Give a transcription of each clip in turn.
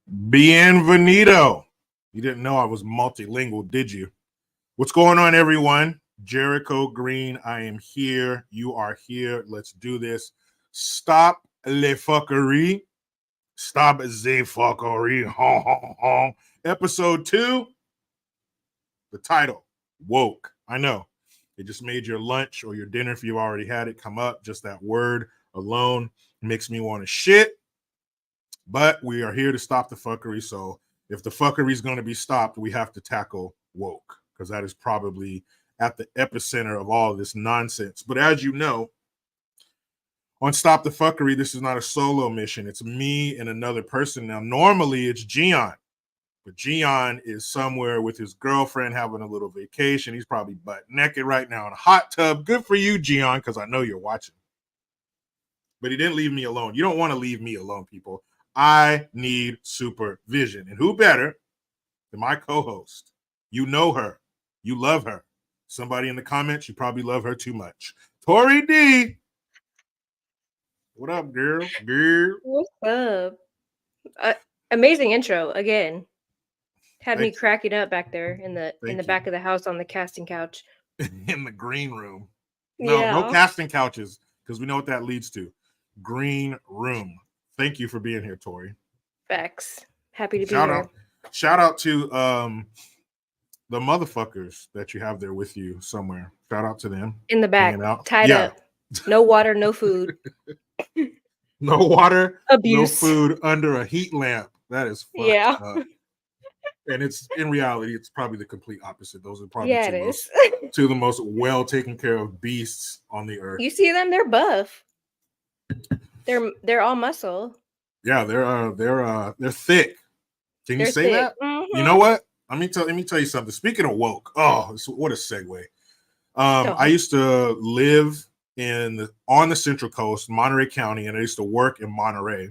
Bienvenido. You didn't know I was multilingual, did you? What's going on, everyone? Jericho Green, I am here. You are here. Let's do this. Stop le fuckery. Stop the fuckery. Episode 2. The title, woke. I know. It just made your lunch or your dinner, if you already had it, come up. Just that word alone makes me want to shit. But we are here to stop the fuckery. So if the fuckery is going to be stopped, we have to tackle woke, because that is probably at the epicenter of all of this nonsense. But as you know, on Stop the Fuckery, this is not a solo mission. It's me and another person. Now, normally it's GION, but GION is somewhere with his girlfriend having a little vacation. He's probably butt naked right now in a hot tub. Good for you, GION, because I know you're watching. But he didn't leave me alone. You don't want to leave me alone, people. I need supervision. And who better than my co-host? You know her. You love her. Somebody in the comments, you probably love her too much. TORI D. What up, girl? Girl. What's up? Amazing intro again. Had me cracking up back there in the back of the house on the casting couch. In the green room. No casting couches, because we know what that leads to. Green room. Thank you for being here, TORI. Facts. Happy to be here. Shout out to the motherfuckers that you have there with you somewhere. Shout out to them. In the back, tied up. No water, no food. No water, abuse. No food under a heat lamp. That is fucked up. And it's in reality, it's probably the complete opposite. Those are probably two of the most well taken care of beasts on the earth. You see them? They're buff. They're all muscle. Yeah, they're thick. Can you say that? Mm-hmm. You know what? Let me tell you something. Speaking of woke, what a segue. I used to live on the Central Coast, Monterey County, and I used to work in Monterey.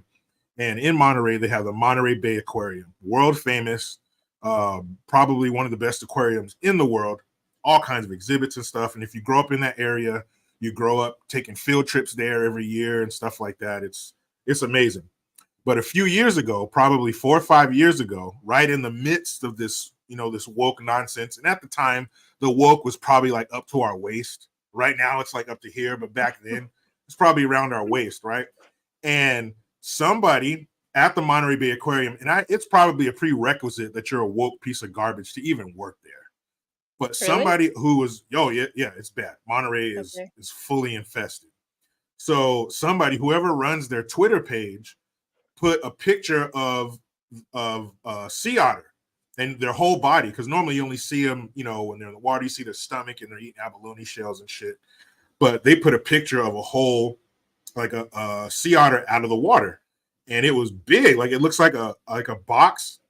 And in Monterey, they have the Monterey Bay Aquarium, world famous, probably one of the best aquariums in the world. All kinds of exhibits and stuff. And if you grow up in that area, you grow up taking field trips there every year and stuff like that. It's amazing. But a few years ago, probably 4 or 5 years ago, right in the midst of this, this woke nonsense. And at the time, the woke was probably like up to our waist. Right now, it's like up to here. But back then, it's probably around our waist, right? And somebody at the Monterey Bay Aquarium, and it's probably a prerequisite that you're a woke piece of garbage to even work there. But somebody who was, it's bad. Monterey is fully infested. So whoever runs their Twitter page, put a picture of sea otter and their whole body, because normally you only see them, when they're in the water, you see their stomach and they're eating abalone shells and shit. But they put a picture of a whole, like a sea otter out of the water, and it was big. Like it looks like a box.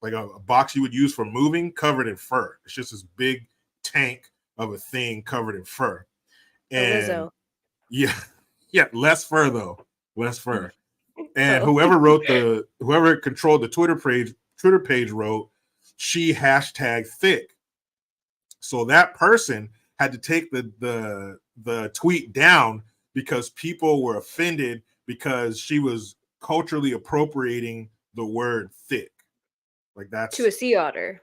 Like a box you would use for moving, covered in fur. It's just this big tank of a thing covered in fur. And less fur though. Less fur. And whoever controlled the Twitter page wrote, she hashtag thick. So that person had to take the tweet down because people were offended because she was culturally appropriating the word thick. Like that's to a sea otter.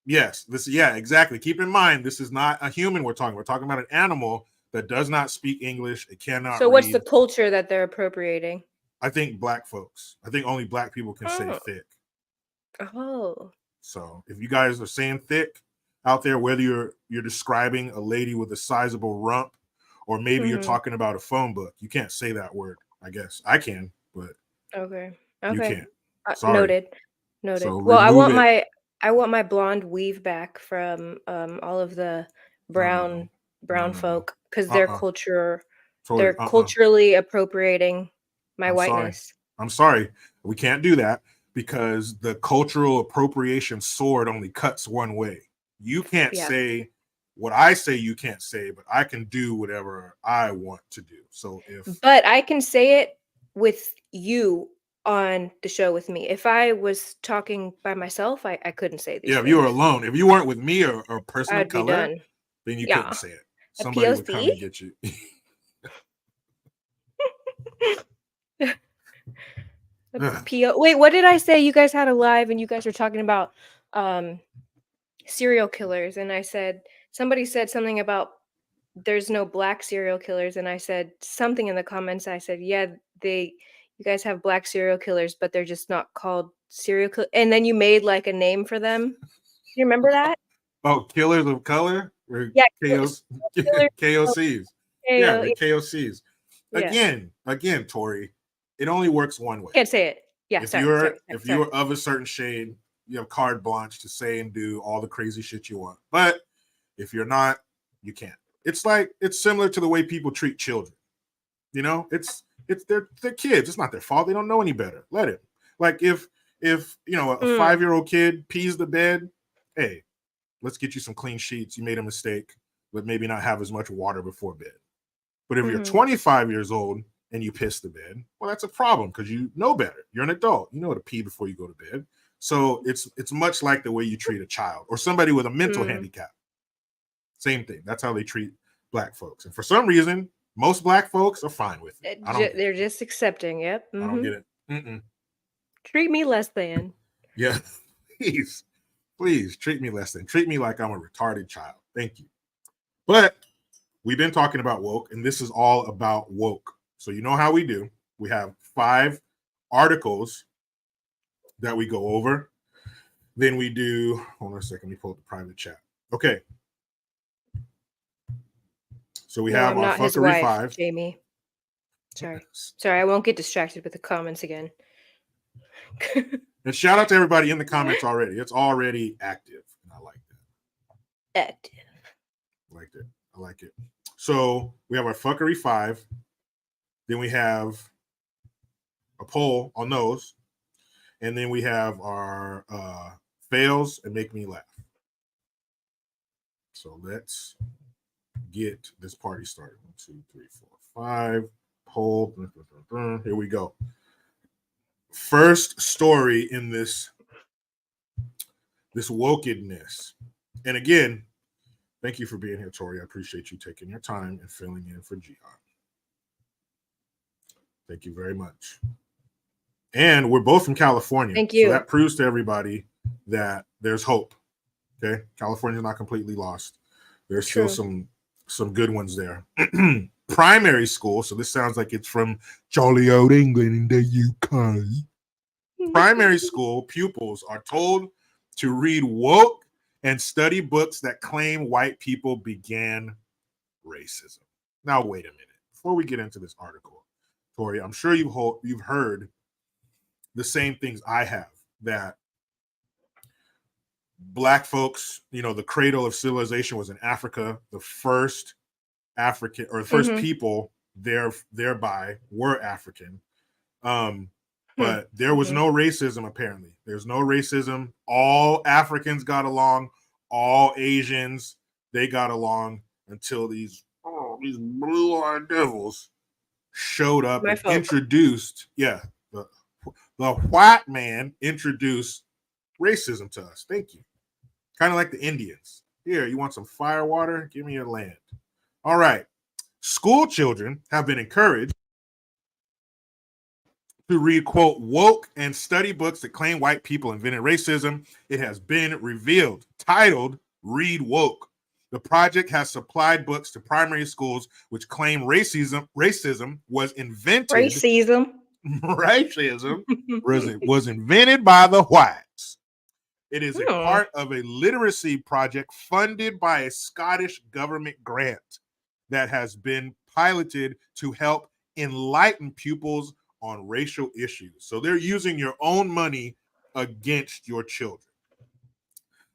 Yes, exactly. Keep in mind, this is not a human we're talking about an animal that does not speak English. It cannot read. What's the culture that they're appropriating? I think black folks. I think only black people can say thick. Oh. So if you guys are saying thick out there, whether you're describing a lady with a sizable rump, or maybe you're talking about a phone book, you can't say that word. I guess I can, but okay, you can't. Sorry. Noted. So well, I want my blonde weave back from all of the brown folk, because their culture, they're culturally appropriating my whiteness. I'm sorry. We can't do that because the cultural appropriation sword only cuts one way. You can't say what I say you can't say, but I can do whatever I want to do. But I can say it with you on the show with me. If I was talking by myself, I couldn't say these things. If you were alone, if you weren't with me or a person of color, then you couldn't say it. Somebody would come and get you. PO. Wait, what did I say? You guys had a live and you guys were talking about serial killers, and I said somebody said something about there's no black serial killers, and I said something in the comments. I said, yeah, you guys have black serial killers, but they're just not called serial killers. And then you made like a name for them. Do you remember that? Oh, killers of color? Or yeah, KOCs. Yeah, the KOCs. Yeah. Again, Tori, it only works one way. Can't say it. Yeah, if you're of a certain shade, you have carte blanche to say and do all the crazy shit you want. But if you're not, you can't. It's similar to the way people treat children. You know, they're kids. It's not their fault. They don't know any better. Let it. Like if a 5-year-old kid pees the bed, hey, let's get you some clean sheets. You made a mistake, but maybe not have as much water before bed. But if you're 25 years old and you piss the bed, well, that's a problem because you know better. You're an adult. You know how to pee before you go to bed. So it's much like the way you treat a child or somebody with a mental handicap. Same thing. That's how they treat black folks. And for some reason, most black folks are fine with it. They're just accepting. Yep. I don't get it. Treat me less than. Yeah. Please treat me less than. Treat me like I'm a retarded child. Thank you. But we've been talking about woke, and this is all about woke. So you know how we do. We have 5 articles that we go over. Then we do, hold on a second, let me pull up the private chat. Okay. So we have our fuckery 5. Jamie. Sorry, I won't get distracted with the comments again. And shout out to everybody in the comments already. It's already active. And I like that. Active. I like it. So we have our fuckery 5. Then we have a poll on those. And then we have our fails and make me laugh. So let's get this party started. 1, 2, 3, 4, 5. Poll. Here we go. First story in this wokedness. And again, thank you for being here, Tori. I appreciate you taking your time and filling in for GION. Thank you very much. And we're both from California. Thank you. So that proves to everybody that there's hope. Okay. California's not completely lost. There's still some good ones there. Primary school. So this sounds like it's from jolly old England in the UK. Primary school pupils are told to read woke and study books that claim white people began racism. Now, wait a minute. Before we get into this article, Tori, I'm sure you've heard the same things I have, that black folks, the cradle of civilization was in Africa. The first African or the first people thereby were African. But there was no racism, apparently. There's no racism. All Africans got along. All Asians, they got along until these blue-eyed devils showed up and introduced, the white man introduced racism to us. Thank you. Kind of like the Indians. Here, you want some fire water? Give me your land. All right. School children have been encouraged to read, quote, woke and study books that claim white people invented racism. It has been revealed, titled Read Woke. The project has supplied books to primary schools which claim racism was invented. Racism was invented by the whites. It is a part of a literacy project funded by a Scottish government grant that has been piloted to help enlighten pupils on racial issues. So they're using your own money against your children.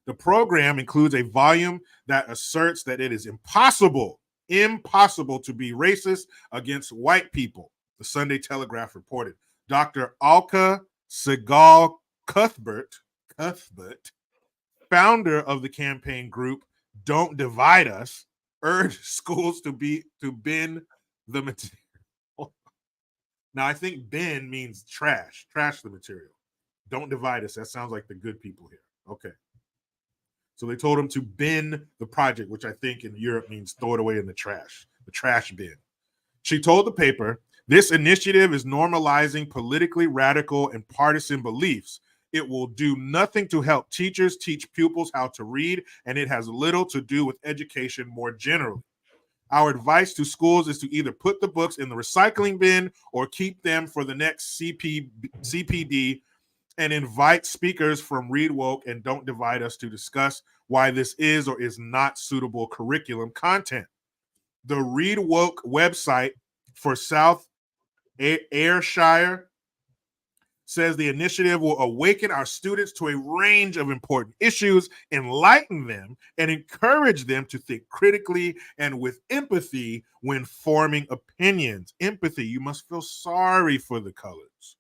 The program includes a volume that asserts that it is impossible to be racist against white people, the Sunday Telegraph reported. Dr. Alka Segal Cuthbert, founder of the campaign group Don't Divide Us, urged schools to bend the material. Now, I think bend means trash the material. Don't divide us. That sounds like the good people here. Okay. So they told him to bin the project, which I think in Europe means throw it away in the trash bin. She told the paper, this initiative is normalizing politically radical and partisan beliefs. It will do nothing to help teachers teach pupils how to read, and it has little to do with education more generally. Our advice to schools is to either put the books in the recycling bin or keep them for the next CPD, and invite speakers from Read Woke and Don't Divide Us to discuss why this is or is not suitable curriculum content. The Read Woke website for South Ayrshire says the initiative will awaken our students to a range of important issues, enlighten them, and encourage them to think critically and with empathy when forming opinions. Empathy, you must feel sorry for the colors.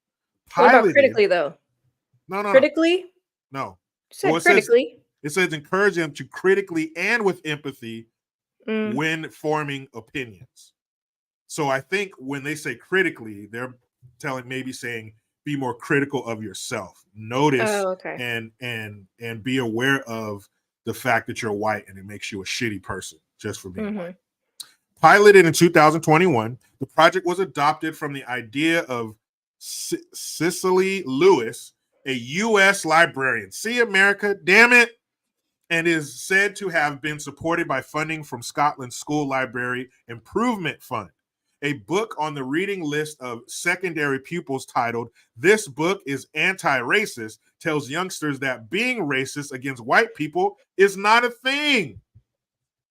What about critically, though? No. Critically? No. You said critically. It says encourage them to critically and with empathy when forming opinions. So I think when they say critically, they're saying be more critical of yourself. Notice and be aware of the fact that you're white and it makes you a shitty person just for being white. Piloted in 2021, the project was adopted from the idea of Cicely Lewis, a U.S. librarian. See, America, damn it. And is said to have been supported by funding from Scotland's School Library Improvement Fund. A book on the reading list of secondary pupils titled, This Book is Anti-Racist, tells youngsters that being racist against white people is not a thing.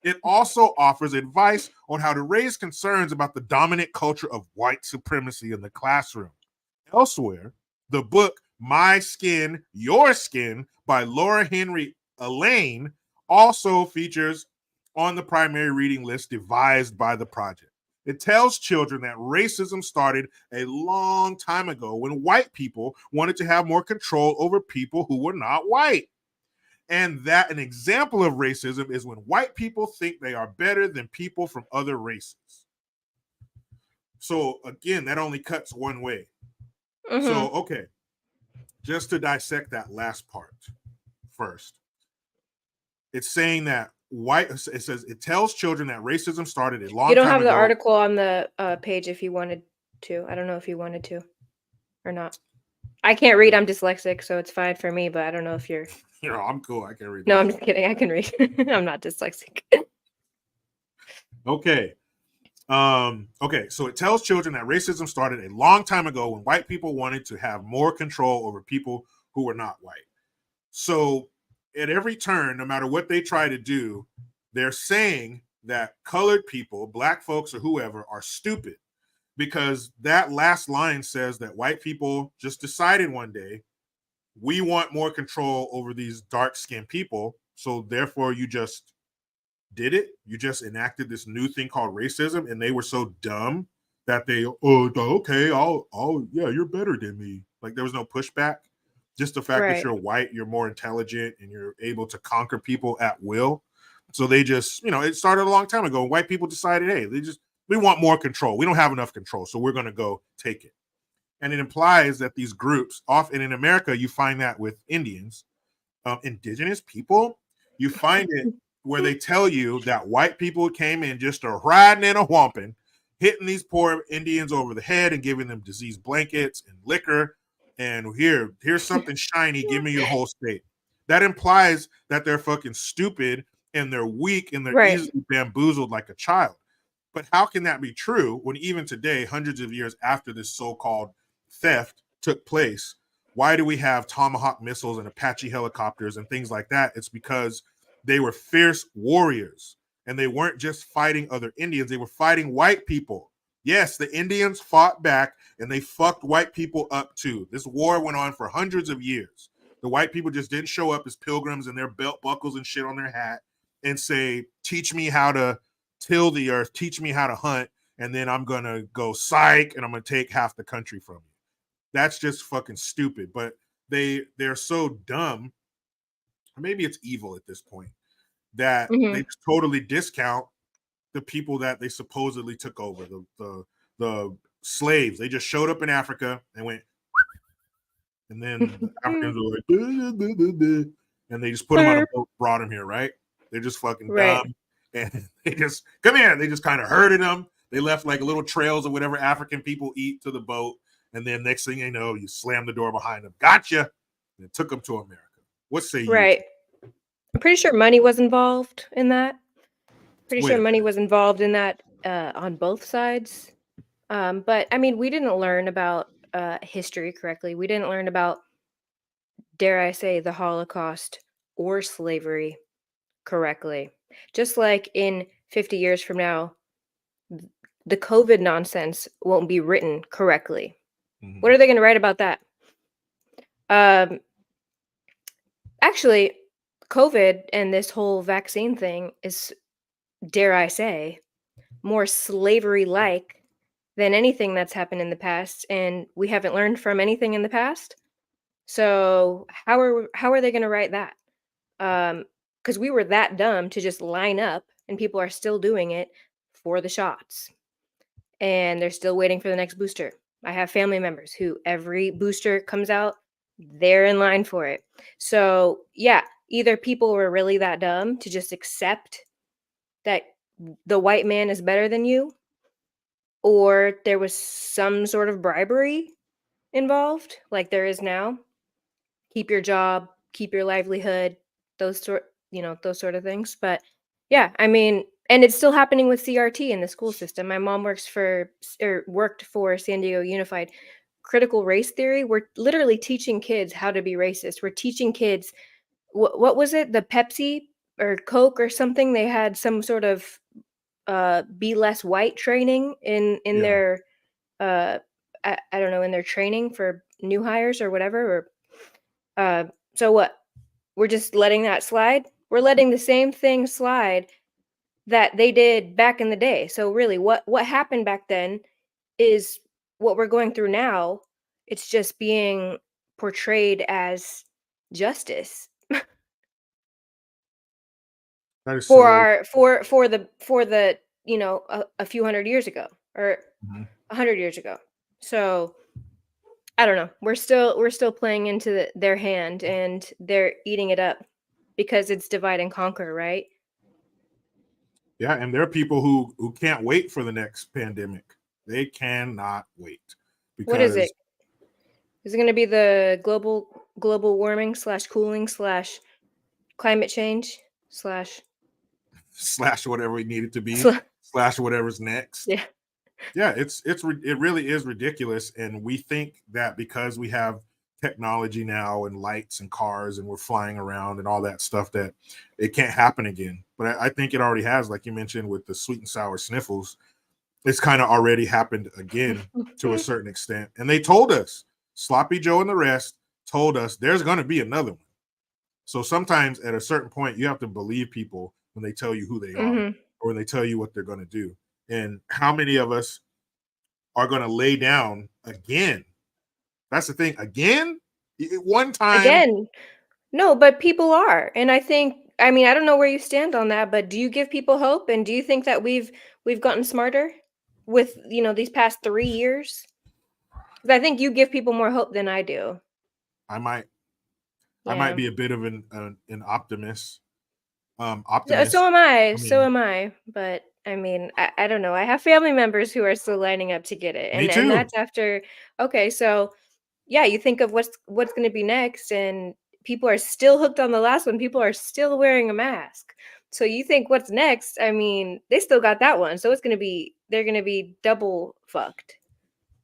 It also offers advice on how to raise concerns about the dominant culture of white supremacy in the classroom. Elsewhere, the book My Skin, Your Skin by Laura Henry Elaine also features on the primary reading list devised by the project. It tells children that racism started a long time ago when white people wanted to have more control over people who were not white. And that an example of racism is when white people think they are better than people from other races. So again, that only cuts one way. So, okay, just to dissect that last part first. It's saying that it says it tells children that racism started a long time ago. You don't have the article on the page if you wanted to. I don't know if you wanted to or not. I can't read. I'm dyslexic, so it's fine for me, but I don't know if you're... I'm cool. I can read. No, I'm just kidding. I can read. I'm not dyslexic. Okay. Okay, so it tells children that racism started a long time ago when white people wanted to have more control over people who were not white. So at every turn, no matter what they try to do, they're saying that colored people, black folks or whoever, are stupid, because that last line says that white people just decided one day, we want more control over these dark-skinned people, so therefore you just did it. You just enacted this new thing called racism, and they were so dumb that they, okay, yeah, you're better than me. Like, there was no pushback. Just the fact that you're white, you're more intelligent, and you're able to conquer people at will. So they just, it started a long time ago. White people decided, hey, we want more control. We don't have enough control, so we're going to go take it. And it implies that these groups, often in America, you find that with Indians, indigenous people, you find it where they tell you that white people came in just a riding and a whomping, hitting these poor Indians over the head and giving them disease blankets and liquor. And here's something shiny. Give me your whole state. That implies that they're fucking stupid and they're weak and they're easily bamboozled like a child. But how can that be true when even today, hundreds of years after this so-called theft took place, why do we have Tomahawk missiles and Apache helicopters and things like that? It's because they were fierce warriors, and they weren't just fighting other Indians. They were fighting white people. Yes, the Indians fought back, and they fucked white people up too. This war went on for hundreds of years. The white people just didn't show up as pilgrims in their belt buckles and shit on their hat and say, teach me how to till the earth, teach me how to hunt, and then I'm going to go psych, and I'm going to take half the country from you. That's just fucking stupid. But they're so dumb, maybe it's evil at this point, that they just totally discount the people that they supposedly took over, the slaves. They just showed up in Africa and went, and then the Africans were like, and they just put them on a boat, brought them here, right? They're just fucking dumb. And they just, come here. They just kind of herded them. They left like little trails of whatever African people eat to the boat. And then next thing you know, you slam the door behind them. Gotcha. And took them to America. What say you? Right. I'm pretty sure money was involved in that. Pretty Wait sure a money minute. was involved in that on both sides. But I mean, we didn't learn about history correctly. We didn't learn about, dare I say, the Holocaust or slavery correctly. Just like in 50 years from now, the COVID nonsense won't be written correctly. What are they going to write about that? Actually, COVID and this whole vaccine thing is, dare I say, more slavery-like than anything that's happened in the past, and we haven't learned from anything in the past. So how are they going to write that? Because we were that dumb to just line up, and people are still doing it for the shots, and they're still waiting for the next booster. I have family members who every booster comes out, they're in line for it. So yeah, either people were really that dumb to just accept that the white man is better than you, or there was some sort of bribery involved, like there is now. Keep your job, keep your livelihood, those sort of things. But yeah, I mean, and it's still happening with CRT in the school system. My mom worked for San Diego Unified. Critical race theory. We're literally teaching kids how to be racist. We're teaching kids what was it? The Pepsi or Coke or something. They had some sort of be less white training in their I don't know, in their training for new hires or whatever. Or so what? We're just letting that slide. We're letting the same thing slide that they did back in the day. So really, what happened back then is what we're going through now. It's just being portrayed as justice That is for so. our for the a few hundred years ago or 100 years ago. So I don't know. We're still playing into their hand, and they're eating it up because it's divide and conquer, right? Yeah, and there are people who can't wait for the next pandemic. They cannot wait What is because it? Is it going to be the global warming / cooling / climate change / slash whatever we need it to be sla- slash whatever's next. yeah. Yeah, it really is ridiculous, and we think that because we have technology now and lights and cars and we're flying around and all that stuff that it can't happen again. But I think it already has, like you mentioned with the sweet and sour sniffles. It's kind of already happened again to a certain extent, and they told us, Sloppy Joe and the rest told us there's going to be another one. So sometimes at a certain point, you have to believe people when they tell you who they are or when they tell you what they're going to do. And how many of us are going to lay down again? That's the thing. Again, one time. Again, no, but people are, and I mean, I don't know where you stand on that, but do you give people hope, and do you think that we've gotten smarter with these past 3 years? Because I think you give people more hope than I do. I might Yeah. be a bit of an optimist. So am I I. So mean, am I. But I mean, I don't know. I have family members who are still lining up to get it, me and too. that's after. Okay, so yeah, you think of what's going to be next, and people are still hooked on the last one. People are still wearing a mask. So you think what's next? I mean, they still got that one, so they're going to be double fucked.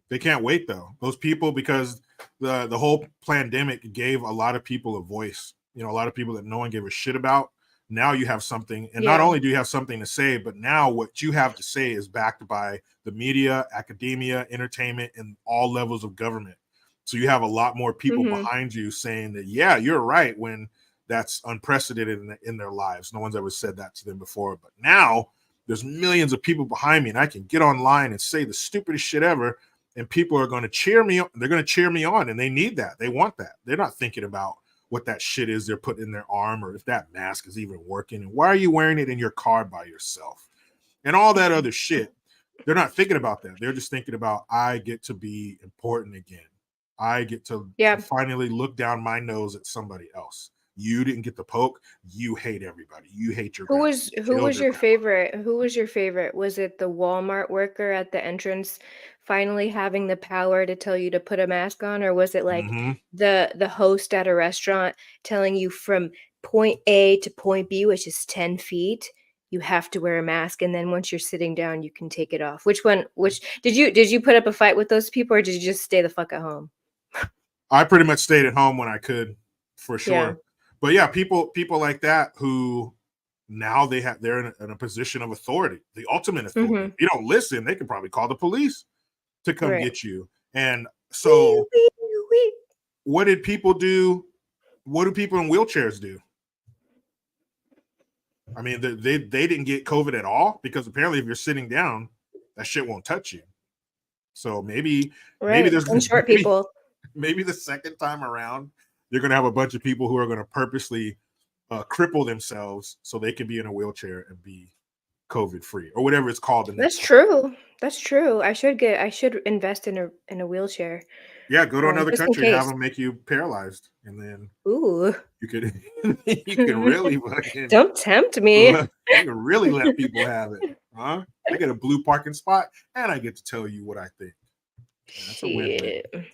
They can't wait though. Those people, because the whole pandemic gave a lot of people a voice. A lot of people that no one gave a shit about. Now you have something, and not Yeah. only do you have something to say, but now what you have to say is backed by the media, academia, entertainment, and all levels of government. So you have a lot more people behind you saying that, yeah, you're right, when that's unprecedented in their lives. No one's ever said that to them before. But now there's millions of people behind me, and I can get online and say the stupidest shit ever, and people are going to cheer me. They're going to cheer me on, and they need that. They want that. They're not thinking about what that shit is they're putting in their arm, or if that mask is even working, and why are you wearing it in your car by yourself, and all that other shit. They're not thinking about that. They're just thinking about, I get to be important again. I get to finally look down my nose at somebody else. you didn't get the poke, you hate everybody. You hate your Who grandma. was your favorite? Who was your favorite? Was it the Walmart worker at the entrance finally having the power to tell you to put a mask on, or was it like the host at a restaurant telling you from point A to point B, which is 10 feet, you have to wear a mask, and then once you're sitting down, you can take it off? Which did you put up a fight with those people, or did you just stay the fuck at home? I pretty much stayed at home when I could, for sure. Yeah. But yeah, people like that who now they're in a position of authority, the ultimate authority. If you don't listen, they can probably call the police to come get you. And so what did people do? What do people in wheelchairs do? I mean, they didn't get COVID at all, because apparently if you're sitting down, that shit won't touch you. So maybe there's some short people. Maybe the second time around, you're going to have a bunch of people who are going to purposely cripple themselves so they can be in a wheelchair and be COVID free, or whatever it's called. That's true. That's true. I should invest in a wheelchair. Yeah, go to another country, have them make you paralyzed, and then you could really fucking don't tempt me. You can really let people have it, huh? I get a blue parking spot, and I get to tell you what I think. That's a win-win.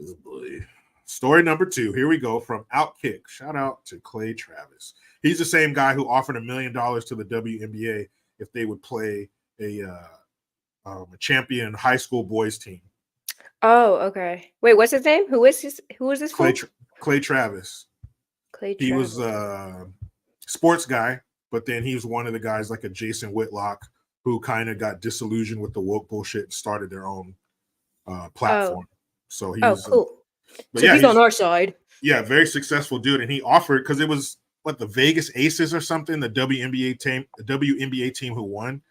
Oh boy. Story number 2. Here we go from Outkick. Shout out to Clay Travis. He's the same guy who offered $1 million to the WNBA if they would play a champion high school boys team. Oh, okay. Wait, what's his name? Who was this? Clay Travis. He was a sports guy, but then he was one of the guys like a Jason Whitlock who kind of got disillusioned with the woke bullshit and started their own platform. So he's cool. So he's on our side. Yeah, very successful dude, and he offered, because it was the Vegas Aces or something, the WNBA team who won.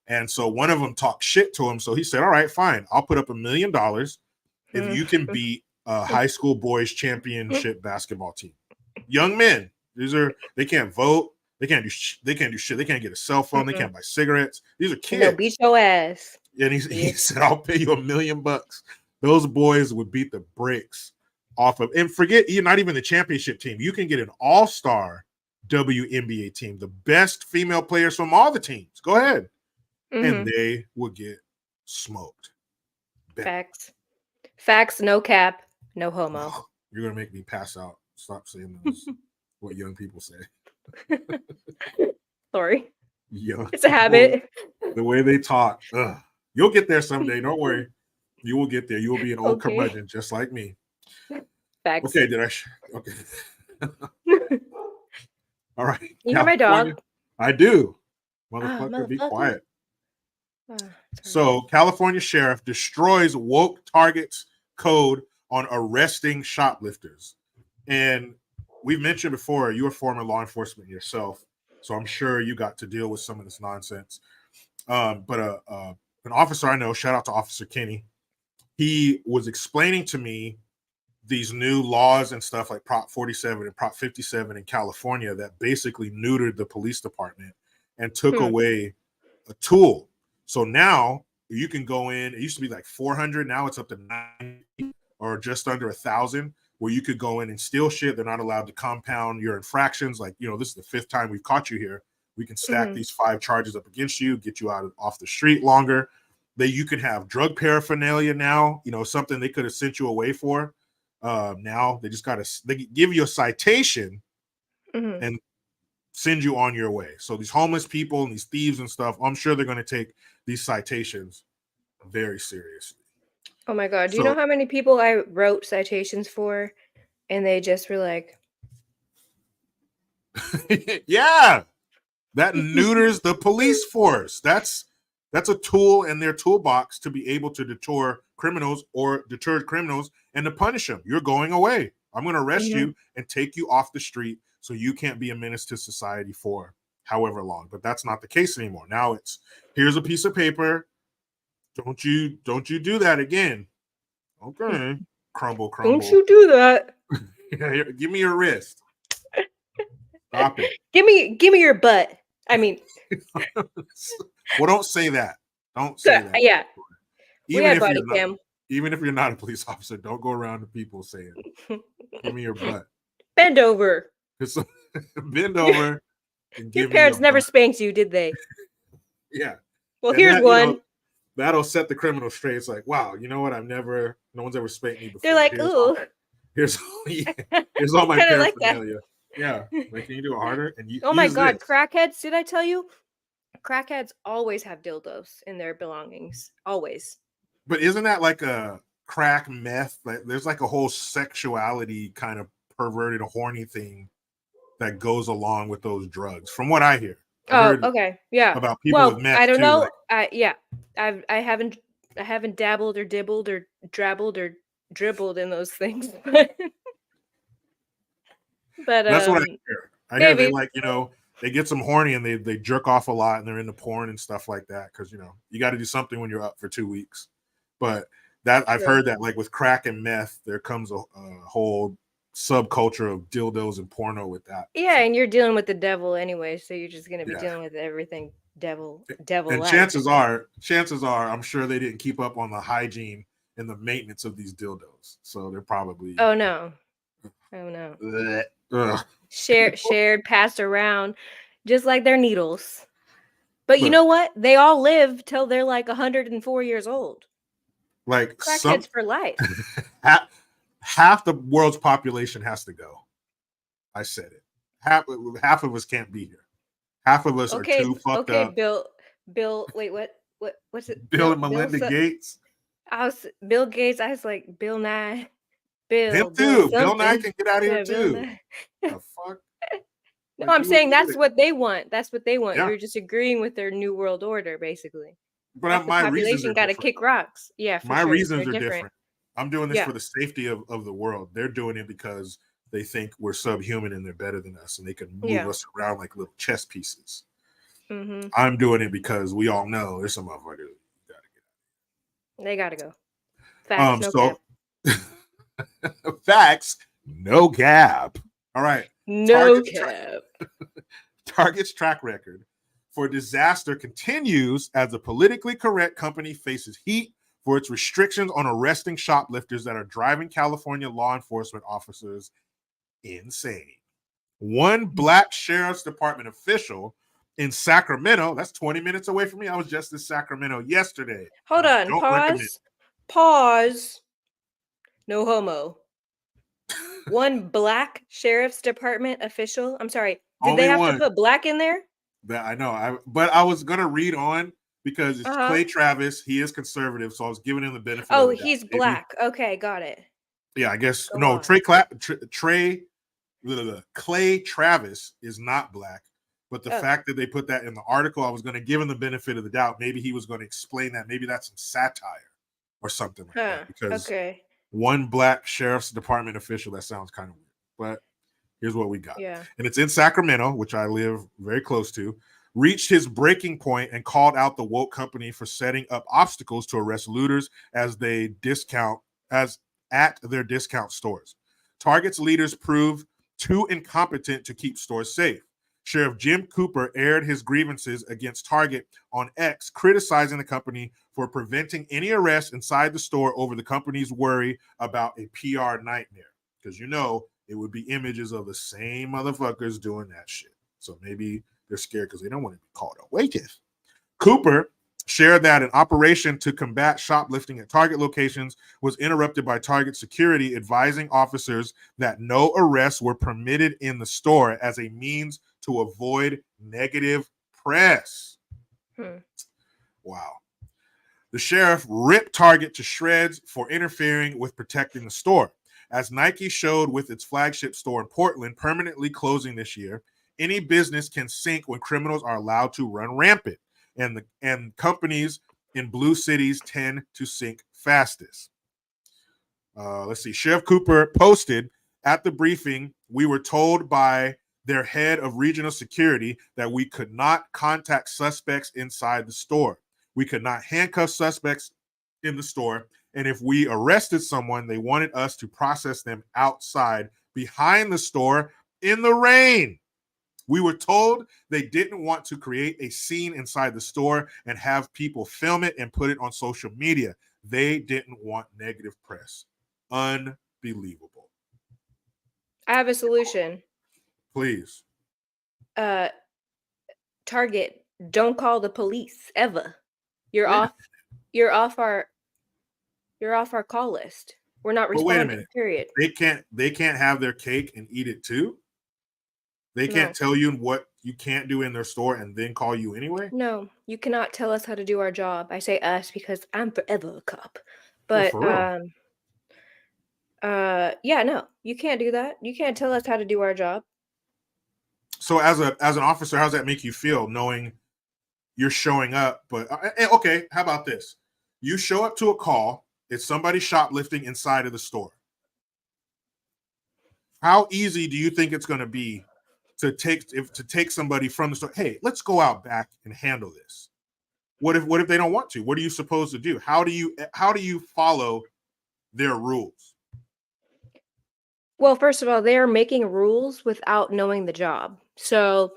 And so one of them talked shit to him. So he said, all right, fine. I'll put up $1 million if you can beat a high school boys championship basketball team. Young men. They can't vote. They can't do shit. They can't get a cell phone. They can't buy cigarettes. These are kids. They'll beat your ass. And he said, I'll pay you $1 million. Those boys would beat the brakes off of, and forget, you're not even the championship team. You can get an all-star WNBA team, the best female players from all the teams. Go ahead. And they will get smoked. Facts, no cap, no homo. You're going to make me pass out. Stop saying those, what young people say. Sorry. Young it's a habit. The way they talk. You'll get there someday. Don't worry. You will get there. You will be an old curmudgeon just like me. Facts. Okay, okay. All right. You hear my dog? I do. Motherfucker, be quiet. So, California sheriff destroys woke targets code on arresting shoplifters. And we've mentioned before, you're a former law enforcement yourself, so I'm sure you got to deal with some of this nonsense. But an officer I know, shout out to Officer Kenny, he was explaining to me these new laws and stuff like Prop 47 and Prop 57 in California that basically neutered the police department and took away a tool. So now you can go in, it used to be like 400, now it's up to 90 or just under 1,000, where you could go in and steal shit. They're not allowed to compound your infractions. Like, this is the 5th time we've caught you here. We can stack these 5 charges up against you, get you off the street longer. You could have drug paraphernalia now, something they could have sent you away for. Now they just they give you a citation and send you on your way. So these homeless people and these thieves and stuff, I'm sure they're going to take these citations very seriously. Oh my God. Do you know how many people I wrote citations for and they just were like, yeah, that neuters the police force. That's a tool in their toolbox to be able to deter criminals and to punish them. You're going away. I'm going to arrest you and take you off the street so you can't be a menace to society for however long. But that's not the case anymore. Now it's, here's a piece of paper. Don't you do that again. Okay. Crumble. Don't you do that. Give me your wrist. Stop it. Give me your butt. I mean. Well, don't say that. Don't say that. Yeah. Even if you're not a police officer, don't go around to people saying, give me your butt. Bend over. So, bend over and Your give me your parents never butt. spanked you, did they? Yeah. Well, And here's that, one. that'll set the criminal straight. It's like, wow, you know what? No one's ever spanked me before. They're like, ooh. Here's all my Kind of like that. paraphernalia. Yeah. Like, can you do it harder? And Oh my use God, this. crackheads, did I tell you? Crackheads always have dildos in their belongings. Always. But isn't that like a crack meth? Like, there's like a whole sexuality kind of perverted, horny thing that goes along with those drugs, from what I hear. I've heard Okay. Yeah. about people with Well, meth I don't too. know. Like, Yeah. I haven't dabbled or dibbled or drabbled or dribbled in those things. But that's what I hear. I hear they maybe. like, they get some horny and they jerk off a lot and they're into porn and stuff like that because you got to do something when you're up for 2 weeks. But that I've heard that like with crack and meth, there comes a whole subculture of dildos and porno with that. Yeah, and you're dealing with the devil anyway, so you're just gonna be dealing with everything devil. And chances are, I'm sure they didn't keep up on the hygiene and the maintenance of these dildos, so they're probably. Oh no. Shared, passed around, just like their needles. But you know what? They all live till they're like 104 years old. Like crackheads for life. Half the world's population has to go. I said it. Half of us can't be here. Half of us are too fucked up. Bill. Wait, what's it? Bill and Melinda Gates. Bill Gates. I was like Bill Nye. Bill. Him too. Bill Nye can get out of here too. The fuck. No, I'm saying that's what they want. That's what they want. Yeah. You're just agreeing with their new world order, basically. But my population got to kick rocks. Yeah, for my sure. reasons are different. I'm doing this for the safety of the world. They're doing it because they think we're subhuman and they're better than us and they can move us around like little chess pieces. Mm-hmm. I'm doing it because we all know there's some motherfuckers they gotta go. Facts, no cap. Facts, no cap. All right. No cap. Target's track record for disaster continues as the politically correct company faces heat for its restrictions on arresting shoplifters that are driving California law enforcement officers insane. One black sheriff's department official in Sacramento, that's 20 minutes away from me. I was just in Sacramento yesterday. Hold on, pause. No homo. One black sheriff's department official. I'm sorry. Did they have to put black in there? That I know. But I was gonna read on because it's Clay Travis. He is conservative, so I was giving him the benefit. Oh, he's black. Okay, got it. Yeah, I guess Clay Travis is not black, but the fact that they put that in the article, I was going to give him the benefit of the doubt. Maybe he was going to explain that. Maybe that's some satire or something like that. Because one black sheriff's department official, that sounds kind of weird. But here's what we got. Yeah. And it's in Sacramento, which I live very close to, reached his breaking point and called out the woke company for setting up obstacles to arrest looters at their discount stores. Target's leaders prove too incompetent to keep stores safe. Sheriff Jim Cooper aired his grievances against Target on X, criticizing the company for preventing any arrests inside the store over the company's worry about a PR nightmare. Because it would be images of the same motherfuckers doing that shit. So maybe they're scared because they don't want to be called a waitress. Cooper shared that an operation to combat shoplifting at Target locations was interrupted by Target security, advising officers that no arrests were permitted in the store as a means to avoid negative press. Wow. The sheriff ripped Target to shreds for interfering with protecting the store. As Nike showed with its flagship store in Portland permanently closing this year, any business can sink when criminals are allowed to run rampant. And companies in blue cities tend to sink fastest. Let's see. Sheriff Cooper posted at the briefing, we were told by their head of regional security that we could not contact suspects inside the store. We could not handcuff suspects in the store. And if we arrested someone, they wanted us to process them outside behind the store in the rain. We were told they didn't want to create a scene inside the store and have people film it and put it on social media. They didn't want negative press. Unbelievable. I have a solution. Please. Target, don't call the police ever. You're Yeah. off you're off our call list. We're not But wait a responding, minute. period. They can't have their cake and eat it too? They can't No. tell you what you can't do in their store and then call you anyway? No, you cannot tell us how to do our job. I say us because I'm forever a cop. Well, But for real. yeah, no, you can't do that. You can't tell us how to do our job. So as an officer, how does that make you feel knowing you're showing up? But okay, how about this? You show up to a call, it's somebody shoplifting inside of the store. How easy do you think it's going to be to take somebody from the store? Hey, let's go out back and handle this. What if they don't want to? What are you supposed to do? How do you follow their rules? Well, first of all, they are making rules without knowing the job. So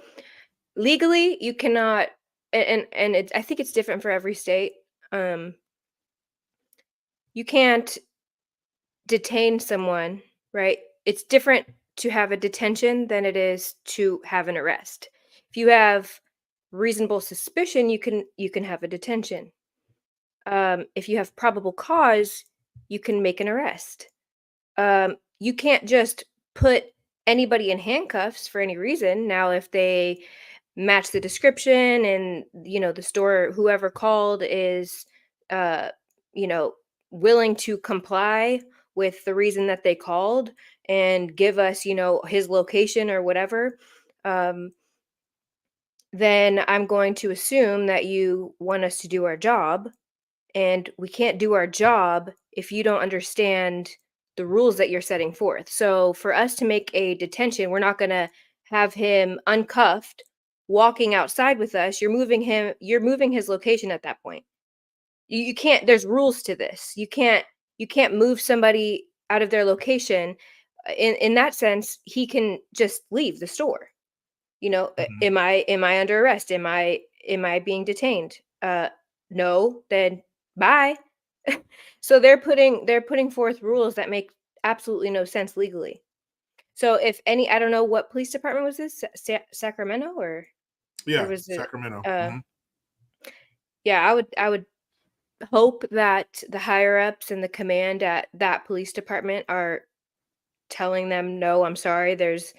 legally, you cannot, and I think it's different for every state. You can't detain someone, right? It's different to have a detention than it is to have an arrest. If you have reasonable suspicion, you can have a detention. If you have probable cause, you can make an arrest. You can't just put anybody in handcuffs for any reason. Now, if they match the description and the store, whoever called is, uh, you know, willing to comply with the reason that they called and give us, his location or whatever, um, then I'm going to assume that you want us to do our job, and we can't do our job if you don't understand the rules that you're setting forth. So for us to make a detention, we're not going to have him uncuffed walking outside with us. You're moving his location at that point. You can't, there's rules to this. You can't move somebody out of their location. In that sense, he can just leave the store. Mhm. Am I under arrest? Am I being detained? No, then bye. So they're putting forth rules that make absolutely no sense legally. So if any, I don't know what police department was this, Sacramento, or Yeah, was it? Sacramento. Uh, Mhm. yeah, I would hope that the higher ups and the command at that police department are telling them, no, I'm sorry, there's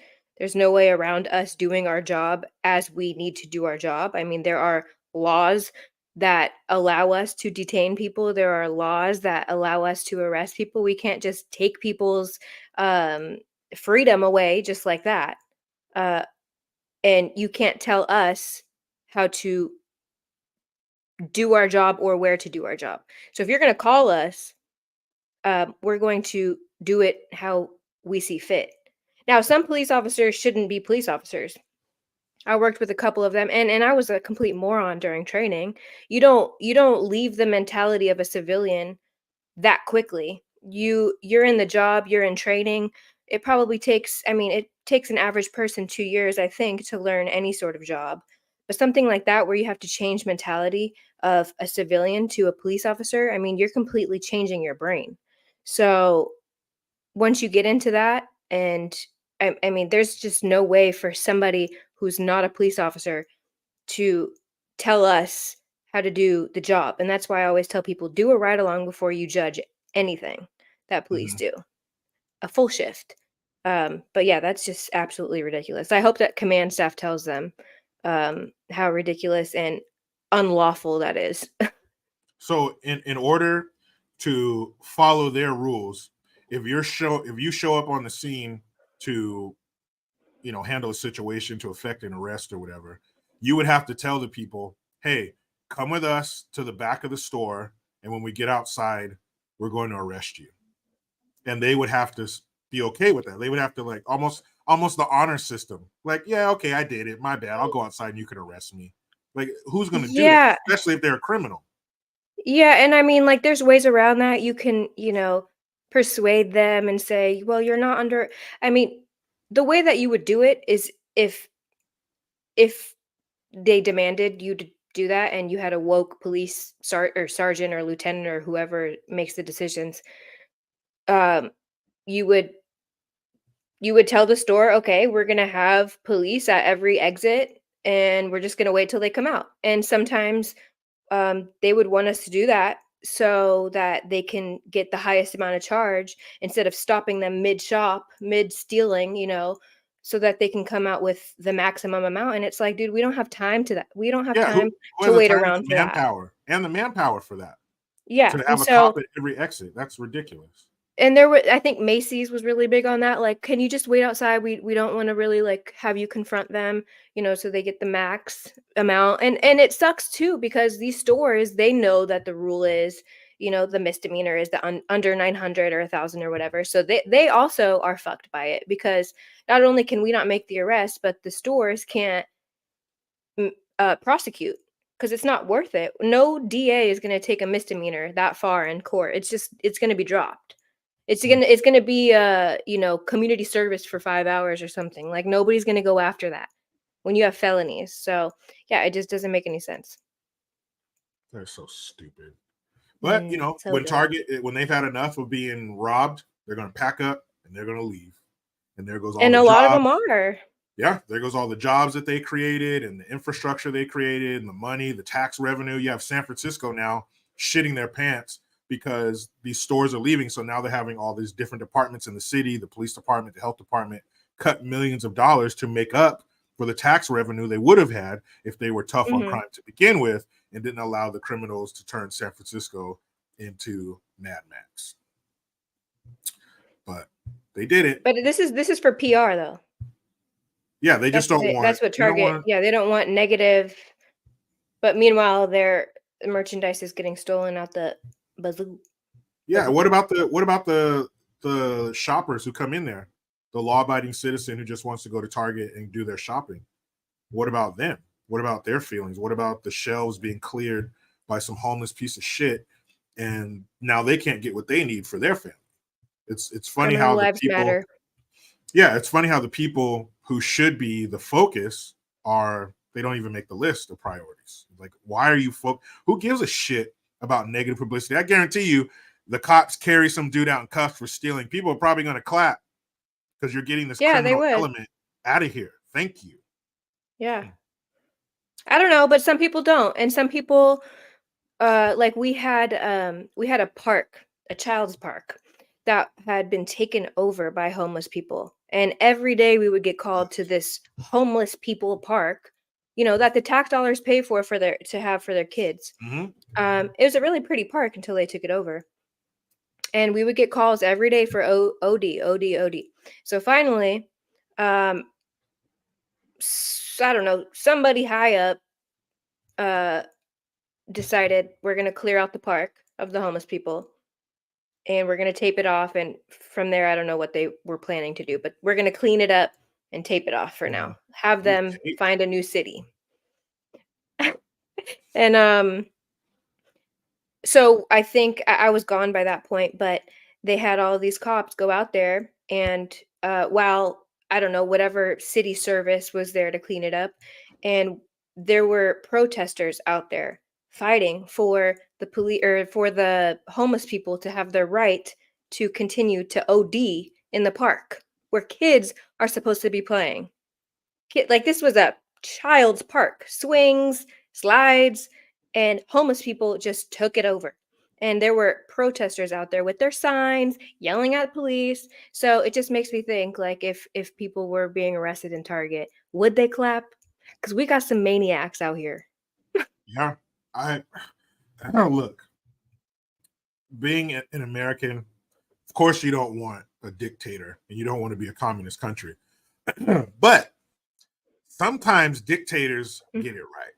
no way around us doing our job as we need to do our job. I mean, there are laws that allow us to detain people. There are laws that allow us to arrest people. We can't just take people's um, freedom away just like that. Uh, and you can't tell us how to do our job or where to do our job. So if you're going to call us, we're going to do it how we see fit. Now, some police officers shouldn't be police officers. I worked with a couple of them, and I was a complete moron during training. You don't leave the mentality of a civilian that quickly. You're in the job, you're in training. It probably takes, I mean, it takes an average person 2 years, I think, to learn any sort of job. But something like that where you have to change mentality of a civilian to a police officer, I mean, you're completely changing your brain. So, once you get into that, and I mean, there's just no way for somebody who's not a police officer to tell us how to do the job. And that's why I always tell people, do a ride along before you judge anything that police Mhm. do. A full shift. But yeah, that's just absolutely ridiculous. I hope that command staff tells them how ridiculous and unlawful that is. So in order to follow their rules, if you show up on the scene to handle a situation to effect an arrest or whatever, you would have to tell the people, hey, come with us to the back of the store, and when we get outside, we're going to arrest you. And they would have to be okay with that. They would have to, like, almost the honor system. Like, yeah, okay, I did it. My bad. I'll go outside and you can arrest me. Like, who's going to do that? Yeah, Especially if they're a criminal. yeah, and I mean, like, there's ways around that. You can, persuade them and say, "Well, you're not under." I mean, the way that you would do it is if they demanded you to do that, and you had a woke police sergeant or lieutenant or whoever makes the decisions. Um, you would you would tell the store, okay, we're going to have police at every exit and we're just going to wait till they come out. And sometimes they would want us to do that so that they can get the highest amount of charge instead of stopping them mid shop, mid stealing, so that they can come out with the maximum amount. And it's like, dude, we don't have time to that. We don't have time who to has the wait time and around the for that. manpower and the manpower for that? Yeah. To And have a cop so, at every exit. That's ridiculous. and there were, I think Macy's was really big on that. Like, can you just wait outside? We don't want to really like have you confront them, so they get the max amount. And it sucks too because these stores, they know that the rule is, the misdemeanor is the under 900 or 1,000 or whatever. So they also are fucked by it because not only can we not make the arrest, but the stores can't prosecute because it's not worth it. No DA is going to take a misdemeanor that far in court. It's going to be dropped. It's gonna be community service for 5 hours or something. Like nobody's gonna go after that when you have felonies. So yeah, it just doesn't make any sense. They're so stupid. But So when good. Target, when they've had enough of being robbed, they're gonna pack up and they're gonna leave. And there goes all And the a jobs. lot of them are. Yeah, there goes all the jobs that they created and the infrastructure they created and the money, the tax revenue. You have San Francisco now shitting their pants because these stores are leaving. So now they're having all these different departments in the city, the police department, the health department, cut millions of dollars to make up for the tax revenue they would have had if they were tough on crime to begin with and didn't allow the criminals to turn San Francisco into Mad Max. But they did it. But this is for PR though. Yeah, they just don't want. That's what Target. Yeah, they don't want negative. But meanwhile, their merchandise is getting stolen out the bazoo. Yeah, what about the shoppers who come in there, the law-abiding citizen who just wants to go to Target and do their shopping? What about them? What about their feelings? What about the shelves being cleared by some homeless piece of shit, and now they can't get what they need for their family? It's funny how the people. Matter. Yeah, it's funny how the people who should be the focus they don't even make the list of priorities. Like, why are you who gives a shit about negative publicity? I guarantee you, the cops carry some dude out in cuffs for stealing. People are probably going to clap because you're getting this criminal element out of here. Thank you. Yeah. I don't know, but some people don't. And some people, like we had a park, a child's park that had been taken over by homeless people. And every day we would get called to this homeless people park, that the tax dollars pay for their kids. Mm-hmm. It was a really pretty park until they took it over. And we would get calls every day for OD. So finally, I don't know, somebody high up decided we're going to clear out the park of the homeless people and we're going to tape it off. And from there, I don't know what they were planning to do, but we're going to clean it up and tape it off for now. Have them find a new city. And so I think I was gone by that point, but they had all these cops go out there and while, I don't know, whatever city service was there to clean it up. And there were protesters out there fighting for the police or for the homeless people to have their right to continue to OD in the park where kids are supposed to be playing. Like this was a child's park, swings, slides, and homeless people just took it over. And there were protesters out there with their signs yelling at police. So it just makes me think like if people were being arrested in Target, would they clap? Because we got some maniacs out here. Yeah, I don't look. Being an American, of course, you don't want a dictator and you don't want to be a communist country. But sometimes dictators get it right.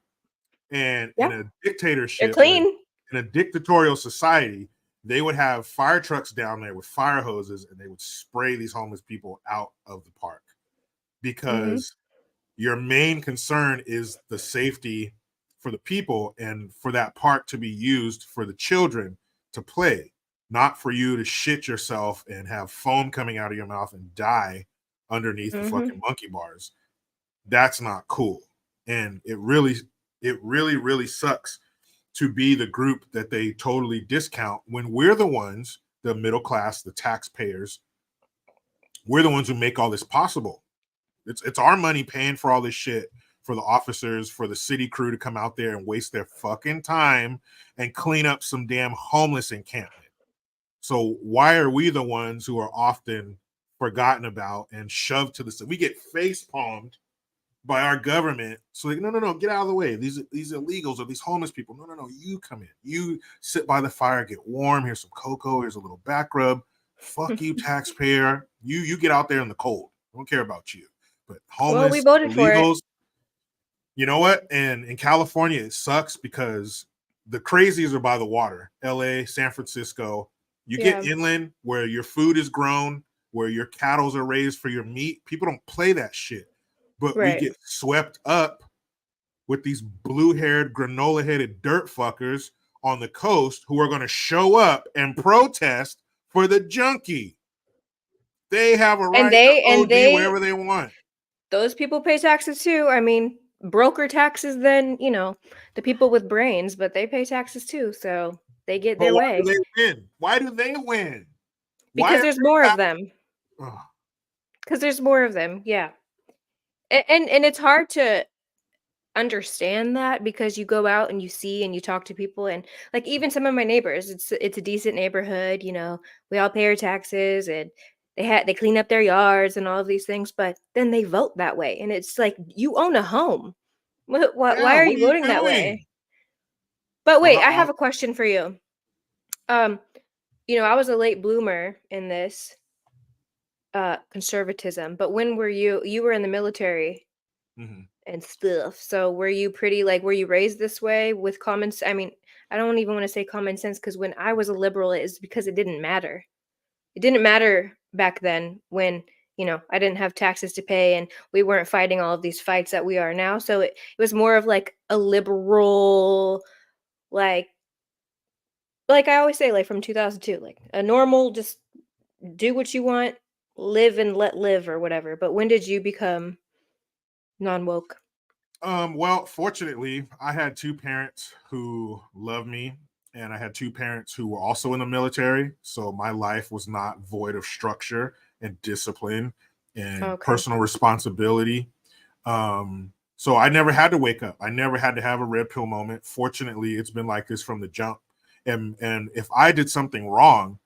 And in a dictatorship, they're clean. In a dictatorial society, they would have fire trucks down there with fire hoses and they would spray these homeless people out of the park because your main concern is the safety for the people and for that park to be used for the children to play, not for you to shit yourself and have foam coming out of your mouth and die underneath the fucking monkey bars. That's not cool. And it really sucks to be the group that they totally discount when we're the ones, the middle class, the taxpayers, we're the ones who make all this possible. It's our money paying for all this shit, for the officers, for the city crew to come out there and waste their fucking time and clean up some damn homeless encampment. So why are we the ones who are often forgotten about and shoved to the side? We get face palmed by our government. So like, no, get out of the way. These illegals or these homeless people. No, you come in. You sit by the fire, get warm. Here's some cocoa. Here's a little back rub. Fuck you, taxpayer. You get out there in the cold. I don't care about you. But homeless, we voted illegals, for it. You know what? And in California, it sucks because the crazies are by the water. LA, San Francisco. You get inland where your food is grown, where your cattle are raised for your meat. People don't play that shit. But we get swept up with these blue-haired, granola-headed dirt fuckers on the coast who are going to show up and protest for the junkie. They have a right to OD wherever they want. Those people pay taxes too. I mean, broker taxes than, the people with brains, but they pay taxes too. So they get their way. Why do they win? Why do they win? Because there's more of them. Because there's more of them. Yeah. And it's hard to understand that because you go out and you see and you talk to people, and like even some of my neighbors, it's a decent neighborhood, we all pay our taxes and they clean up their yards and all of these things, but then they vote that way. And it's like, you own a home. Why are you voting that way? But wait, I have a question for you. I was a late bloomer in this conservatism, but when were you were in the military and stuff. So were you were you raised this way with common sense? I mean, I don't even want to say common sense, because when I was a liberal, it is because it didn't matter. It didn't matter back then when, I didn't have taxes to pay and we weren't fighting all of these fights that we are now. So it was more of like a liberal, like I always say, like from 2002, like a normal, just do what you want, live and let live or whatever. But when did you become non-woke? Well, fortunately, I had two parents who loved me, and I had two parents who were also in the military. So my life was not void of structure and discipline and personal responsibility. So I never had to wake up. I never had to have a red pill moment. Fortunately, it's been like this from the jump. And if I did something wrong,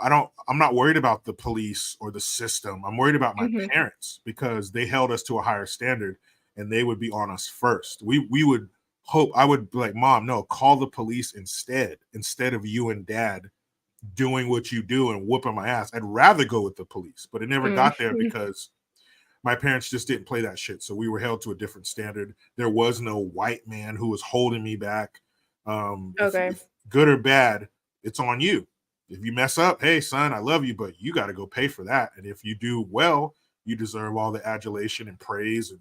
I'm not worried about the police or the system. I'm worried about my parents, because they held us to a higher standard and they would be on us first. We would hope, I would be like, Mom, no, call the police instead of you and Dad doing what you do and whooping my ass. I'd rather go with the police, but it never got there because my parents just didn't play that shit. So we were held to a different standard. There was no white man who was holding me back. If good or bad, it's on you. If you mess up, hey, son, I love you, but you got to go pay for that. And if you do well, you deserve all the adulation and praise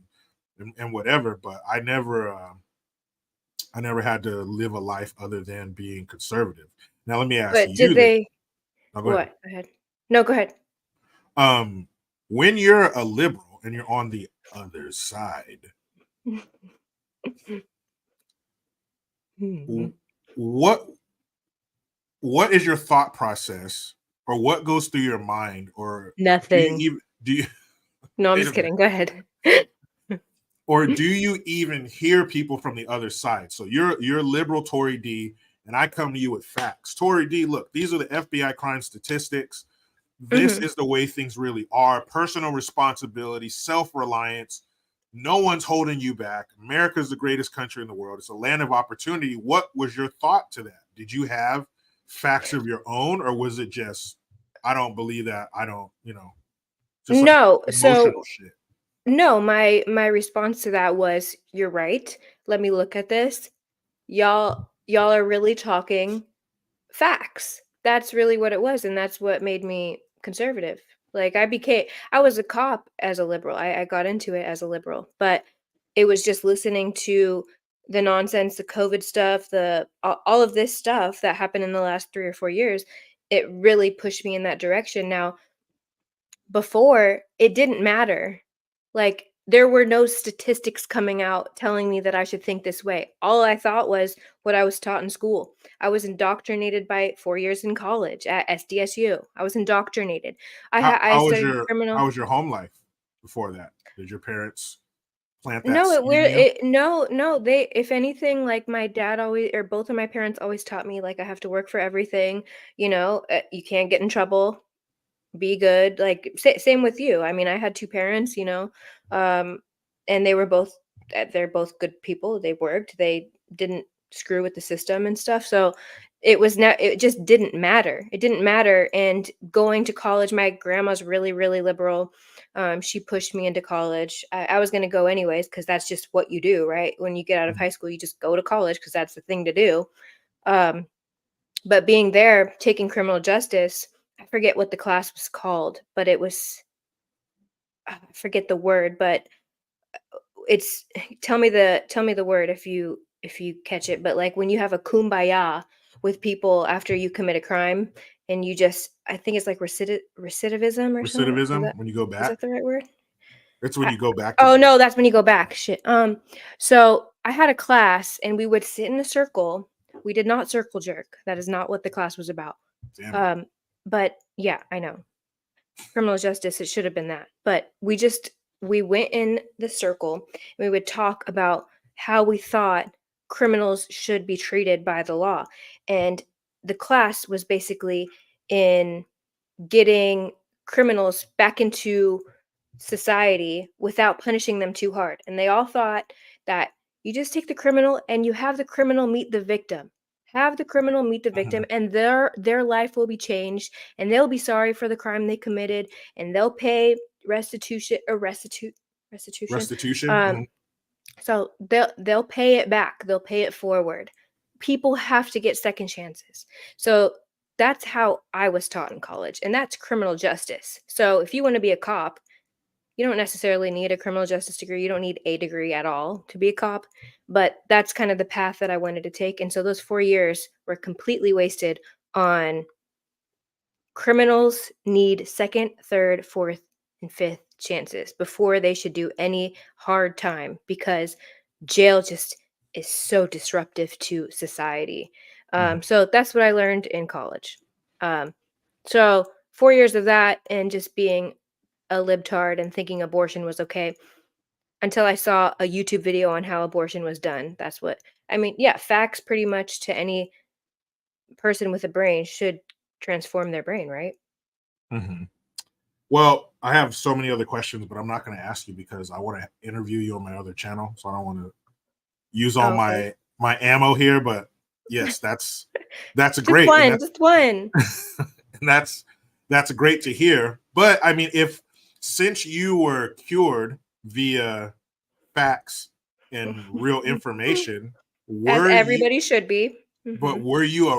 and whatever. But I never had to live a life other than being conservative. Now, let me ask you. But did they? What? Go ahead. No, go ahead. When you're a liberal and you're on the other side, what is your thought process, or what goes through your mind, or nothing? Do you No, I'm just kidding. Go ahead. Or do you even hear people from the other side? So you're liberal Tory D, and I come to you with facts. Tory D, look, these are the FBI crime statistics. This is the way things really are. Personal responsibility, self-reliance. No one's holding you back. America's the greatest country in the world. It's a land of opportunity. What was your thought to that? Did you have facts of your own, or was it just, I don't believe that, I don't, just no, emotional shit? No, my response to that was, you're right. Let me look at this. Y'all are really talking facts. That's really what it was, and that's what made me conservative. Like I was a cop as a liberal. I got into it as a liberal, but it was just listening to the nonsense, the COVID stuff, all of this stuff that happened in the last 3 or 4 years. It really pushed me in that direction. Now, before, it didn't matter. Like, there were no statistics coming out telling me that I should think this way. All I thought was what I was taught in school. I was indoctrinated by 4 years in college at SDSU. I was indoctrinated. I studied how criminal. was your home life before that? Did your parents plant that No, seed in you? no, they, if anything, like, my dad always, or both of my parents always taught me, like, I have to work for everything, you can't get in trouble, be good, like, same with you. I mean, I had 2 parents, um, and they were both, they're both good people, they worked, they didn't screw with the system and stuff, so it just didn't matter, and going to college, my grandma's really, really liberal, she pushed me into college. I was gonna go anyways because that's just what you do, right? When you get out of Mhm. high school, you just go to college because that's the thing to do, um, but being there, taking criminal justice, I forget what the class was called, but it was, I forget the word, but it's tell me the word if you catch it, but, like, when you have a kumbaya with people after you commit a crime and you just, I think it's like recidivism or something. Recidivism, when you go Is back? that the right word? It's when I you go back to Oh, jail. no, that's when you go back, shit, so I had a class and we would sit in a circle. We did not circle jerk, that is not what the class was about, Damn it. um, but yeah, I know. Criminal justice, it should have been that, but we went in the circle, and we would talk about how we thought criminals should be treated by the law, and the class was basically in getting criminals back into society without punishing them too hard. And they all thought that you just take the criminal and you have the criminal meet the victim. Have the criminal meet the victim Mhm. and their life will be changed and they'll be sorry for the crime they committed and they'll pay restitution or restitution. Restitution? Um Mhm. so they'll pay it back. They'll pay it forward. People have to get second chances. So that's how I was taught in college, and that's criminal justice. So if you want to be a cop, you don't necessarily need a criminal justice degree. You don't need a degree at all to be a cop, but that's kind of the path that I wanted to take. And so those 4 years were completely wasted on criminals need second, third, fourth, and fifth chances before they should do any hard time because jail just is so disruptive to society. Mhm. So that's what I learned in college. Um, so 4 years of that and just being a libtard and thinking abortion was okay until I saw a YouTube video on how abortion was done. That's what I mean. Yeah, facts pretty much to any person with a brain should transform their brain, right? Mhm. Well, I have so many other questions, but I'm not gonna ask you because I wanna interview you on my other channel, so I don't wanna use all Oh, okay. my ammo here, but yes, that's Just great, and one, just one. and that's great to hear. But I mean, if since you were cured via facts and real information, As were you everybody should be. but Mhm. were you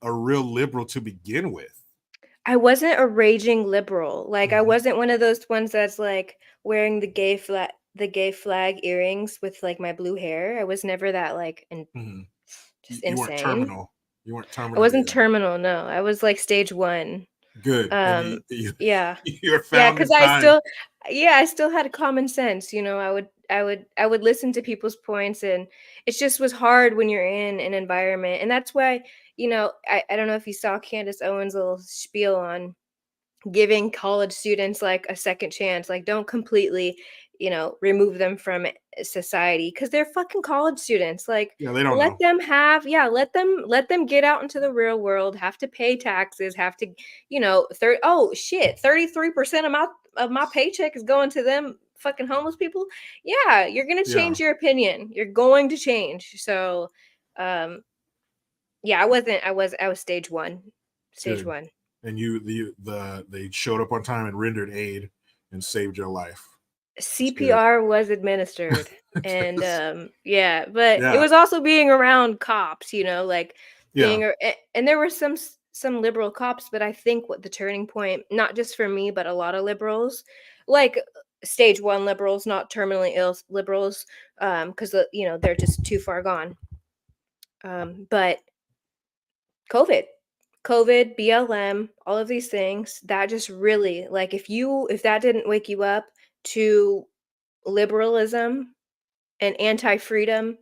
a real liberal to begin with? I wasn't a raging liberal, like, I Mhm, wasn't one of those ones that's, like, wearing the gay flag earrings with, like, my blue hair. I was never that, like, mhm. just You weren't insane. terminal. You weren't I terminally wasn't ill. terminal, no, I was, like, stage 1. Good, and Um, yeah. you're Yeah, found because in time. I still had common sense, I would listen to people's points, and it just was hard when you're in an environment, and that's why, I don't know if you saw Candace Owens' little spiel on giving college students like a second chance, like don't completely, remove them from society because they're fucking college students. Like Yeah, they don't know. let them get out into the real world, have to pay taxes, have to, oh shit, 33% of my paycheck is going to them fucking homeless people. Yeah, you're gonna Yeah, change your opinion. You're going to change. So um yeah, I was stage one. Stage good. one. And they showed up on time and rendered aid and saved your life. It's good. CPR was administered, and, yeah, but it Yeah, was also being around cops, like, yeah. and there were some liberal cops, but I think what the turning point, not just for me, but a lot of liberals, like, stage 1 liberals, not terminally ill liberals, 'cause, they're just too far gone, but COVID. COVID, BLM, all of these things, that just really, like, if that didn't wake you up to liberalism and anti-freedom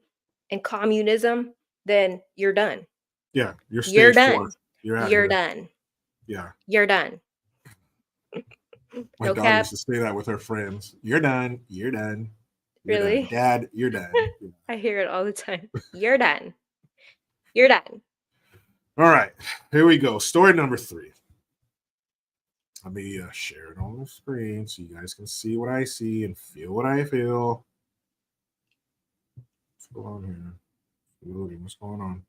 and communism, then you're done. Yeah, you're done. You're out You're here. done. Yeah. You're done. My No daughter cap. used to say that with her friends. You're done. You're done. You're Really? done. Dad, you're done. I hear it all the time. You're done. You're done. All right. Here we go. Story number 3. Let me share it on the screen so you guys can see what I see and feel what I feel. What's going on here? Loading. What's going on?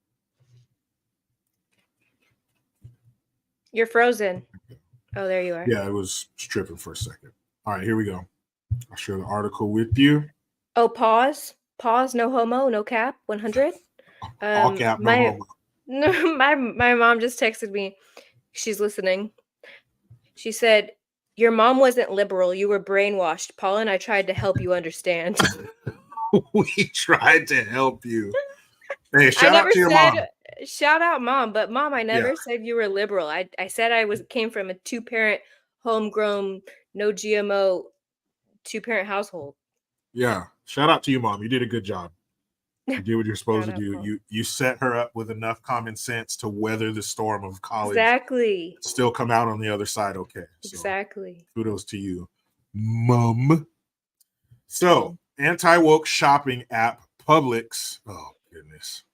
You're frozen. Oh, there you are. Yeah, it was tripping for a second. All right, here we go. I'll share the article with you. Oh, pause. Pause. No homo. No cap. 100. All cap. No homo. No, my mom just texted me. She's listening. She said, "Your mom wasn't liberal. You were brainwashed. Paul and I tried to help you understand." We tried to help you. Hey, shout out to your mom. Shout out, mom. But mom, I never said you were liberal. I said I came from a 2-parent, homegrown, no GMO, 2-parent household. Yeah, shout out to you, mom. You did a good job. You did what you're supposed to do. You set her up with enough common sense to weather the storm of college. Exactly. Still come out on the other side okay. So, exactly. Kudos to you, mom. So, anti-woke shopping app Publix. Oh, goodness.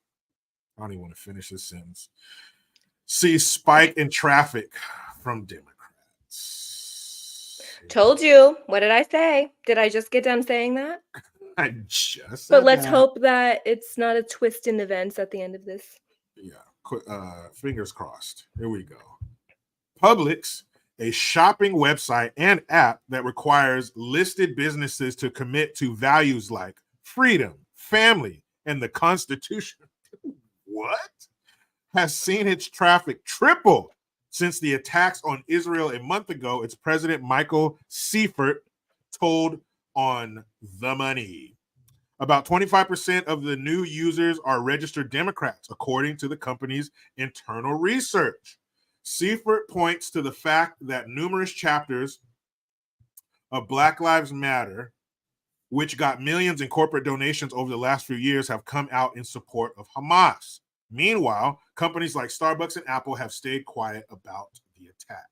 I don't even want to finish this sentence. Sees spike in traffic from Democrats. Told you. What did I say? Did I just get done saying that? I just But let's hope that it's not a twist in events at the end of this. Yeah. Fingers crossed. Here we go. Publix, a shopping website and app that requires listed businesses to commit to values like freedom, family, and the Constitution. What? Has seen its traffic triple since the attacks on Israel a month ago, its president, Michael Seifert, told on The Money. About 25% of the new users are registered Democrats, according to the company's internal research. Seifert points to the fact that numerous chapters of Black Lives Matter, which got millions in corporate donations over the last few years, have come out in support of Hamas. Meanwhile, companies like Starbucks and Apple have stayed quiet about the attack.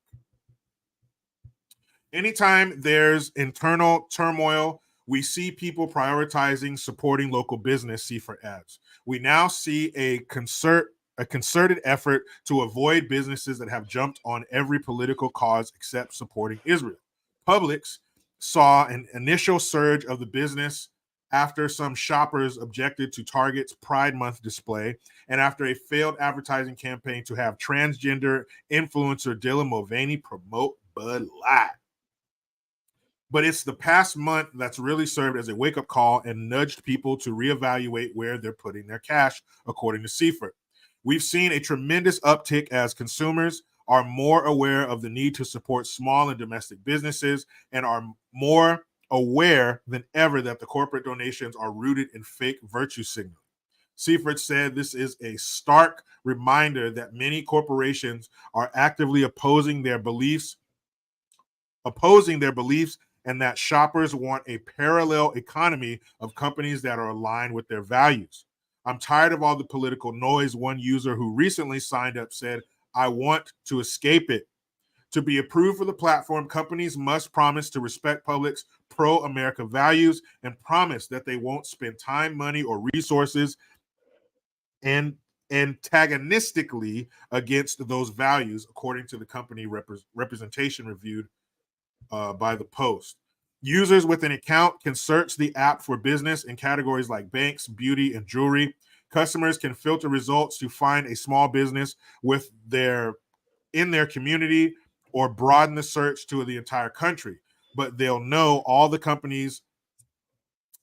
Anytime there's internal turmoil, we see people prioritizing supporting local business, Seifert adds. We now see a concerted effort to avoid businesses that have jumped on every political cause except supporting Israel. Publix saw an initial surge of the business after some shoppers objected to Target's Pride Month display and after a failed advertising campaign to have transgender influencer Dylan Mulvaney promote Bud Light. But it's the past month that's really served as a wake-up call and nudged people to reevaluate where they're putting their cash, according to Seifert. We've seen a tremendous uptick as consumers are more aware of the need to support small and domestic businesses and are more aware than ever that the corporate donations are rooted in fake virtue signaling. Seifert said this is a stark reminder that many corporations are actively opposing their beliefs and that shoppers want a parallel economy of companies that are aligned with their values. I'm tired of all the political noise. One user who recently signed up said, I want to escape it. To be approved for the platform, companies must promise to respect Publix's pro-America values and promise that they won't spend time, money, or resources and antagonistically against those values, according to the company representation reviewed by the Post. Users with an account can search the app for business in categories like banks, beauty, and jewelry. Customers can filter results to find a small business in their community or broaden the search to the entire country. But they'll know all the companies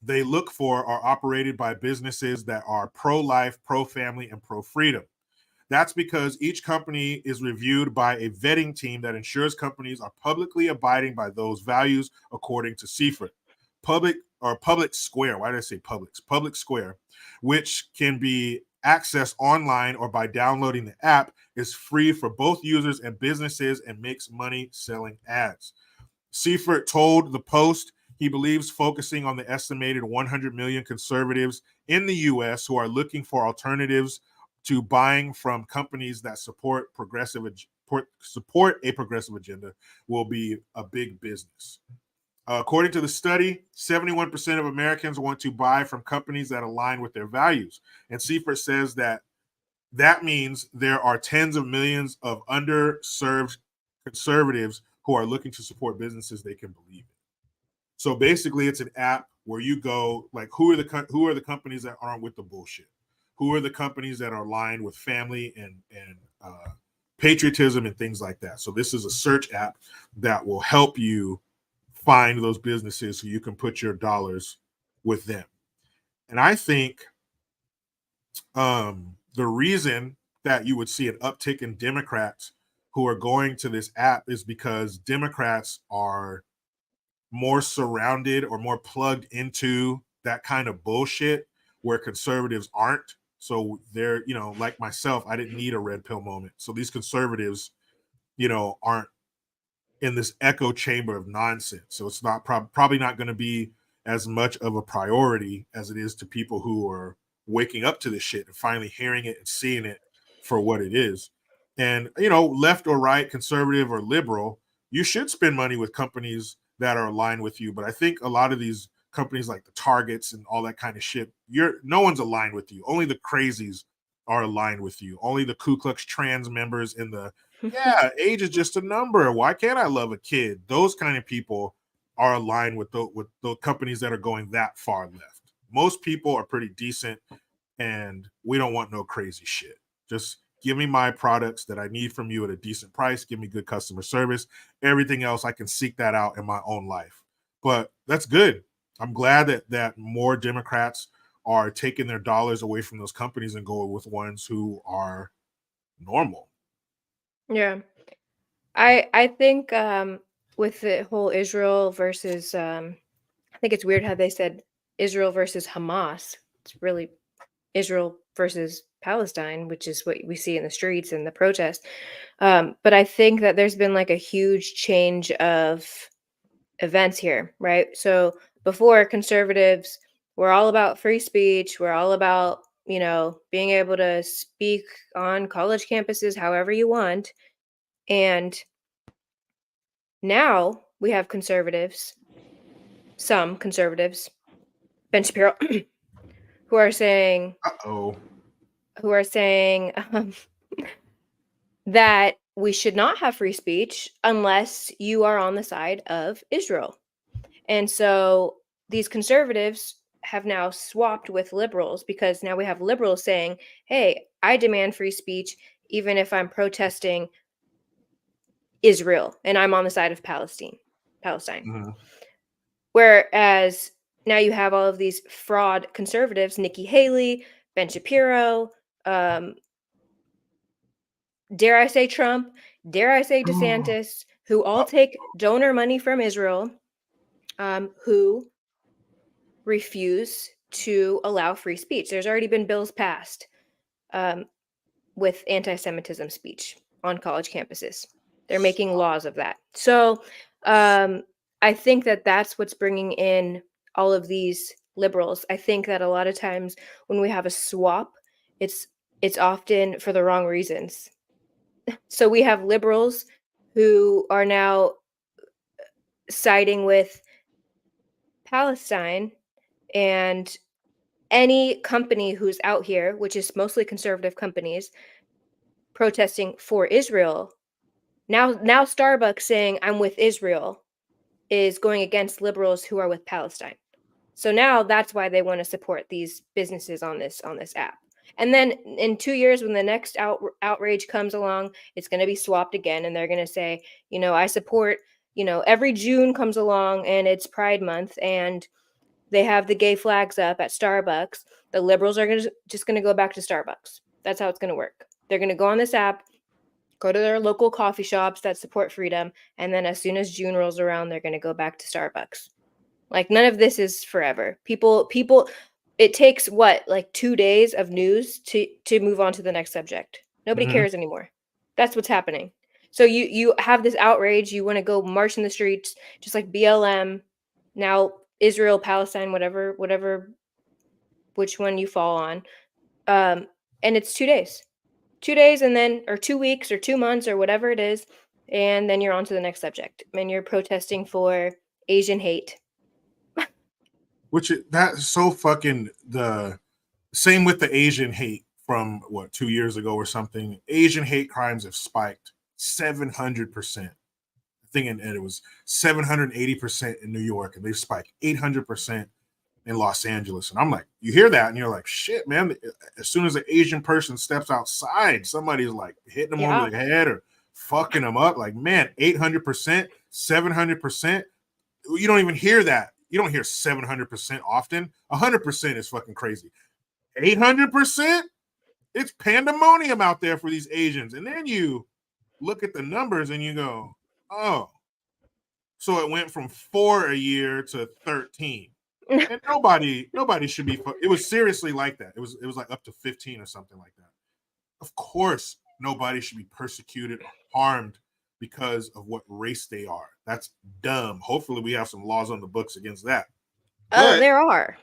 they look for are operated by businesses that are pro-life, pro-family, and pro-freedom. That's because each company is reviewed by a vetting team that ensures companies are publicly abiding by those values, according to Seifert. Publix Square, why did I say Publix? Publix Square, which can be accessed online or by downloading the app, is free for both users and businesses and makes money selling ads. Seifert told the Post He believes focusing on the estimated 100 million conservatives in the US who are looking for alternatives to buying from companies that support a progressive agenda will be a big business. According to the study, 71% of Americans want to buy from companies that align with their values. And Seifert says that means there are tens of millions of underserved conservatives who are looking to support businesses they can believe in. So basically, it's an app where you go, like, who are the companies that aren't with the bullshit? Who are the companies that are aligned with family and patriotism and things like that? So this is a search app that will help you find those businesses so you can put your dollars with them. And I think the reason that you would see an uptick in Democrats who are going to this app is because Democrats are more surrounded or more plugged into that kind of bullshit where conservatives aren't. So they're, like myself, I didn't need a red pill moment. So these conservatives, aren't in this echo chamber of nonsense. So it's not probably not going to be as much of a priority as it is to people who are waking up to this shit and finally hearing it and seeing it for what it is. And, left or right, conservative or liberal, you should spend money with companies that are aligned with you. But I think a lot of these companies like the Targets and all that kind of shit, no one's aligned with you. Only the crazies are aligned with you. Only the Ku Klux trans members in the, age is just a number. Why can't I love a kid? Those kind of people are aligned with the companies that are going that far left. Most people are pretty decent, and we don't want no crazy shit. Just give me my products that I need from you at a decent price. Give me good customer service. Everything else, I can seek that out in my own life. But that's good. I'm glad that more Democrats are taking their dollars away from those companies and going with ones who are normal. Yeah. I think with the whole Israel versus I think it's weird how they said Israel versus Hamas. It's really Israel versus Palestine, which is what we see in the streets and the protests. But I think that there's been like a huge change of events here, right? So before, conservatives were all about free speech. We're all about, being able to speak on college campuses however you want. And now we have conservatives, some conservatives, Ben Shapiro, who are saying, that we should not have free speech unless you are on the side of Israel. And so these conservatives have now swapped with liberals, because now we have liberals saying, hey, I demand free speech even if I'm protesting Israel and I'm on the side of Palestine. Mm-hmm. Whereas now you have all of these fraud conservatives, Nikki Haley, Ben Shapiro, dare I say Trump, dare I say DeSantis, who all take donor money from Israel, who refuse to allow free speech. There's already been bills passed with anti-Semitism speech on college campuses. They're making laws of that. So I think that that's what's bringing in all of these liberals. I think that a lot of times when we have a swap, it's often for the wrong reasons. So we have liberals who are now siding with Palestine, and any company who's out here, which is mostly conservative companies, protesting for Israel. Now Starbucks saying I'm with Israel is going against liberals who are with Palestine. So now that's why they want to support these businesses on this app. And then in 2 years, when the next outrage comes along, it's going to be swapped again, and they're going to say, I support, every June comes along and it's Pride Month, and they have the gay flags up at Starbucks. The liberals are just going to go back to Starbucks. That's how it's going to work. They're going to go on this app, go to their local coffee shops that support freedom, and then as soon as June rolls around, they're going to go back to Starbucks. Like, none of this is forever. People, it takes like 2 days of news to move on to the next subject. Nobody cares anymore. That's what's happening. So you have this outrage. You want to go march in the streets, just like BLM. Now, Israel, Palestine, whatever, which one you fall on. And it's 2 days. 2 days and then or 2 weeks or 2 months or whatever it is, and then you're on to the next subject, and you're protesting for Asian hate. That's so fucking the same with the Asian hate from 2 years ago or something. Asian hate crimes have spiked 700%. I think and it was 780% in New York, and they've spiked 800% in Los Angeles. And I'm like, you hear that and you're like, shit, man. As soon as an Asian person steps outside, somebody's like hitting them over the head or fucking them up. Like, man, 800%, 700%. You don't even hear that. You don't hear 700% often. 100% is fucking crazy. 800%, it's pandemonium out there for these Asians. And then you look at the numbers and you go, oh, so it went from 4 a year to 13. And nobody should be. It was seriously like that. It was like up to 15 or something like that. Of course, nobody should be persecuted or harmed because of what race they are. That's dumb. Hopefully, we have some laws on the books against that. There are.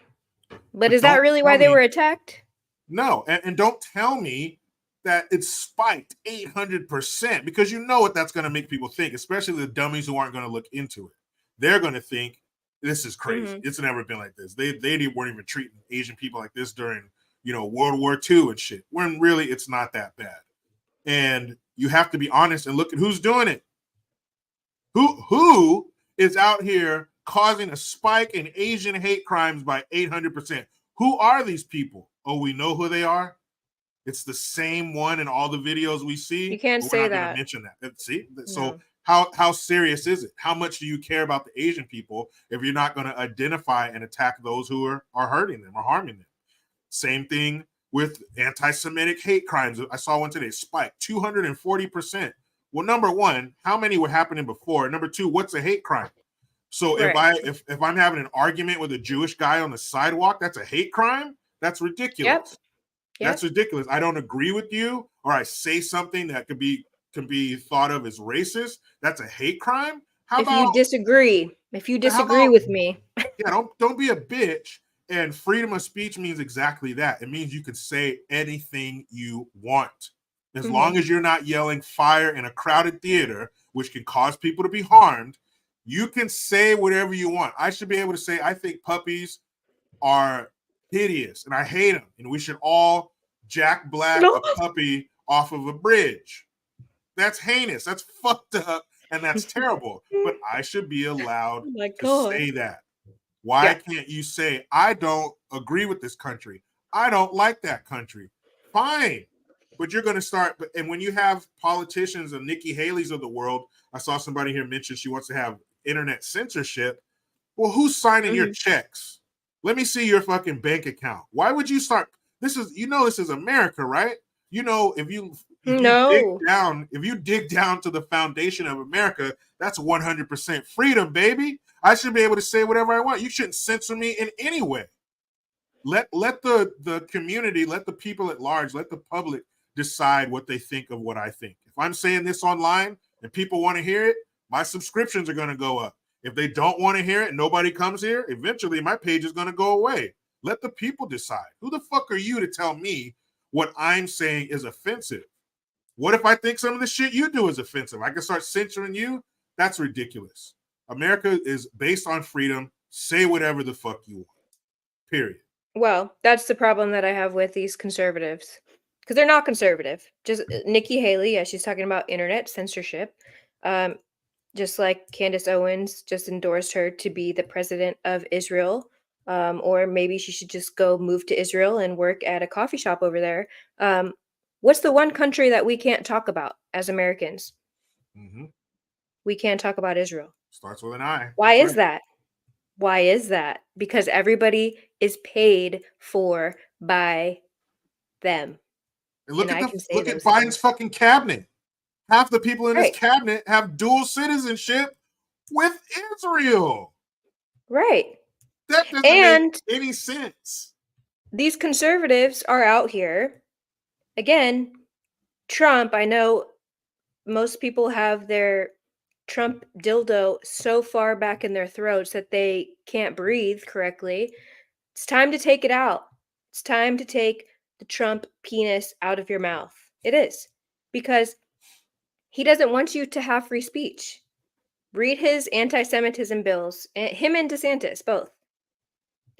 But is that really why they were attacked? No, and don't tell me that it's spiked 800% because you know what that's going to make people think, especially the dummies who aren't going to look into it. They're going to think this is crazy. Mm-hmm. It's never been like this. They weren't even treating Asian people like this during, World War II and shit. When really it's not that bad. And you have to be honest and look at who's doing it. Who is out here causing a spike in Asian hate crimes by 800%? Who are these people? Oh, we know who they are. It's the same one in all the videos we see. You can't say that. We're not going to mention that. See? So how serious is it? How much do you care about the Asian people if you're not going to identify and attack those who are hurting them or harming them? Same thing with anti-Semitic hate crimes. I saw one today, spiked 240%. Well, number one, how many were happening before? Number two, what's a hate crime? So if I'm having an argument with a Jewish guy on the sidewalk, that's a hate crime? That's ridiculous. Yep. That's ridiculous. I don't agree with you, or I say something that can be thought of as racist. That's a hate crime. If you disagree with me, don't be a bitch. And freedom of speech means exactly that. It means you can say anything you want, as long as you're not yelling fire in a crowded theater, which can cause people to be harmed. You can say whatever you want. I should be able to say I think puppies are hideous and I hate them, and we should all Jack Black a puppy off of a bridge. That's heinous. That's fucked up, and that's terrible. But I should be allowed to say that. Why can't you say I don't agree with this country? I don't like that country. Fine, but you're going to start. And when you have politicians and Nikki Haley's of the world, I saw somebody here mention she wants to have internet censorship. Well, who's signing your checks? Let me see your fucking bank account. Why would you start? This is America, right? If you dig down to the foundation of America, that's 100% freedom, baby. I should be able to say whatever I want. You shouldn't censor me in any way. Let the community, let the people at large, let the public decide what they think of what I think. If I'm saying this online and people want to hear it, my subscriptions are going to go up. If they don't want to hear it, nobody comes here, eventually my page is going to go away. Let the people decide. Who the fuck are you to tell me what I'm saying is offensive? What if I think some of the shit you do is offensive? I can start censoring you? That's ridiculous. America is based on freedom. Say whatever the fuck you want. Period. Well, that's the problem that I have with these conservatives. Because they're not conservative. Just Nikki Haley, she's talking about internet censorship. Just like Candace Owens just endorsed her to be the president of Israel. Or maybe she should just go move to Israel and work at a coffee shop over there. What's the one country that we can't talk about as Americans? Mm-hmm. We can't talk about Israel. Starts with an I. Why is that? Why is that? Because everybody is paid for by them. And look at Biden's fucking cabinet. Half the people in his cabinet have dual citizenship with Israel. Right. That doesn't make any sense. These conservatives are out here. Again, Trump, I know most people have their Trump dildo so far back in their throats that they can't breathe correctly. It's time to take it out. It's time to take the Trump penis out of your mouth. It is. Because he doesn't want you to have free speech. Read his anti-Semitism bills. Him and DeSantis, both.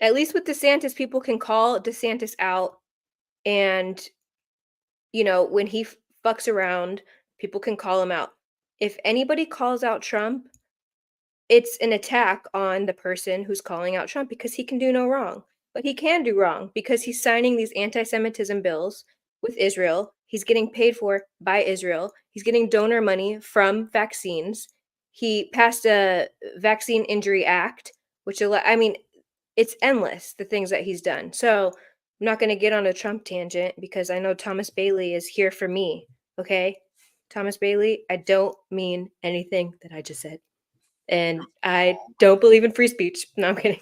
At least with DeSantis, people can call DeSantis out, and, you know, when he fucks around, people can call him out. If anybody calls out Trump, it's an attack on the person who's calling out Trump because he can do no wrong. But he can do wrong because he's signing these anti-Semitism bills with Israel. He's getting paid for by Israel. He's getting donor money from vaccines. He passed a Vaccine Injury Act, which, I mean, it's endless, the things that he's done. So I'm not going to get on a Trump tangent because I know Thomas Bailey is here for me. Okay? Thomas Bailey, I don't mean anything that I just said. And I don't believe in free speech. No, I'm kidding.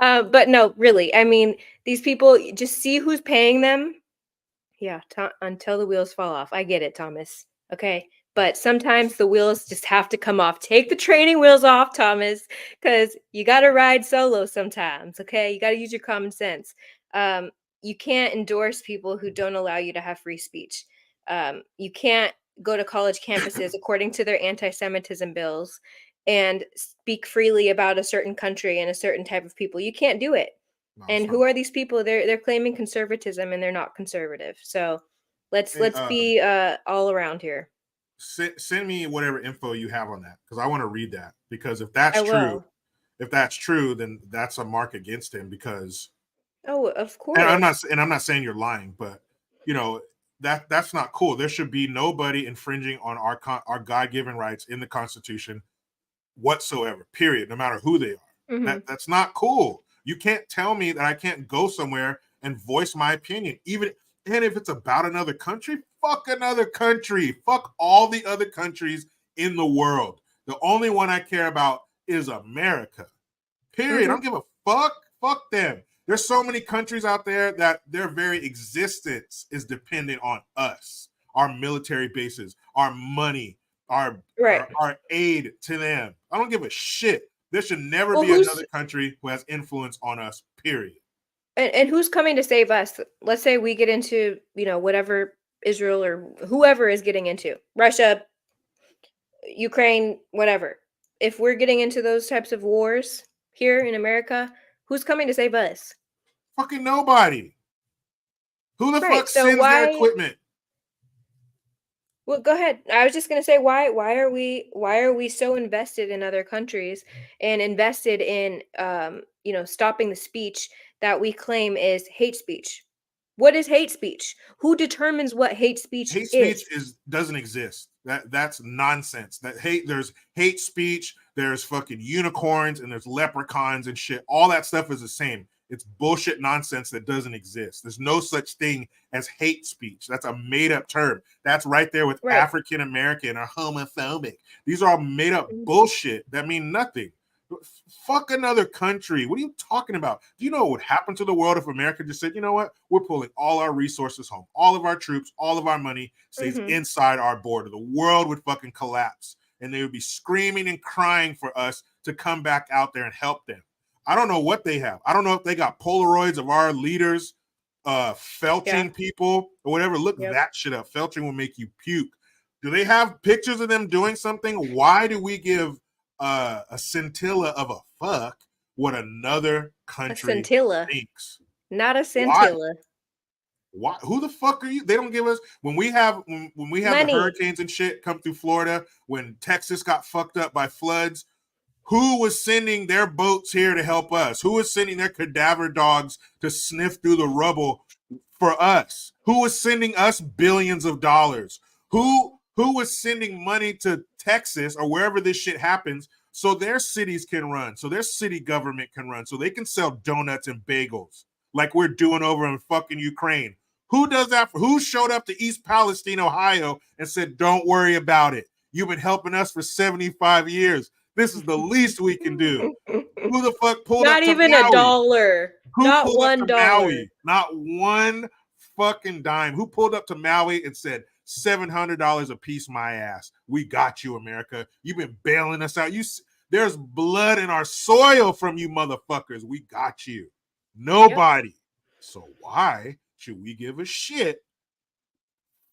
But no, really. I mean, these people, just see who's paying them. Yeah, until the wheels fall off. I get it, Thomas. Okay? But sometimes the wheels just have to come off. Take the training wheels off, Thomas, because you got to ride solo sometimes, okay? You got to use your common sense. You can't endorse people who don't allow you to have free speech. You can't go to college campuses according to their anti-Semitism bills and speak freely about a certain country and a certain type of people. You can't do it. No, and who are these people? They're claiming conservatism and they're not conservative. So let's be all around here. Send me whatever info you have on that because I want to read that, because if that's true, then that's a mark against him, because of course. And I'm not saying you're lying, but you know that's not cool. There should be nobody infringing on our God-given rights in the Constitution whatsoever. Period. No matter who they are. Mm-hmm. That's not cool. You can't tell me that I can't go somewhere and voice my opinion, even if it's about another country. Fuck another country. Fuck all the other countries in the world. The only one I care about is America. Period. Mm-hmm. I don't give a fuck. Fuck them. There's so many countries out there that their very existence is dependent on us, our military bases, our money, our aid to them. I don't give a shit. There should never be another country who has influence on us, period. And who's coming to save us? Let's say we get into, whatever Israel or whoever is getting into, Russia, Ukraine, whatever. If we're getting into those types of wars here in America, who's coming to save us? Fucking nobody. Who the fuck sends their equipment? Well, go ahead. I was just gonna say, why are we so invested in other countries and invested in stopping the speech that we claim is hate speech? What is hate speech? Who determines what hate speech is? Hate speech doesn't exist. That's nonsense. There's hate speech, there's fucking unicorns, and there's leprechauns and shit. All that stuff is the same. It's bullshit nonsense that doesn't exist. There's no such thing as hate speech. That's a made-up term. That's right there with African American or homophobic. These are all made-up bullshit that mean nothing. Fuck another country. What are you talking about? Do you know what would happen to the world if America just said, you know what? We're pulling all our resources home. All of our troops, all of our money stays inside our border. The world would fucking collapse. And they would be screaming and crying for us to come back out there and help them. I don't know what they have. I don't know if they got Polaroids of our leaders felching people or whatever. Look that shit up. Felching will make you puke. Do they have pictures of them doing something? Why do we give a scintilla of a fuck what another country thinks? Not a scintilla. Why? Who the fuck are you? They don't give us when we have the hurricanes and shit come through Florida, when Texas got fucked up by floods. Who was sending their boats here to help us? Who was sending their cadaver dogs to sniff through the rubble for us? Who was sending us billions of dollars? Who was sending money to Texas or wherever this shit happens so their cities can run, so their city government can run, so they can sell donuts and bagels like we're doing over in fucking Ukraine? Who does that? Who showed up to East Palestine, Ohio and said, don't worry about it. You've been helping us for 75 years. This is the least we can do. Who the fuck pulled up to Maui? Not even $1. Not $1. Not one fucking dime. Who pulled up to Maui and said, $700 a piece, my ass. We got you, America. You've been bailing us out. There's blood in our soil from you motherfuckers. We got you. Nobody. Yep. So why should we give a shit?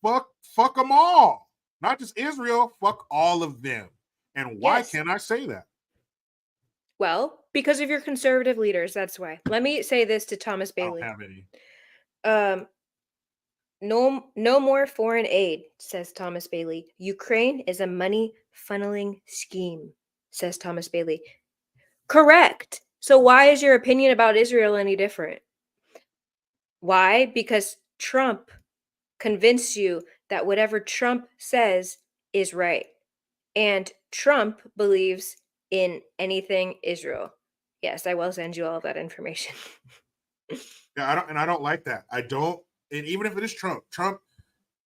Fuck them all. Not just Israel, fuck all of them. And why can't I say that? Well, because of your conservative leaders, that's why. Let me say this to Thomas Bailey. I don't have any. No more foreign aid, says Thomas Bailey. Ukraine is a money funneling scheme, says Thomas Bailey. Correct. So why is your opinion about Israel any different? Why? Because Trump convinced you that whatever Trump says is right. And Trump believes in anything Israel. Yes, I will send you all of that information. Yeah, I don't like that. I don't. And even if it is Trump,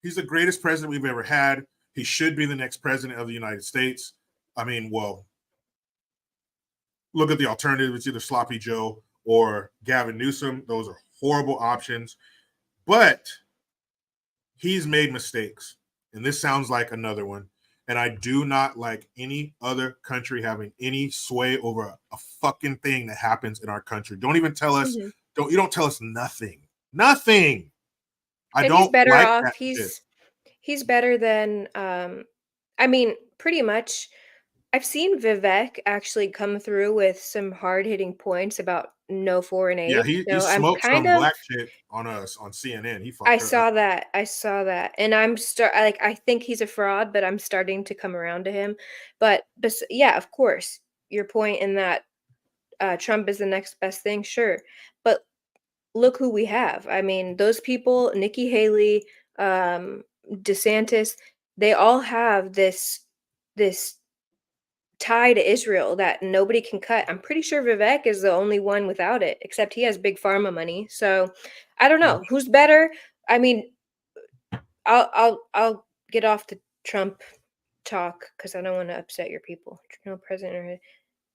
he's the greatest president we've ever had. He should be the next president of the United States. I mean, well, look at the alternative. It's either Sloppy Joe or Gavin Newsom. Those are horrible options. But he's made mistakes. And this sounds like another one. And I do not like any other country having any sway over a fucking thing that happens in our country. Don't even tell us. You don't tell us nothing. Nothing. I don't he's better like off. That shit. He's better than I mean, pretty much. I've seen Vivek actually come through with some hard-hitting points about no foreign aid. Yeah, he smoked some black chick on CNN. He fucked I her saw up. that. I saw that. And I think he's a fraud, but I'm starting to come around to him. But yeah, of course, your point in that Trump is the next best thing, sure. But look who we have. I mean, those people, Nikki Haley, DeSantis, they all have this tie to Israel that nobody can cut. I'm pretty sure Vivek is the only one without it, except he has big pharma money. So I don't know who's better. I mean, I'll get off the Trump talk because I don't want to upset your people. No president,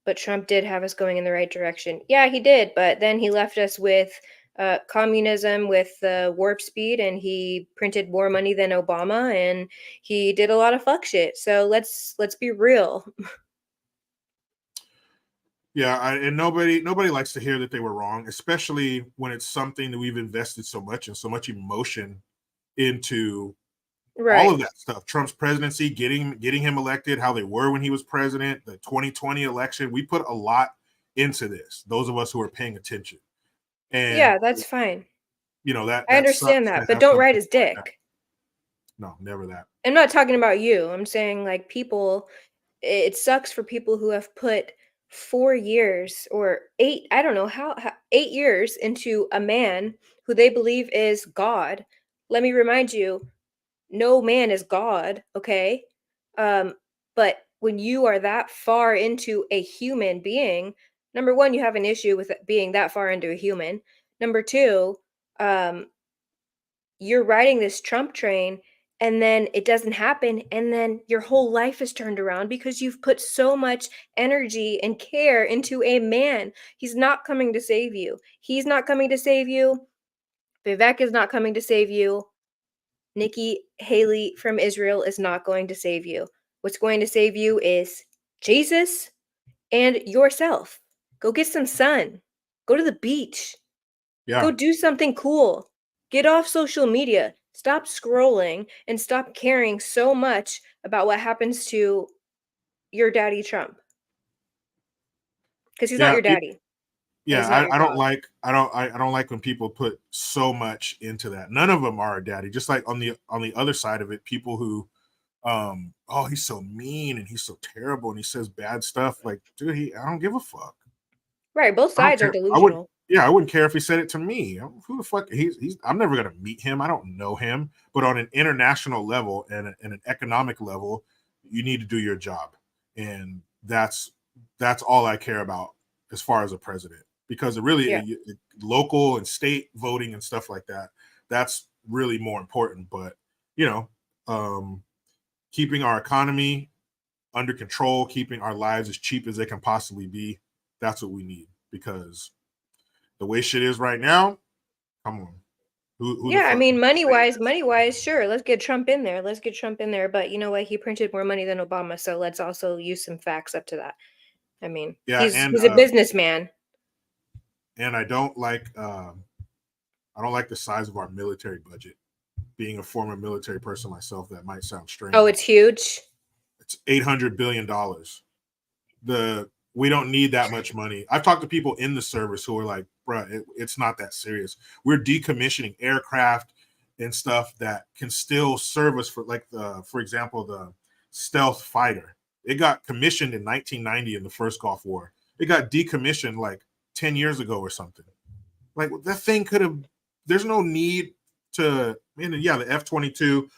but Trump did have us going in the right direction. Yeah, he did, but then he left us with communism with warp speed, and he printed more money than Obama, and he did a lot of fuck shit. So let's be real. Yeah, and nobody likes to hear that they were wrong, especially when it's something that we've invested so much and so much emotion into. Right. All of that stuff. Trump's presidency, getting him elected, how they were when he was president, the 2020 election. We put a lot into this. Those of us who are paying attention. And yeah, that's fine. You know, that I understand that, but don't ride his dick. Like no, never that. I'm not talking about you. I'm saying like people. It sucks for people who have put 4 years or 8, I don't know how 8 years into a man who they believe is God. Let me remind you, no man is God, okay? But when you are that far into a human being, number one, you have an issue with being that far into a human. Number two, you're riding this Trump train and then it doesn't happen, and then your whole life is turned around because you've put so much energy and care into a man. He's not coming to save you. He's not coming to save you. Vivek is not coming to save you. Nikki Haley from Israel is not going to save you. What's going to save you is Jesus and yourself. Go get some sun. Go to the beach. Yeah. Go do something cool. Get off social media. Stop scrolling and stop caring so much about what happens to your daddy Trump. Because he's not your daddy. I don't like when people put so much into that. None of them are a daddy. Just like on the other side of it, people who oh, he's so mean and he's so terrible and he says bad stuff. Like, dude, I don't give a fuck. Right, both sides are delusional. I wouldn't care if he said it to me. Who the fuck? He's I'm never gonna meet him. I don't know him. But on an international level and an economic level, you need to do your job, and that's all I care about as far as a president. Because it really local and state voting and stuff like that, that's really more important. But keeping our economy under control, keeping our lives as cheap as they can possibly be, that's what we need. Because the way shit is right now, come on. Who Yeah, I mean, money-wise, sure, let's get Trump in there. Let's get Trump in there. But you know what? He printed more money than Obama, so let's also use some facts up to that. I mean, Yeah, he's a businessman. And I don't like the size of our military budget. Being a former military person myself, that might sound strange. Oh, it's huge. It's $800 billion. We don't need that much money. I've talked to people in the service who are like, bruh, it's not that serious. We're decommissioning aircraft and stuff that can still serve us for example, the stealth fighter. It got commissioned in 1990 in the first Gulf War. It got decommissioned like 10 years ago or something. Like that thing could have, there's no need to, the F-22,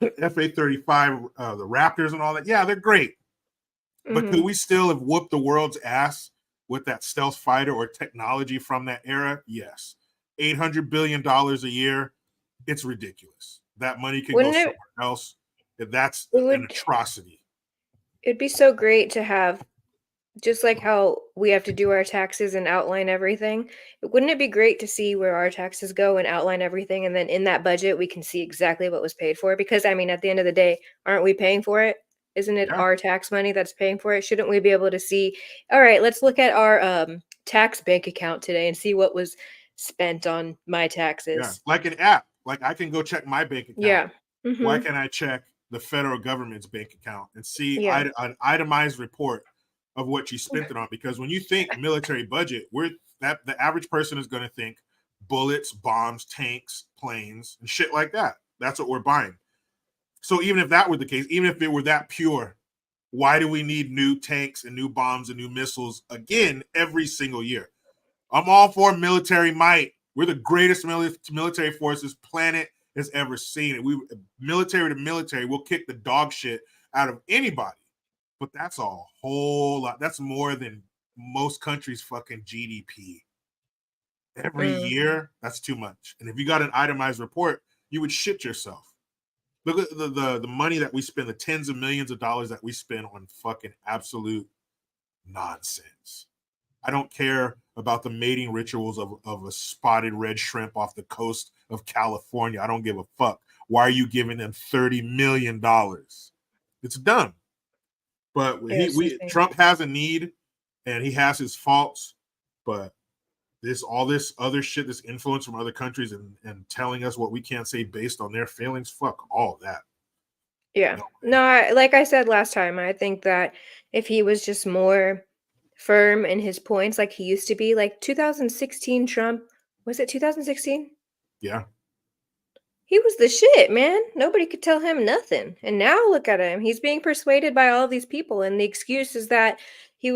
F-A-35, the Raptors and all that. Yeah, they're great. But could we still have whooped the world's ass with that stealth fighter or technology from that era? Yes. $800 billion a year. It's ridiculous. That money could go somewhere else. That's an atrocity. It'd be so great to have, just like how we have to do our taxes and outline everything. Wouldn't it be great to see where our taxes go and outline everything? And then in that budget, we can see exactly what was paid for. Because, I mean, at the end of the day, aren't we paying for it? Isn't it our tax money that's paying for it? Shouldn't we be able to see, all right, let's look at our tax bank account today and see what was spent on my taxes? Yeah, like an app. Like I can go check my bank account. Yeah. Why can't I check the federal government's bank account and see an itemized report of what you spent it on? Because when you think military budget, the average person is going to think bullets, bombs, tanks, planes, and shit like that. That's what we're buying. So even if that were the case, even if it were that pure, why do we need new tanks and new bombs and new missiles again every single year? I'm all for military might. We're the greatest military force this planet has ever seen. And military to military, we'll kick the dog shit out of anybody. But that's a whole lot. That's more than most countries' fucking GDP. Every year, that's too much. And if you got an itemized report, you would shit yourself. Look at the money that we spend, the tens of millions of dollars that we spend on fucking absolute nonsense. I don't care about the mating rituals of a spotted red shrimp off the coast of California. I don't give a fuck. Why are you giving them $30 million? It's dumb. But Trump has a need and he has his faults, but all this other shit, this influence from other countries and telling us what we can't say based on their feelings, fuck all that. Yeah. No, like I said last time, I think that if he was just more firm in his points like he used to be, like 2016 Trump, was it 2016? Yeah. He was the shit, man. Nobody could tell him nothing. And now look at him. He's being persuaded by all these people. And the excuse is that he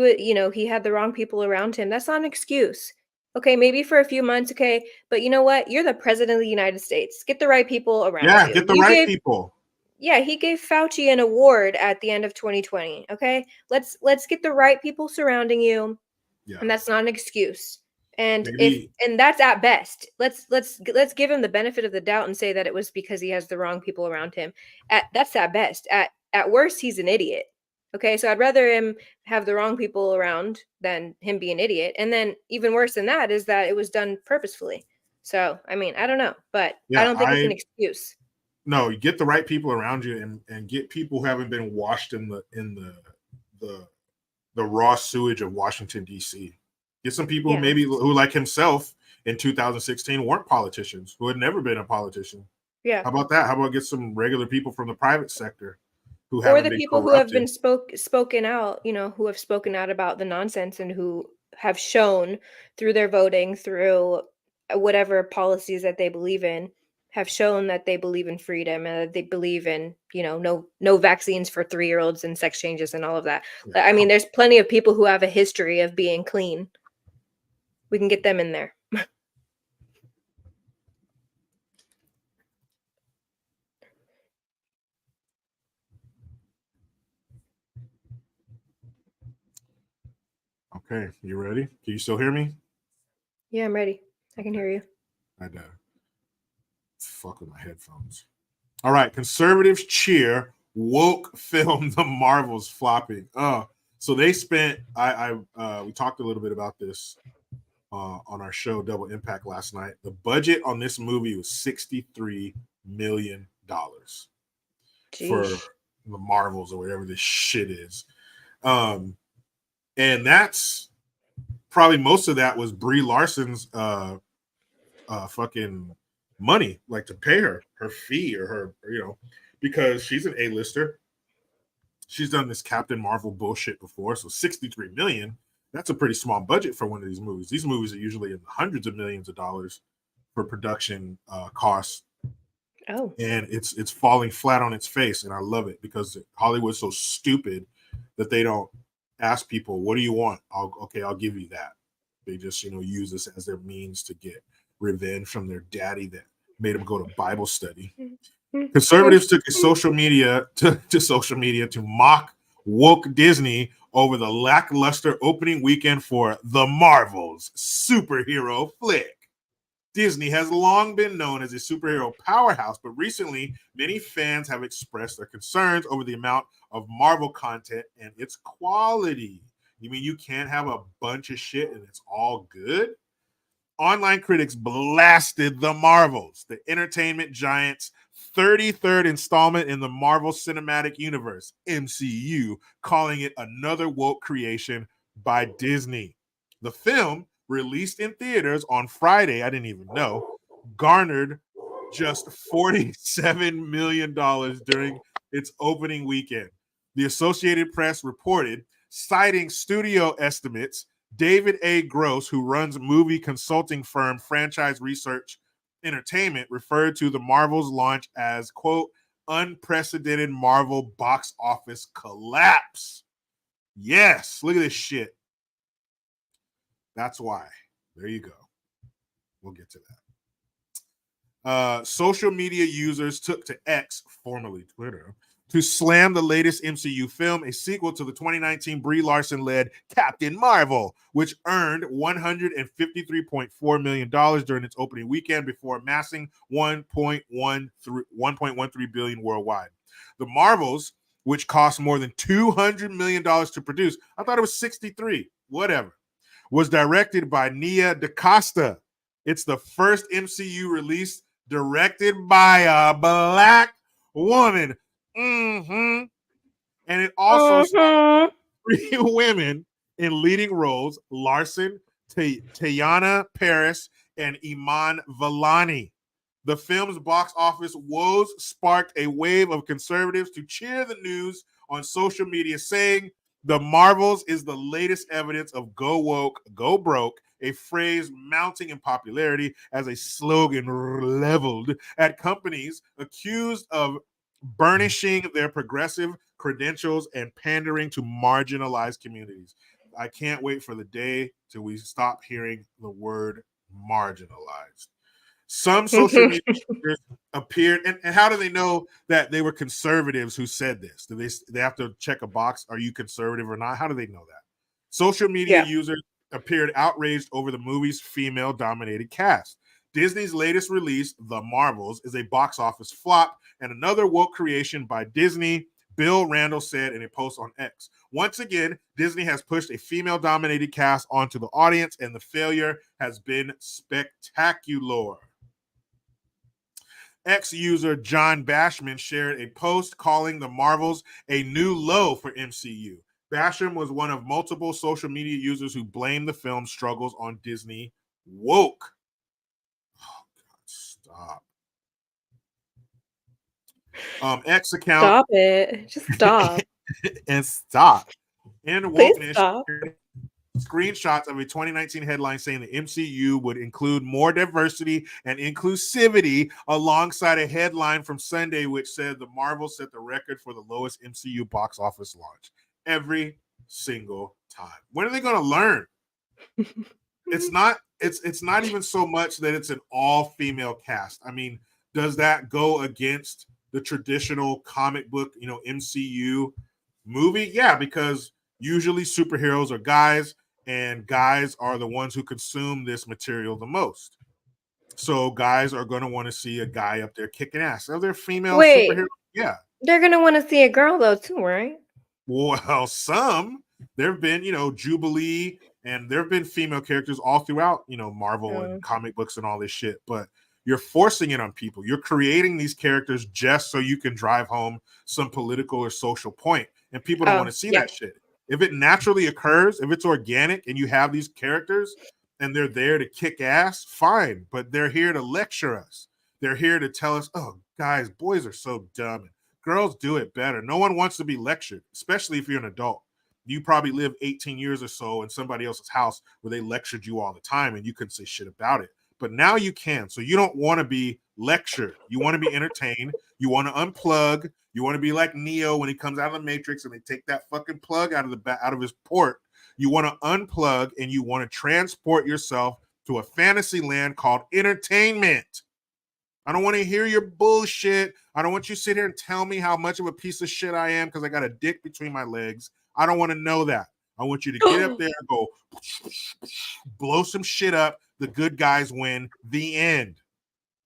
had the wrong people around him. That's not an excuse. Okay, maybe for a few months, okay. But you know what? You're the president of the United States. Get the right people around you. Yeah, get the right people. Yeah, he gave Fauci an award at the end of 2020. Okay, let's get the right people surrounding you, and that's not an excuse. And and that's at best. Let's give him the benefit of the doubt and say that it was because he has the wrong people around him. That's at best. At worst, he's an idiot. Okay, so I'd rather him have the wrong people around than him be an idiot. And then even worse than that is that it was done purposefully. So I mean, I don't know, but I don't think it's an excuse. No, you get the right people around you and get people who haven't been washed in the raw sewage of Washington, D.C. Get some people who like himself in 2016 weren't politicians, who had never been a politician. Yeah. How about that? How about get some regular people from the private sector who or the people who have been spoken out, who have spoken out about the nonsense and who have shown through their voting, through whatever policies that they believe in, have shown that they believe in freedom and that they believe in, no vaccines for 3-year-olds and sex changes and all of that. Yeah. I mean, there's plenty of people who have a history of being clean. We can get them in there. Okay, you ready? Can you still hear me? Yeah, I'm ready. I can hear you. I know. Fuck with my headphones. All right, conservatives cheer woke film The Marvels flopping. So they spent. We talked a little bit about this on our show Double Impact last night. The budget on this movie was $63 million for the Marvels or whatever this shit is. And that's probably most of that was Brie Larson's fucking money, like to pay her fee or her, because she's an A-lister. She's done this Captain Marvel bullshit before, so $63 million. That's a pretty small budget for one of these movies. These movies are usually in hundreds of millions of dollars for production costs. Oh, and it's falling flat on its face, and I love it because Hollywood's so stupid that they don't ask people, "What do you want?" I'll give you that. They just use this as their means to get revenge from their daddy that made them go to Bible study. Conservatives took to social media to mock woke Disney over the lackluster opening weekend for The Marvels superhero flick. Disney has long been known as a superhero powerhouse, but recently many fans have expressed their concerns over the amount of Marvel content and its quality. You mean you can't have a bunch of shit and it's all good? Online critics blasted The Marvels, the entertainment giant's 33rd installment in the Marvel Cinematic Universe, MCU, calling it another woke creation by Disney. The film, released in theaters on Friday, I didn't even know, garnered just $47 million during its opening weekend. The Associated Press reported, citing studio estimates, David A. Gross, who runs movie consulting firm Franchise Research Entertainment, referred to the Marvel's launch as, quote, unprecedented Marvel box office collapse. Yes, look at this shit. That's why. There you go. We'll get to that. Social media users took to X, formerly Twitter, to slam the latest MCU film, a sequel to the 2019 Brie Larson-led Captain Marvel, which earned $153.4 million during its opening weekend before amassing $1.13 billion worldwide. The Marvels, which cost more than $200 million to produce, I thought it was 63, whatever, was directed by Nia DaCosta. It's the first MCU release directed by a black woman. And it also stars 3 women in leading roles: Larson, Teyana Paris, and Iman Vellani. The film's box office woes sparked a wave of conservatives to cheer the news on social media, saying, The Marvels is the latest evidence of go woke, go broke, a phrase mounting in popularity as a slogan leveled at companies accused of burnishing their progressive credentials and pandering to marginalized communities. I can't wait for the day till we stop hearing the word marginalized. Some social media appeared, and how do they know that they were conservatives who said this? Do they have to check a box? Are you conservative or not? How do they know that? Social media users appeared outraged over the movie's female-dominated cast. Disney's latest release, The Marvels, is a box office flop and another woke creation by Disney, Bill Randall said in a post on X. Once again, Disney has pushed a female-dominated cast onto the audience, and the failure has been spectacular. X user John Basham shared a post calling The Marvels a new low for MCU. Basham was one of multiple social media users who blamed the film's struggles on Disney woke. Oh, God, stop. X account. Stop it. Just stop. And stop. And wokeness. Stop. Screenshots of a 2019 headline saying the MCU would include more diversity and inclusivity, alongside a headline from Sunday which said the Marvel set the record for the lowest MCU box office launch every single time. When are they going to learn? It's not even so much that it's an all-female cast. I mean, does that go against the traditional comic book, MCU movie? Yeah, because usually superheroes are guys, and guys are the ones who consume this material the most. So guys are going to want to see a guy up there kicking ass. Are there female superheroes? Yeah. They're going to want to see a girl, though, too, right? Well, some. There have been, Jubilee, and there have been female characters all throughout, Marvel and comic books and all this shit. But you're forcing it on people. You're creating these characters just so you can drive home some political or social point, and people don't want to see that shit. If it naturally occurs, if it's organic, and you have these characters and they're there to kick ass, fine. But they're here to lecture us. They're here to tell us, oh, guys, boys are so dumb. And girls do it better. No one wants to be lectured, especially if you're an adult. You probably lived 18 years or so in somebody else's house where they lectured you all the time and you couldn't say shit about it. But now you can. So you don't want to be lectured. You want to be entertained. You want to unplug. You want to be like Neo when he comes out of the Matrix and they take that fucking plug out of his port. You want to unplug and you want to transport yourself to a fantasy land called entertainment. I don't want to hear your bullshit. I don't want you to sit here and tell me how much of a piece of shit I am because I got a dick between my legs. I don't want to know that. I want you to get up there and go blow some shit up. The good guys win. The end.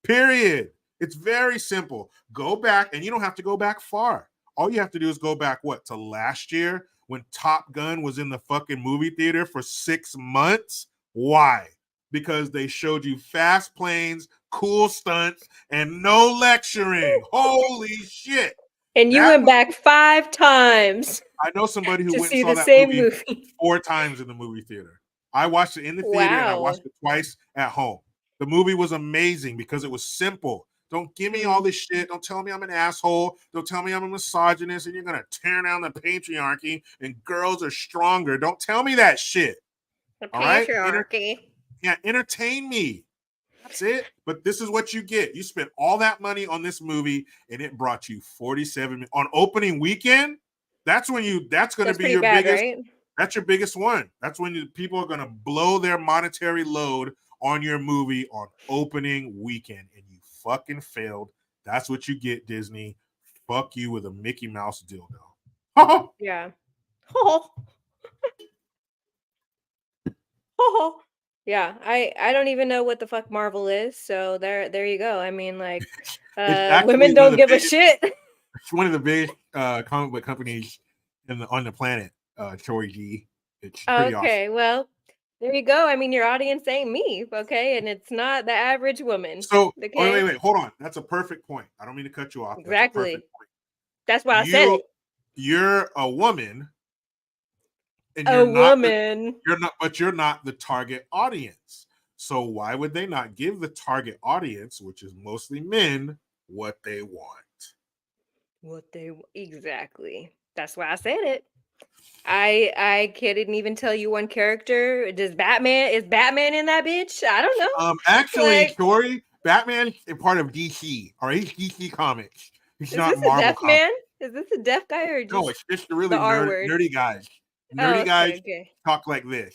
Period. It's very simple. Go back, and you don't have to go back far. All you have to do is go back, to last year when Top Gun was in the fucking movie theater for 6 months? Why? Because they showed you fast planes, cool stunts, and no lecturing. Holy shit. And you went back 5 times. I know somebody who went and saw that movie 4 times in the movie theater. I watched it in the theater and I watched it twice at home. The movie was amazing because it was simple. Don't give me all this shit. Don't tell me I'm an asshole. Don't tell me I'm a misogynist and you're going to tear down the patriarchy and girls are stronger. Don't tell me that shit. The patriarchy. Entertain me. That's it. But this is what you get. You spent all that money on this movie and it brought you 47 on opening weekend. That's going to be your biggest. Right? That's your biggest one. That's when people are going to blow their monetary load on your movie on opening weekend, and you fucking failed. That's what you get, Disney. Fuck you with a Mickey Mouse dildo. Yeah. Yeah, I don't even know what the fuck Marvel is, so there you go. I mean, like, women don't give a shit. It's one of the biggest comic book companies on the planet, TORI. It's pretty awesome. Well, there you go. I mean, your audience ain't me, okay? And it's not the average woman. So, wait, hold on. That's a perfect point. I don't mean to cut you off. Exactly. That's why I said it. You're a woman. And you're not the target audience. So why would they not give the target audience, which is mostly men, what they want? Exactly. That's why I said it. I couldn't even tell you one character. Is Batman in that bitch? I don't know. Actually, Tori, Batman is part of DC. All right, he's DC Comics. He's not Marvel. Is this a deaf man? Is this a deaf guy or just no? It's just the really nerdy guys. Nerdy guys talk like this.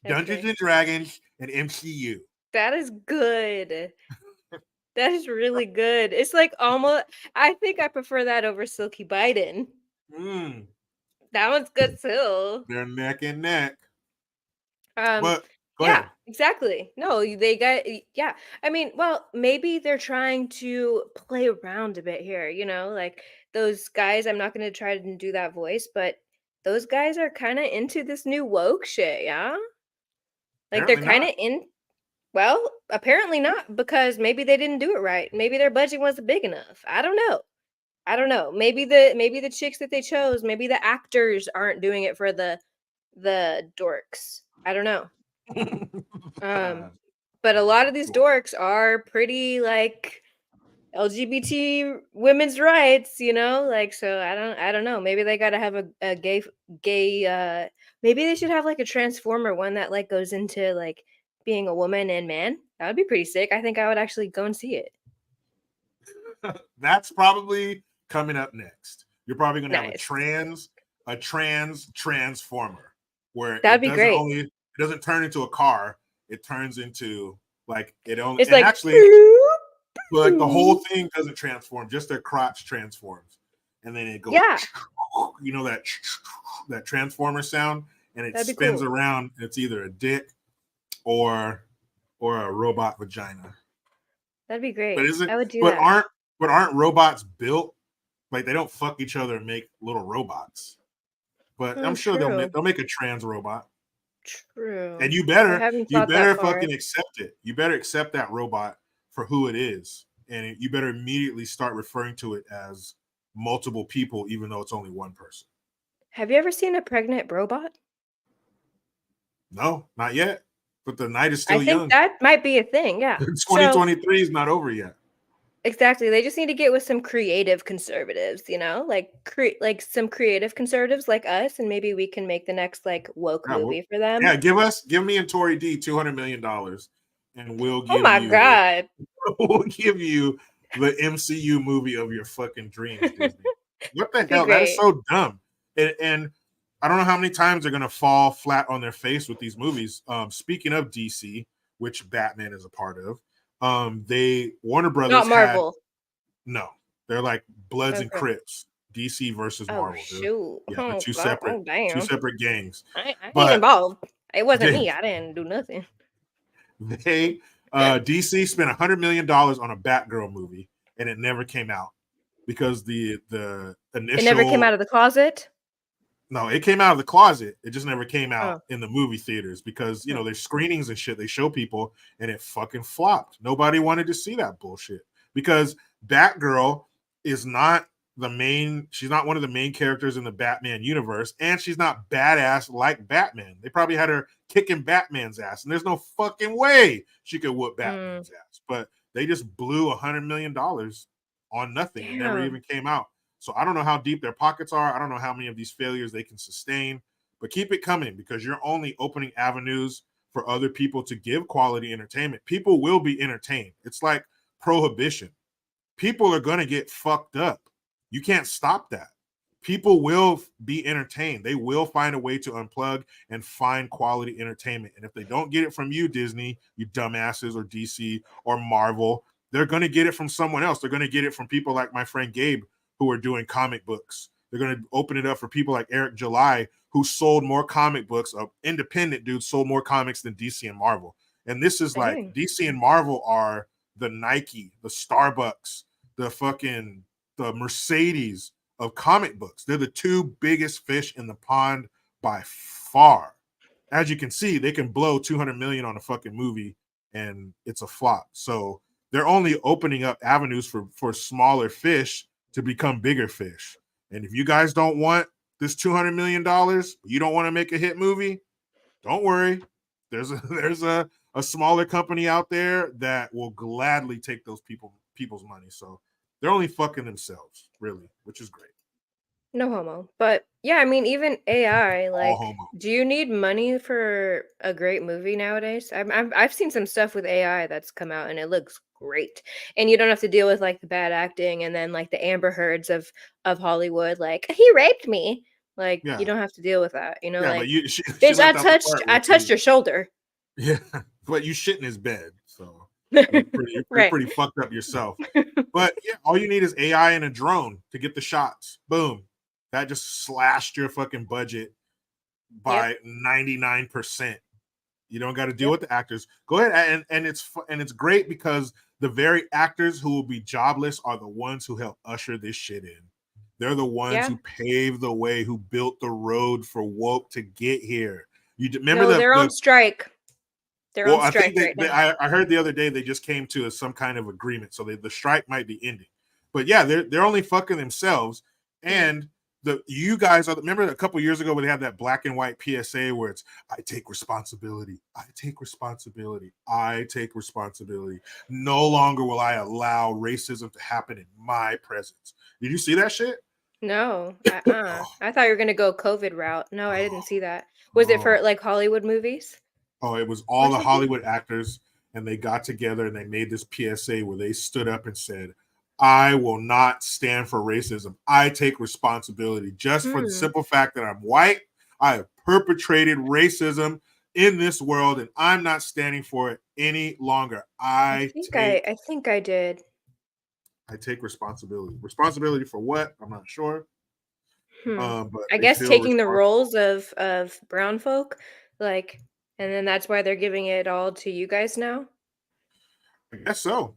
Dungeons and Dragons and MCU. That is good. That is really good. It's like almost. I think I prefer that over Silky Biden. That one's good too. They're neck and neck. But go ahead. Exactly. No, they got I mean, well, maybe they're trying to play around a bit here. Like those guys. I'm not going to try to do that voice, but those guys are kind of into this new woke shit. Yeah. Like apparently they're kind of in. Well, apparently not, because maybe they didn't do it right. Maybe their budget wasn't big enough. I don't know. Maybe the chicks that they chose, maybe the actors aren't doing it for the dorks. I don't know. But a lot of these dorks are pretty like LGBT women's rights, like, so I don't know. Maybe they got to have a gay maybe they should have like a transformer one that like goes into like being a woman and man. That would be pretty sick. I think I would actually go and see it. That's probably coming up next. You're probably going to have a trans transformer where that'd be great. It doesn't turn into a car. It turns into like it only. It's like actually, like the whole thing doesn't transform. Just their crotch transforms, and then it goes. Yeah. That transformer sound, and it spins around. It's either a dick or a robot vagina. That'd be great. But I would do that. Aren't robots built like they don't fuck each other and make little robots? But I'm Oh, sure true. they'll make a trans robot. True. And I haven't you thought that better far. fucking accept it. You better accept that robot for who it is. And you better immediately start referring to it as multiple people, even though it's only one person. Have you ever seen a pregnant robot? No, not yet. But the night is I still think young. that might be a thing, yeah. So 2023 is not over yet. exactly, they just need to get with some creative conservatives, like some creative conservatives like us, and maybe we can make the next like woke Yeah, well, movie for them. yeah, give me and Tori D $200 million, and Oh my god, we'll give you the MCU movie of your fucking dreams, Disney. What the that'd be hell? That is great. so dumb. And I don't know how many times they're gonna fall flat on their face with these movies. Speaking of DC, which Batman is a part of, they Warner Not Brothers had Marvel. no, they're like Bloods and Okay. Crips. DC versus Oh Marvel. shoot. They're Oh god. Oh two damn. separate gangs. I ain't But involved. It wasn't they me. I didn't do nothing. they DC spent $100 million on a Batgirl movie, and it never came out because the It never came initial out of the closet. no, it came out of the closet. It just never came out Oh. in the movie theaters because there's screenings and shit they show people, and it fucking flopped. Nobody wanted to see that bullshit because Batgirl is not she's not one of the main characters in the Batman universe, and she's not badass like Batman. They probably had her kicking Batman's ass, and there's no fucking way she could whoop Batman's ass. But they just blew $100 million on nothing. It never Damn. even came out. So I don't know how deep their pockets are. I don't know how many of these failures they can sustain, but keep it coming because you're only opening avenues for other people to give quality entertainment. People will be entertained. It's like prohibition. People are going to get fucked up. You can't stop that. People will be entertained. They will find a way to unplug and find quality entertainment. And if they don't get it from you, Disney, you dumbasses, or DC or Marvel, they're going to get it from someone else. They're going to get it from people like my friend Gabe, who are doing comic books. They're going to open it up for people like Eric July, who sold more comic books. Independent dudes sold more comics than DC and Marvel. And this is like Dang. DC and Marvel are the Nike, the Starbucks, the Mercedes of comic books. They're the two biggest fish in the pond by far. As you can see, they can blow 200 million on a fucking movie and it's a flop. So they're only opening up avenues for smaller fish to become bigger fish. And if you guys don't want this $200 million, you don't want to make a hit movie, don't worry. There's a smaller company out there that will gladly take those people's money. So they're only fucking themselves, really, which is great. No homo. But yeah, I mean, even AI, All like, homo. do you need money for a great movie nowadays? I've seen some stuff with AI that's come out and it looks great. And you don't have to deal with like the bad acting and then like the Amber Heards of Hollywood, like, he raped me. Like, Yeah. you don't have to deal with that. Yeah, like, but she bitch, left out the part I where touched your shoulder. yeah, but you shit in his bed, so you're Right. pretty fucked up yourself. But yeah, all you need is AI and a drone to get the shots. Boom. That just slashed your fucking budget by 99%. You don't got to deal with the actors. Go ahead and it's great because the very actors who will be jobless are the ones who help usher this shit in. They're the ones who paved the way, who built the road for woke to get here. You remember they're on strike. They're on strike right now. I heard the other day they just came to some kind of agreement, so the strike might be ending. But yeah, they're only fucking themselves. And you guys are. Remember a couple years ago when they had that black and white PSA where it's I take responsibility, I take responsibility, I take responsibility. No longer will I allow racism to happen in my presence. Did you see that shit? No. I thought you were gonna go COVID route. No, I didn't see that. Was it for like Hollywood movies? Oh, it was all the Hollywood actors, and they got together and they made this PSA where they stood up and said, I will not stand for racism. I take responsibility just for the simple fact that I'm white. I have perpetrated racism in this world, and I'm not standing for it any longer. I think I did. I take responsibility. Responsibility for what? I'm not sure. But I they guess feel taking the roles of brown folk, like, and then that's why they're giving it all to you guys now. I guess so.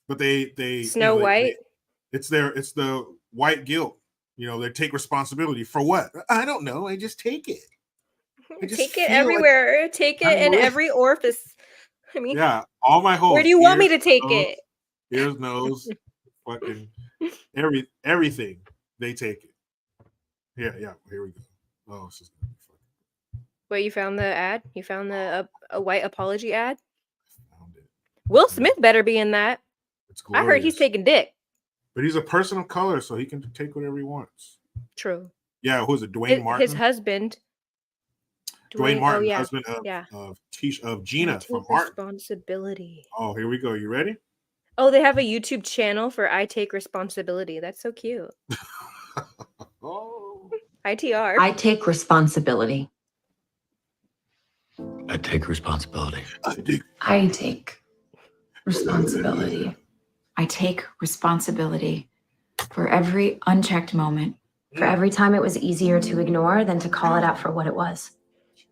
But they Snow White. It's the white guilt. They take responsibility for what? I don't know. I just take it. Take it everywhere. Like take it in every orifice. I mean, yeah, all my holes. Where do you want me to take it? Ears, nose, fucking everything. They take it. Yeah. Here we go. Oh, this is gonna be fucking. Wait, you found the ad? You found the a white apology ad? I found it. Will Smith better be in that. It's glorious. I heard he's taking dick. But he's a person of color, so he can take whatever he wants. True. Yeah, who is it? Dwayne Martin? His husband. Dwayne Martin, husband of Gina from Art. Responsibility. Oh, here we go. You ready? Oh, they have a YouTube channel for I Take Responsibility. That's so cute. Oh. ITR. I take responsibility. I take responsibility. I take responsibility. I take responsibility for every unchecked moment, for every time it was easier to ignore than to call it out for what it was.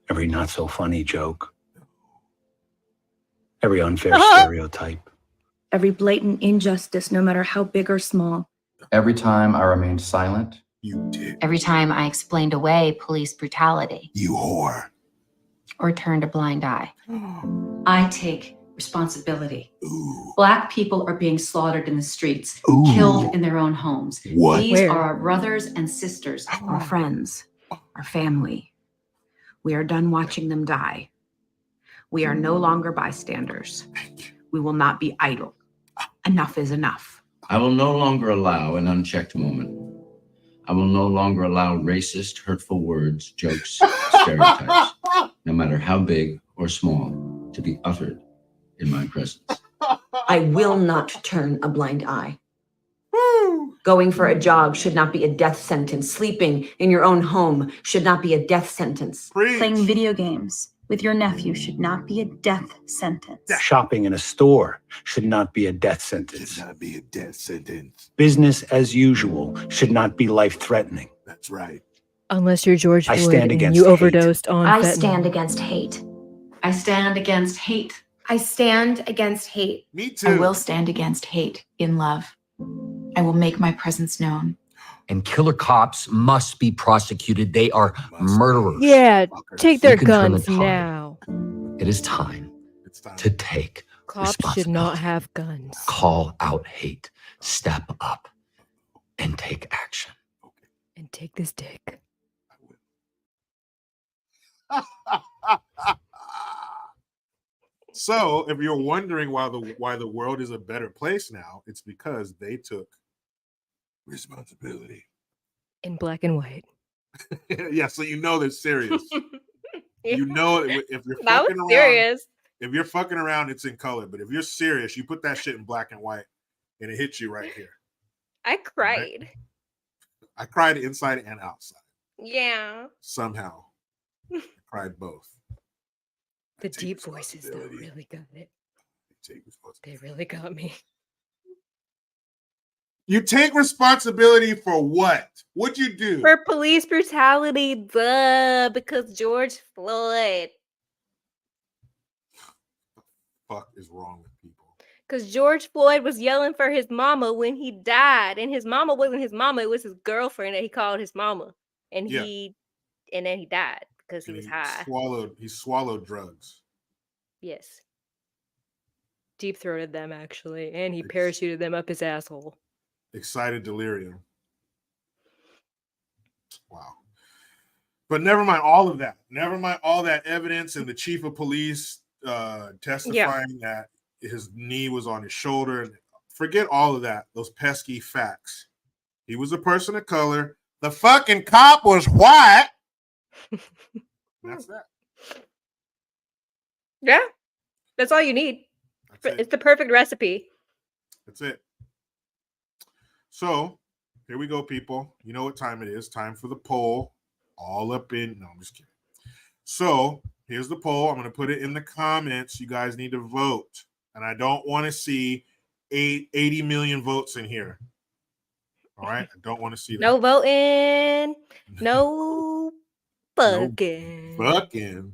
Every not so funny joke. Every unfair stereotype. Every blatant injustice, no matter how big or small. Every time I remained silent. You did. Every time I explained away police brutality. You whore. Or turned a blind eye. I take responsibility. Ooh. Black people are being slaughtered in the streets, Ooh. killed in their own homes. What? These are our brothers and sisters. Our friends, our family. We are done watching them die. We are no longer bystanders. We will not be idle. Enough is enough. I will no longer allow an unchecked moment. I will no longer allow racist, hurtful words, jokes, stereotypes, no matter how big or small, to be uttered in my presence. I will not turn a blind eye. Going for a jog should not be a death sentence. Sleeping in your own home should not be a death sentence. Preach. Playing video games with your nephew should not be a death sentence. Shopping in a store should not be a death sentence. Should not be a death sentence. Business as usual should not be life-threatening. That's right. Unless you're George I Floyd stand and against you hate. overdosed on I fentanyl. stand against hate. I stand against hate. I stand against hate. Me too. I will stand against hate in love. I will make my presence known. And killer cops must be prosecuted. They are murderers. Yeah, take their You can turn the guns tide. now. It is time It's time. to take Cops should not have guns. call out hate, step up, and take action. And take this dick. So, if you're wondering why the world is a better place now, it's because they took responsibility. In black and white. Yeah, so they're serious. You know, if you're That fucking was around, serious. if you're fucking around, it's in color. But if you're serious, you put that shit in black and white, and it hits you right here. I cried. I cried inside and outside. Yeah. Somehow, I cried both. The Take deep voices though responsibility. really got it. Take responsibility. They really got me. You take responsibility for what? What'd you do? For police brutality, duh, because George Floyd. Fuck is wrong with people? Because George Floyd was yelling for his mama when he died, and his mama wasn't his mama; it was his girlfriend that he called his mama, and Yeah. then he died because he And was high. He swallowed drugs. Yes, deep throated them actually, and he parachuted them up his asshole. Excited delirium. Wow. But never mind all of that. Never mind all that evidence and the chief of police testifying that his knee was on his shoulder. Forget all of that. Those pesky facts. He was a person of color. The fucking cop was white. That's that. Yeah, that's all you need. That's It's the perfect recipe. That's it. So here we go, people. You know what time it is. Time for the poll. All up in. No, I'm just kidding. So here's the poll. I'm going to put it in the comments. You guys need to vote. And I don't want to see 80 million votes in here. All right? I don't want to see that. No voting. No fucking. Fucking.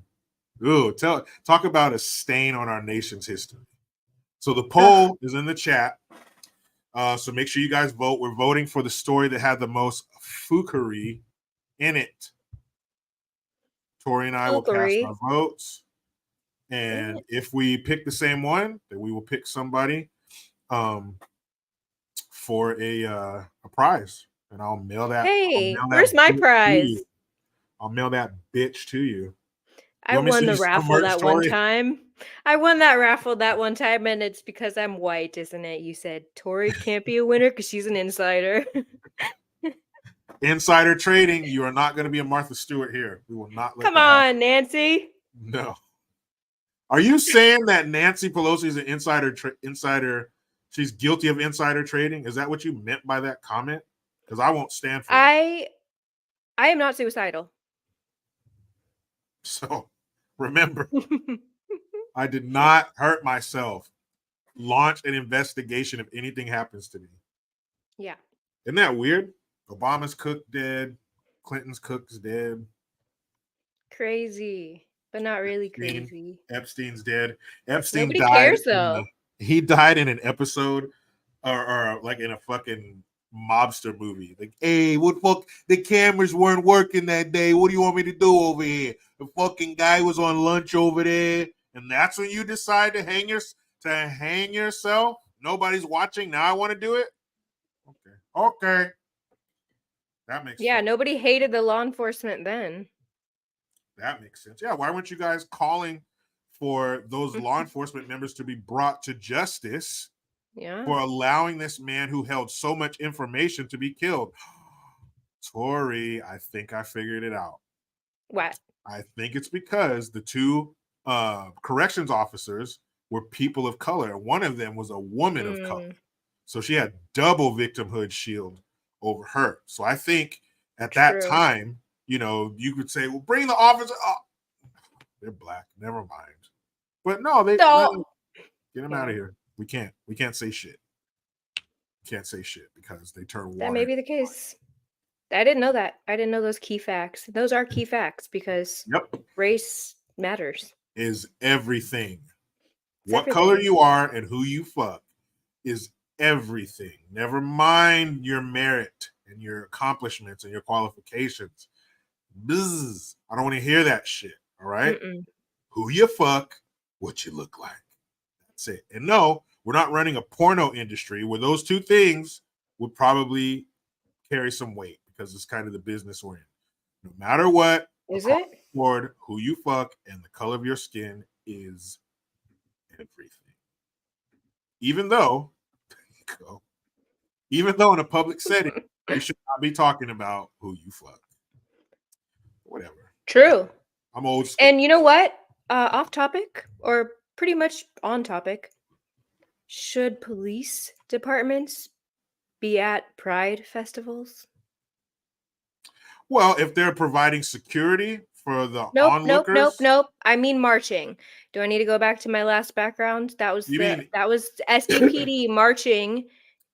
Ooh, talk about a stain on our nation's history. So the poll is in the chat. So make sure you guys vote. We're voting for the story that had the most fuckery in it. Tori and I will cast our votes. And if we pick the same one, then we will pick somebody for a prize. And I'll mail that. Hey, where's my prize? I'll mail that bitch to you. I won the raffle that one time. I won that raffle that one time, and it's because I'm white, isn't it? You said Tori can't be a winner because she's an insider. Insider trading. You are not going to be a Martha Stewart here. We will not let Come on, Nancy. No. Are you saying that Nancy Pelosi is an insider? She's guilty of insider trading? Is that what you meant by that comment? Because I won't stand for that. I am not suicidal. So remember, I did not hurt myself. Launch an investigation if anything happens to me. Yeah. Isn't that weird? Obama's cook dead. Clinton's cook's dead. Crazy, but not really crazy. Epstein's dead. Epstein Nobody died. cares though. He died in an episode or like in a fucking mobster movie. Like, hey, what fuck? The cameras weren't working that day. What do you want me to do over here? The fucking guy was on lunch over there, and that's when you decide to hang yourself. Nobody's watching. Now I want to do it. Okay. That makes sense. Nobody hated the law enforcement then. That makes sense. Yeah, why weren't you guys calling for those law enforcement members to be brought to justice for allowing this man who held so much information to be killed? Tori, I think I figured it out. What? I think it's because the two corrections officers were people of color. One of them was a woman of color. So she had double victimhood shield over her. So I think at that time, you could say, well, bring the officer up. They're black. Never mind. But no, get them out of here. We can't say shit. Can't say shit because they turn water. That may be the case. I didn't know that. I didn't know those key facts. Those are key facts because race matters. Is everything. What color you are and who you fuck is everything. Never mind your merit and your accomplishments and your qualifications. Bzz. I don't want to hear that shit. All right. Who you fuck, what you look like. That's it. And no, we're not running a porno industry where those two things would probably carry some weight because it's kind of the business we're in. No matter what, who you fuck and the color of your skin is everything. Even though in a public setting, you should not be talking about who you fuck. Whatever. True. I'm old school. And you know what? Off topic or pretty much on topic. Should police departments be at Pride festivals? Well, if they're providing security for the onlookers. Nope. I mean marching. Do I need to go back to my last background? That was SDPD marching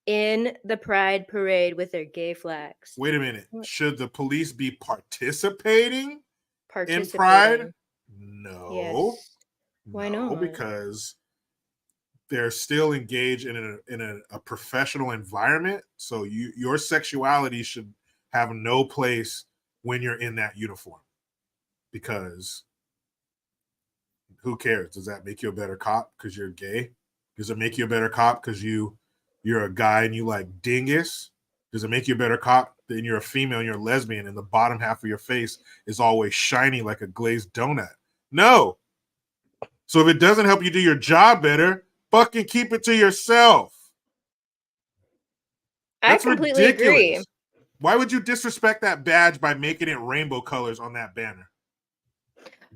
in the Pride parade with their gay flags. Wait a minute. Should the police be participating in Pride? No. Yes. Why not? Because they're still engaged in a professional environment. So your sexuality should have no place when you're in that uniform. Because who cares? Does that make you a better cop because you're gay? Does it make you a better cop because you're a guy and you like dingus? Does it make you a better cop than you're a female and you're a lesbian and the bottom half of your face is always shiny like a glazed donut? No. So if it doesn't help you do your job better, fucking keep it to yourself. That's I completely agree. Why would you disrespect that badge by making it rainbow colors on that banner?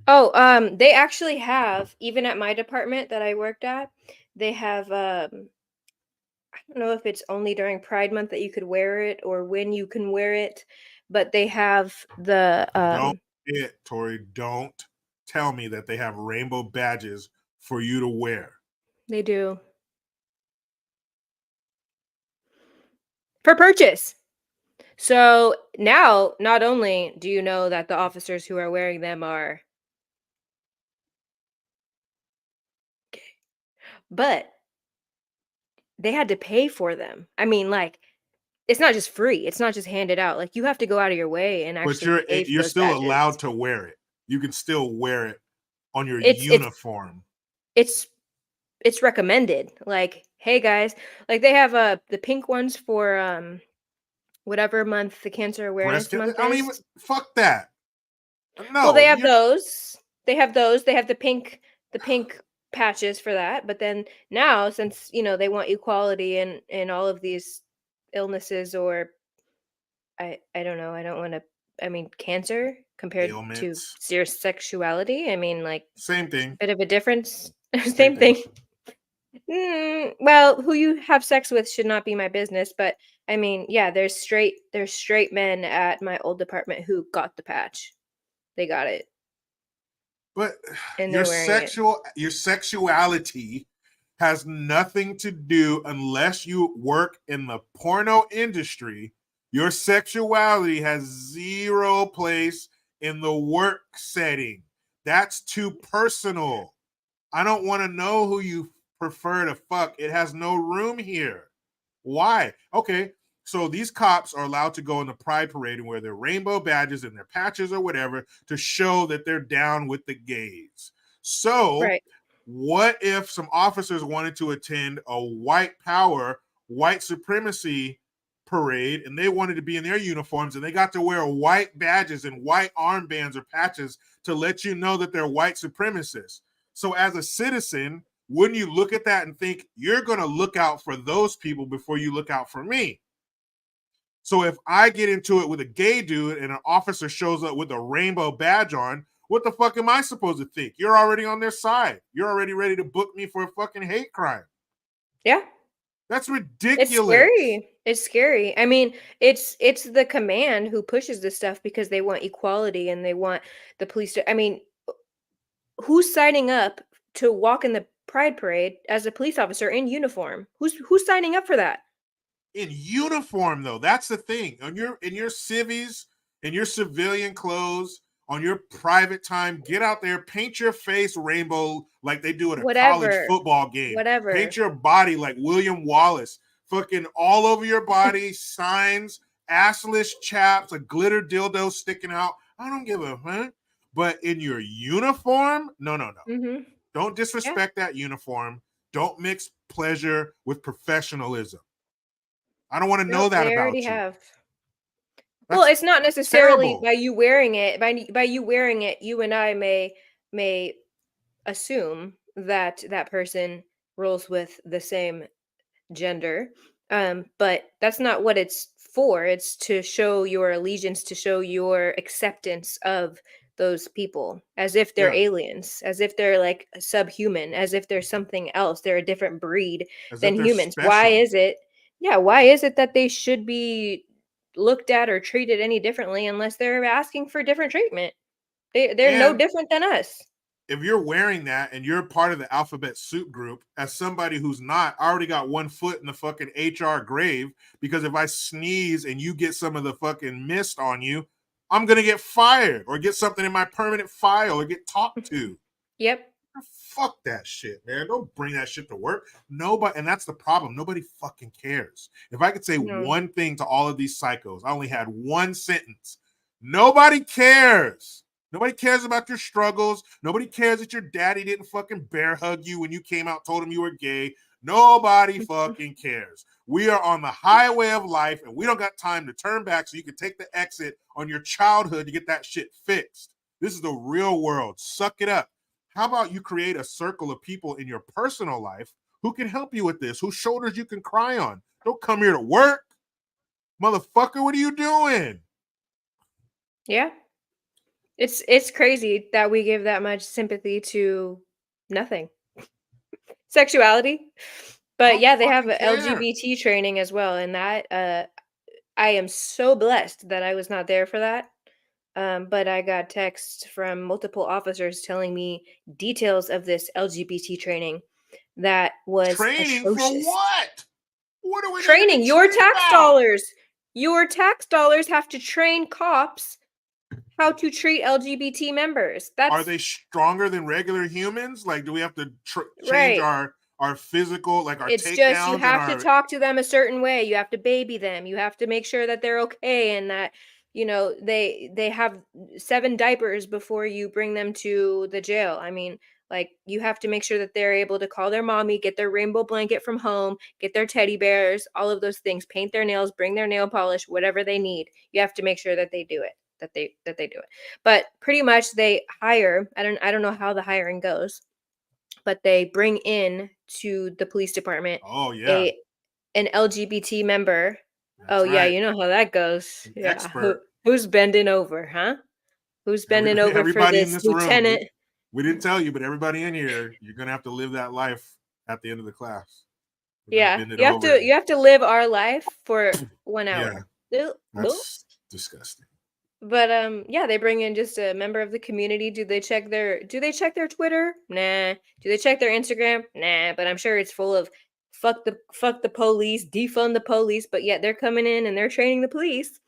Oh, they actually have, even at my department that I worked at, they have I don't know if it's only during Pride Month that you could wear it or when you can wear it, but they have the Tori, don't tell me that they have rainbow badges for you to wear. They do. For purchase. So now, not only do you know that the officers who are wearing them are gay, but they had to pay for them. I mean, like, it's not just free. It's not just handed out. Like, you have to go out of your way and But actually pay for you're those still badges. allowed to wear it. You can still wear it on your It's uniform. it's recommended. Like, hey guys, like they have the pink ones for whatever month the cancer awareness month I don't is. even fuck that. No. Well, they have those. They have those. They have the pink patches for that. But then now, since they want equality in all of these illnesses, or I don't know. I don't want to. I mean, cancer compared to Ailments. your sexuality. I mean, like, Same thing. bit of a difference. Same thing. Well, who you have sex with should not be my business, but I mean, yeah, there's straight men at my old department who got the patch. They got it. But And your they're wearing your sexuality has nothing to do, unless you work in the porno industry. Your sexuality has zero place in the work setting. That's too personal. I don't want to know who you prefer to fuck. It has no room here. Why? Okay, so these cops are allowed to go in the pride parade and wear their rainbow badges and their patches or whatever to show that they're down with the gays. So right. What if some officers wanted to attend a white power, white supremacy parade, and they wanted to be in their uniforms and they got to wear white badges and white armbands or patches to let you know that they're white supremacists? So as a citizen, wouldn't you look at that and think, you're going to look out for those people before you look out for me? So if I get into it with a gay dude and an officer shows up with a rainbow badge on, what the fuck am I supposed to think? You're already on their side. You're already ready to book me for a fucking hate crime. Yeah. That's ridiculous. It's scary. It's scary. I mean, it's the command who pushes this stuff because they want equality and they want the police to, I mean, who's signing up to walk in the pride parade as a police officer in uniform? Who's signing up for that? In uniform, though, that's the thing. In your civvies, in your civilian clothes, on your private time, get out there, paint your face rainbow like they do at a college football game. Whatever. Paint your body like William Wallace. Fucking all over your body, signs, assless chaps, a glitter dildo sticking out. I don't give a fuck. But in your uniform, no. Mm-hmm. Don't disrespect that uniform. Don't mix pleasure with professionalism. I don't want to know that they about already you. have. Well, it's not necessarily terrible. by you wearing it. By you wearing it, you and I may assume that that person rolls with the same gender. But that's not what it's for. It's to show your allegiance, to show your acceptance of those people, as if they're aliens, as if they're like subhuman, as if they're something else. They're a different breed than humans. Special. Why is it? Yeah, why is it that they should be looked at or treated any differently unless they're asking for different treatment? They're no different than us. If you're wearing that and you're part of the alphabet soup group, as somebody who's not, I already got one foot in the fucking HR grave, because if I sneeze and you get some of the fucking mist on you, I'm going to get fired or get something in my permanent file or get talked to. Yep. Fuck that shit, man. Don't bring that shit to work. Nobody, and that's the problem. Nobody fucking cares. If I could say one thing to all of these psychos, I only had one sentence. Nobody cares. Nobody cares about your struggles. Nobody cares that your daddy didn't fucking bear hug you when you came out, told him you were gay. Nobody fucking cares. We are on the highway of life and we don't got time to turn back so you can take the exit on your childhood to get that shit fixed. This is the real world. Suck it up. How about you create a circle of people in your personal life who can help you with this, whose shoulders you can cry on? Don't come here to work. Motherfucker, what are you doing? Yeah. It's crazy that we give that much sympathy to nothing. Sexuality. But yeah, they have LGBT training as well. And that I am so blessed that I was not there for that. But I got texts from multiple officers telling me details of this LGBT training that was training atrocious. For what? What are we training? Your tax dollars. Your tax dollars have to train cops how to treat LGBT members. Are they stronger than regular humans? Like, do we have to change our our physical, like our It's takedowns. just you have to talk to them a certain way. You have to baby them. You have to make sure that they're okay and that they have 7 diapers before you bring them to the jail. I mean, like you have to make sure that they're able to call their mommy, get their rainbow blanket from home, get their teddy bears, all of those things, paint their nails, bring their nail polish, whatever they need. You have to make sure that they do it. That they do it. But pretty much they hire, I don't know how the hiring goes, but they bring in to the police department an LGBT member. That's yeah, right. you know how that goes. An Yeah. expert. Who's bending over, huh? Who's bending over everybody for in this this lieutenant? room. We didn't tell you, but everybody in here, you're gonna have to live that life at the end of the class. Yeah, you have to live our life for 1 hour. That's disgusting. But yeah, they bring in just a member of the community. Do they check their Twitter? Nah. Do they check their Instagram? Nah, but I'm sure it's full of fuck the police, defund the police, but yet they're coming in and they're training the police.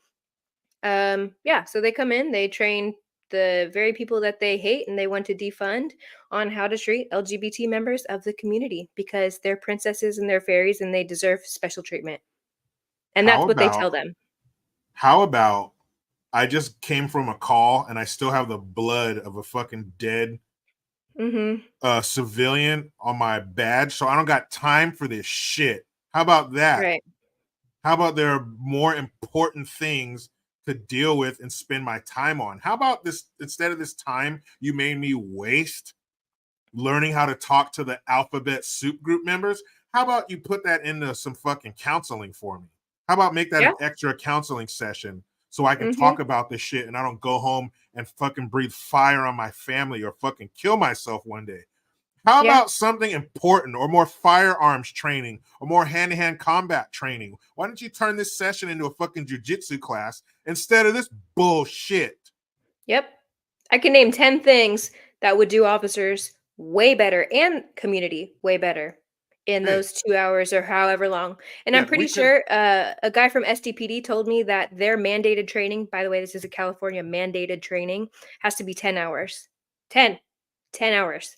Yeah, so they come in, they train the very people that they hate and they want to defund on how to treat LGBT members of the community because they're princesses and they're fairies and they deserve special treatment. And that's what they tell them. How about I just came from a call and I still have the blood of a fucking dead civilian on my badge, so I don't got time for this shit. How about that? Right. How about there are more important things to deal with and spend my time on? How about this, instead of this time you made me waste learning how to talk to the alphabet soup group members, how about you put that into some fucking counseling for me? How about make that an extra counseling session so I can talk about this shit and I don't go home and fucking breathe fire on my family or fucking kill myself one day? How about something important or more firearms training or more hand-to-hand combat training? Why don't you turn this session into a fucking jiu-jitsu class instead of this bullshit? Yep. I can name 10 things that would do officers way better and community way better in those 2 hours or however long. And I'm pretty sure a guy from SDPD told me that their mandated training, by the way, this is a California mandated training, has to be 10 hours. 10 hours.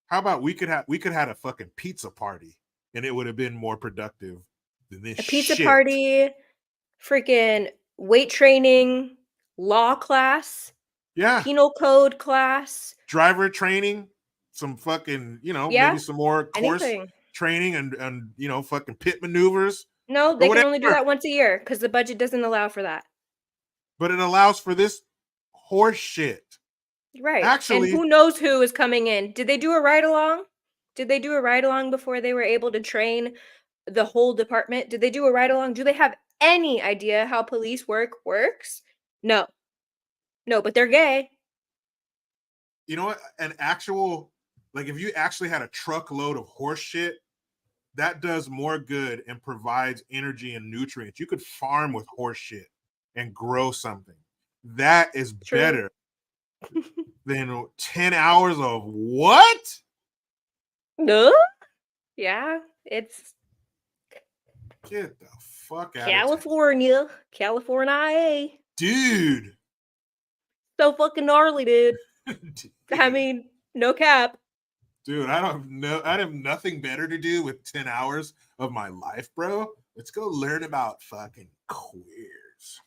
How about we could have a fucking pizza party and it would have been more productive than this shit. A pizza party, freaking weight training, law class, penal code class, driver training, some fucking, maybe some more course training and fucking pit maneuvers. No, they can only do that once a year because the budget doesn't allow for that. But it allows for this horse shit. Right. Actually, and who knows who is coming in? Did they do a ride along? Did they do a ride along before they were able to train the whole department? Did they do a ride along? Do they have any idea how police works? No, but they're gay. You know what? If you actually had a truckload of horse shit, that does more good and provides energy and nutrients. You could farm with horse shit and grow something. That is better than 10 hours of what? No? Yeah, it's get the fuck out California. of California. Dude. So fucking gnarly, dude. I mean, no cap. Dude, I have nothing better to do with 10 hours of my life, bro. Let's go learn about fucking queers.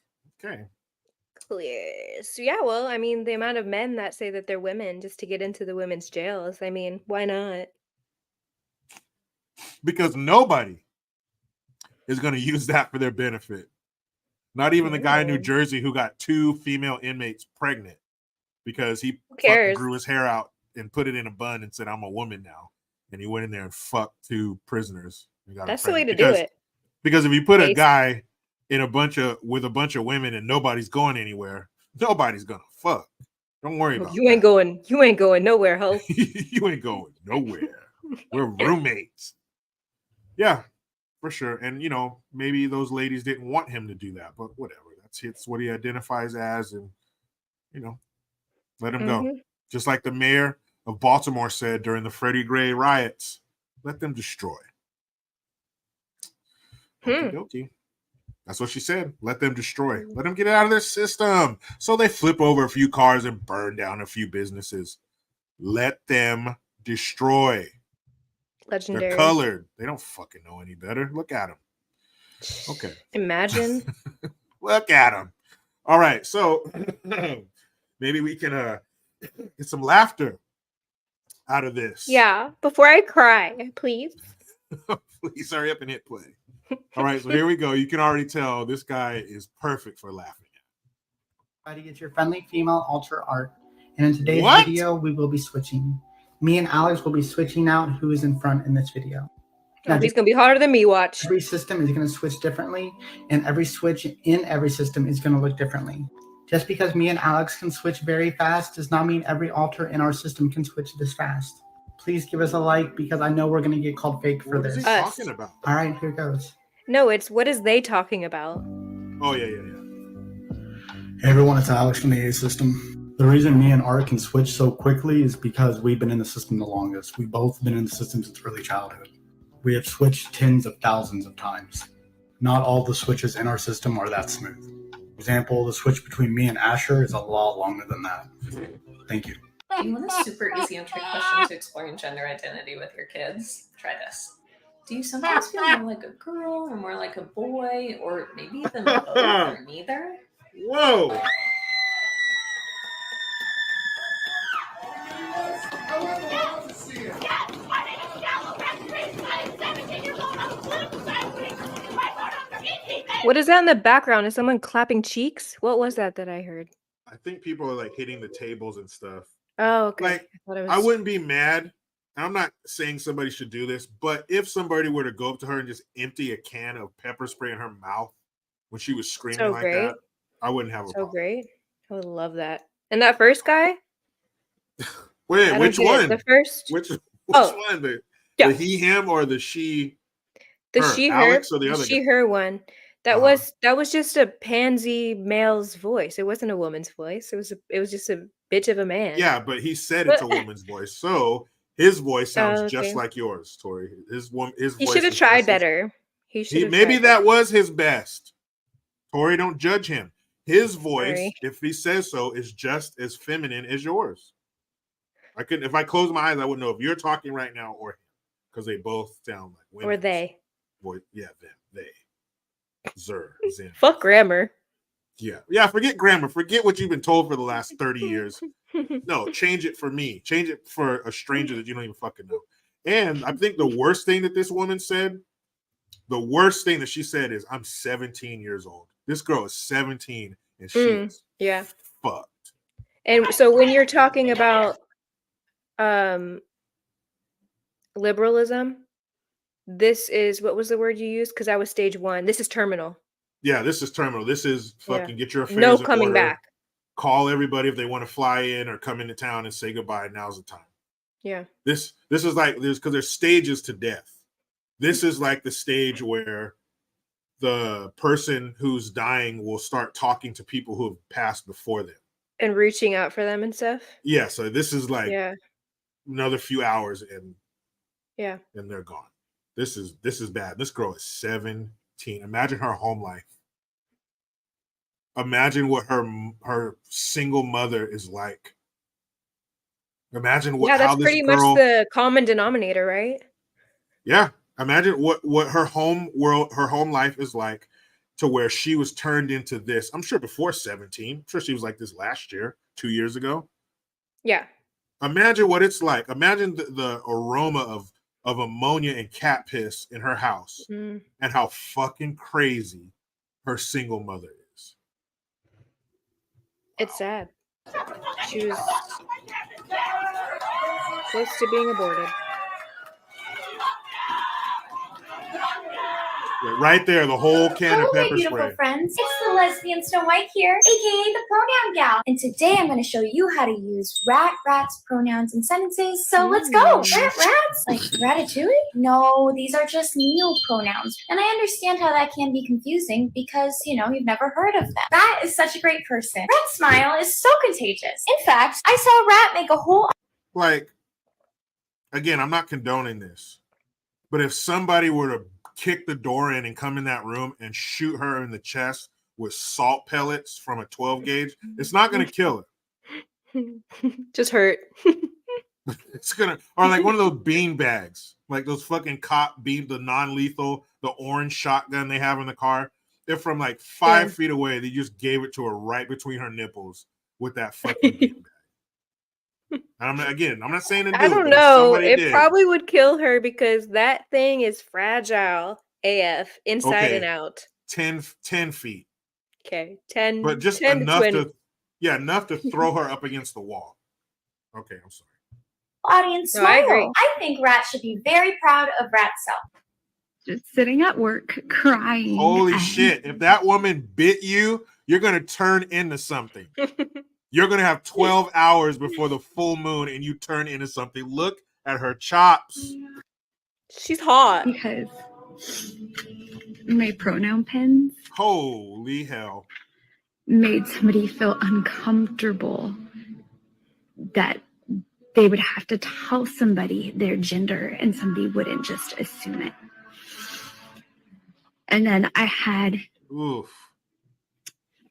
Okay. Queers. Yeah, well, I mean, the amount of men that say that they're women just to get into the women's jails. I mean, why not? Because nobody is going to use that for their benefit. Not even the guy in New Jersey who got 2 female inmates pregnant because he fucking grew his hair out and put it in a bun and said, I'm a woman now. And he went in there and fucked 2 prisoners. That's the way to do it. Because if you put a guy in with a bunch of women and nobody's going anywhere, nobody's going to fuck. Don't worry about you ain't going nowhere, ho. You ain't going nowhere. We're roommates. Yeah, for sure. And, maybe those ladies didn't want him to do that, but whatever. It's what he identifies as, and, let him go. Just like the mayor of Baltimore said during the Freddie Gray riots, let them destroy. Okey-dokey. That's what she said. Let them destroy. Let them get it out of their system. So they flip over a few cars and burn down a few businesses. Let them destroy. Legendary. They're colored. They don't fucking know any better. Look at them. Okay. Imagine. Look at them. All right. So maybe we can get some laughter out of this. Yeah. Before I cry, please. Please hurry up and hit play. All right. So here we go. You can already tell this guy is perfect for laughing at. It's your friendly female alter art. And in today's video, we will be switching. Me and Alex will be switching out who is in front in this video. Now, he's going to be harder than me, watch. Every system is going to switch differently, and every switch in every system is going to look differently. Just because me and Alex can switch very fast does not mean every alter in our system can switch this fast. Please give us a like, because I know we're going to get called fake for this. What is he talking about? All right, here goes. No, it's what is they talking about? Oh, yeah. Hey everyone, it's Alex from the A system. The reason me and Art can switch so quickly is because we've been in the system the longest. We've both been in the system since early childhood. We have switched tens of thousands of times. Not all the switches in our system are that smooth. For example, the switch between me and Asher is a lot longer than that. Thank you. Do you want a super easy and trick question to explore gender identity with your kids? Try this. Do you sometimes feel more like a girl or more like a boy, or maybe even both or neither? Whoa! What is that in the background? Is someone clapping cheeks? What was that I heard? I think people are like hitting the tables and stuff. Oh, okay. Like, I wouldn't be mad. I'm not saying somebody should do this, but if somebody were to go up to her and just empty a can of pepper spray in her mouth when she was screaming like that, I wouldn't have a problem. Great. I would love that. And that first guy? Wait, which one? The first? Which one? The he, him, or the she? The her? she, her. Alex or the other she, guy? her one. That was just a pansy male's voice. It wasn't a woman's voice. It was just a bitch of a man. Yeah, but he said it's a woman's voice, so his voice sounds just like yours, Tori. His voice. He should have tried better. Maybe that was his best. Tori, don't judge him. His voice, if he says so, is just as feminine as yours. If I close my eyes, I wouldn't know if you're talking right now or him, because they both sound like women. Or they. Voice. Yeah, them. They. Zin. Fuck grammar. Yeah. Forget grammar. Forget what you've been told for the last 30 years. No, change it for me. Change it for a stranger that you don't even fucking know. And I think the worst thing that this woman said, the worst thing that she said is, "I'm 17 years old." This girl is 17 and she's fucked. And so when you're talking about liberalism, this is, what was the word you used? Because I was stage 1. This is terminal. Yeah, this is terminal. This is fucking get your affairs no in coming order. Back. Call everybody if they want to fly in or come into town and say goodbye. Now's the time. Yeah. This is like because there's stages to death. This is like the stage where the person who's dying will start talking to people who have passed before them and reaching out for them and stuff. Yeah. So this is like another few hours and they're gone. This is bad. This girl is 17. Imagine her home life. Imagine what her single mother is like. Imagine what. Yeah, that's pretty much the common denominator, right? Yeah. Imagine what her home life is like, to where she was turned into this. I'm sure before 17. I'm sure she was like this last year, 2 years ago. Yeah. Imagine what it's like. Imagine the aroma of ammonia and cat piss in her house, and how fucking crazy her single mother is. It's sad. She was close to being aborted. Right there, the whole can of pepper beautiful spray. Friends, it's the lesbian Snow White here, aka the pronoun gal. And today I'm going to show you how to use rats, pronouns, and sentences. So let's go. Rats? Like ratatouille? No, these are just neo-pronouns. And I understand how that can be confusing because, you've never heard of them. Rat is such a great person. Rat's smile is so contagious. In fact, I saw Rat make a whole... Like, again, I'm not condoning this, but if somebody were to kick the door in and come in that room and shoot her in the chest with salt pellets from a 12 gauge, it's not going to kill her. Just hurt. It's going to, or like one of those bean bags. Like those fucking cop beam, the non-lethal, the orange shotgun they have in the car. They're from like 5 feet away. They just gave it to her right between her nipples with that fucking beanbag. I'm not saying to do I don't it, but know. somebody It did. probably would kill her because that thing is fragile AF inside and out. 10 feet. Okay, 10. But just 10 enough to 20. enough to throw her up against the wall. Okay, I'm sorry. Audience No, I agree. I think Rat should be very proud of Rat's self. Just sitting at work crying. Holy shit. If that woman bit you, you're going to turn into something. You're going to have 12 hours before the full moon and you turn into something. Look at her chops. She's hot. Because my pronoun pens Holy hell. made somebody feel uncomfortable that they would have to tell somebody their gender and somebody wouldn't just assume it. And then I had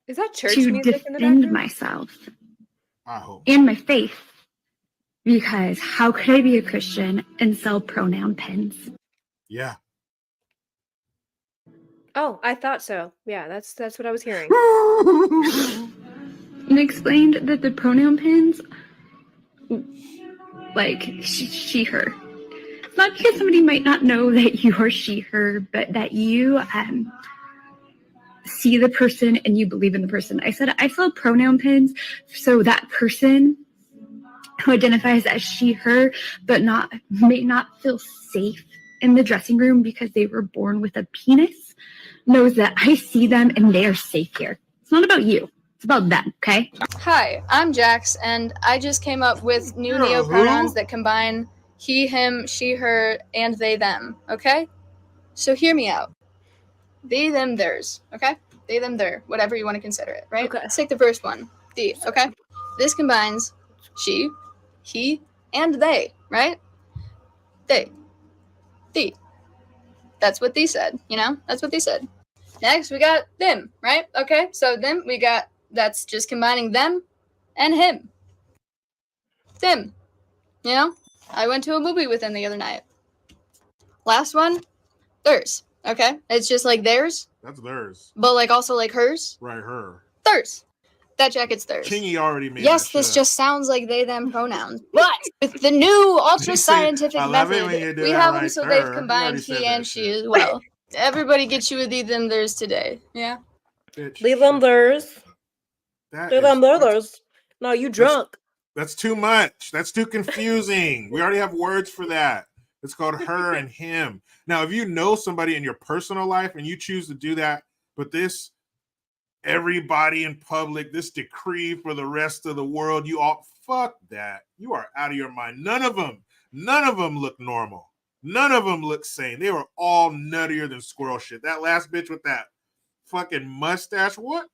Is that church to music in the defend background? myself I hope. and my faith, because how could I be a Christian and sell pronoun pens? Yeah. Oh, I thought so. Yeah, that's what I was hearing. And explained that the pronoun pens, like she, her. It's not because somebody might not know that you are she, her, but that you see the person and you believe in the person. I said I sell pronoun pens so that person who identifies as she, her, but may not feel safe in the dressing room because they were born with a penis, knows that I see them and they are safe here. It's not about you. It's about them, okay? Hi, I'm Jax, and I just came up with new neopronouns that combine he, him, she, her, and they, them, okay? So hear me out. They, them, theirs, okay? They, them, their, whatever you want to consider it, right? Okay. Let's take the first one, the, okay? This combines she, he, and they, right? They. The. That's what they said, you know? That's what they said. Next, we got them, right? Okay, so them, we got, that's just combining them and him. Them. You know? I went to a movie with him the other night. Last one, theirs. Okay? It's just like theirs. That's theirs. But like also like hers. Right, her. Theirs. That jacket's theirs. Kingy already made Yes, that this shit just sounds like they, them pronouns. But with the new ultra-scientific I love it when method, you do we that have right them so there. they've You combined already said he that and she shit. as well. Everybody gets you with the, them, theirs today. Yeah? Bitch, Leave them theirs. that Leave is- them theirs. No, you drunk. That's too much. That's too confusing. We already have words for that. It's called her and him. Now, if you know somebody in your personal life and you choose to do that, but this, everybody in public, this decree for the rest of the world, you all, fuck that. You are out of your mind. None of them look normal. None of them look sane. They were all nuttier than squirrel shit. That last bitch with that fucking mustache, what?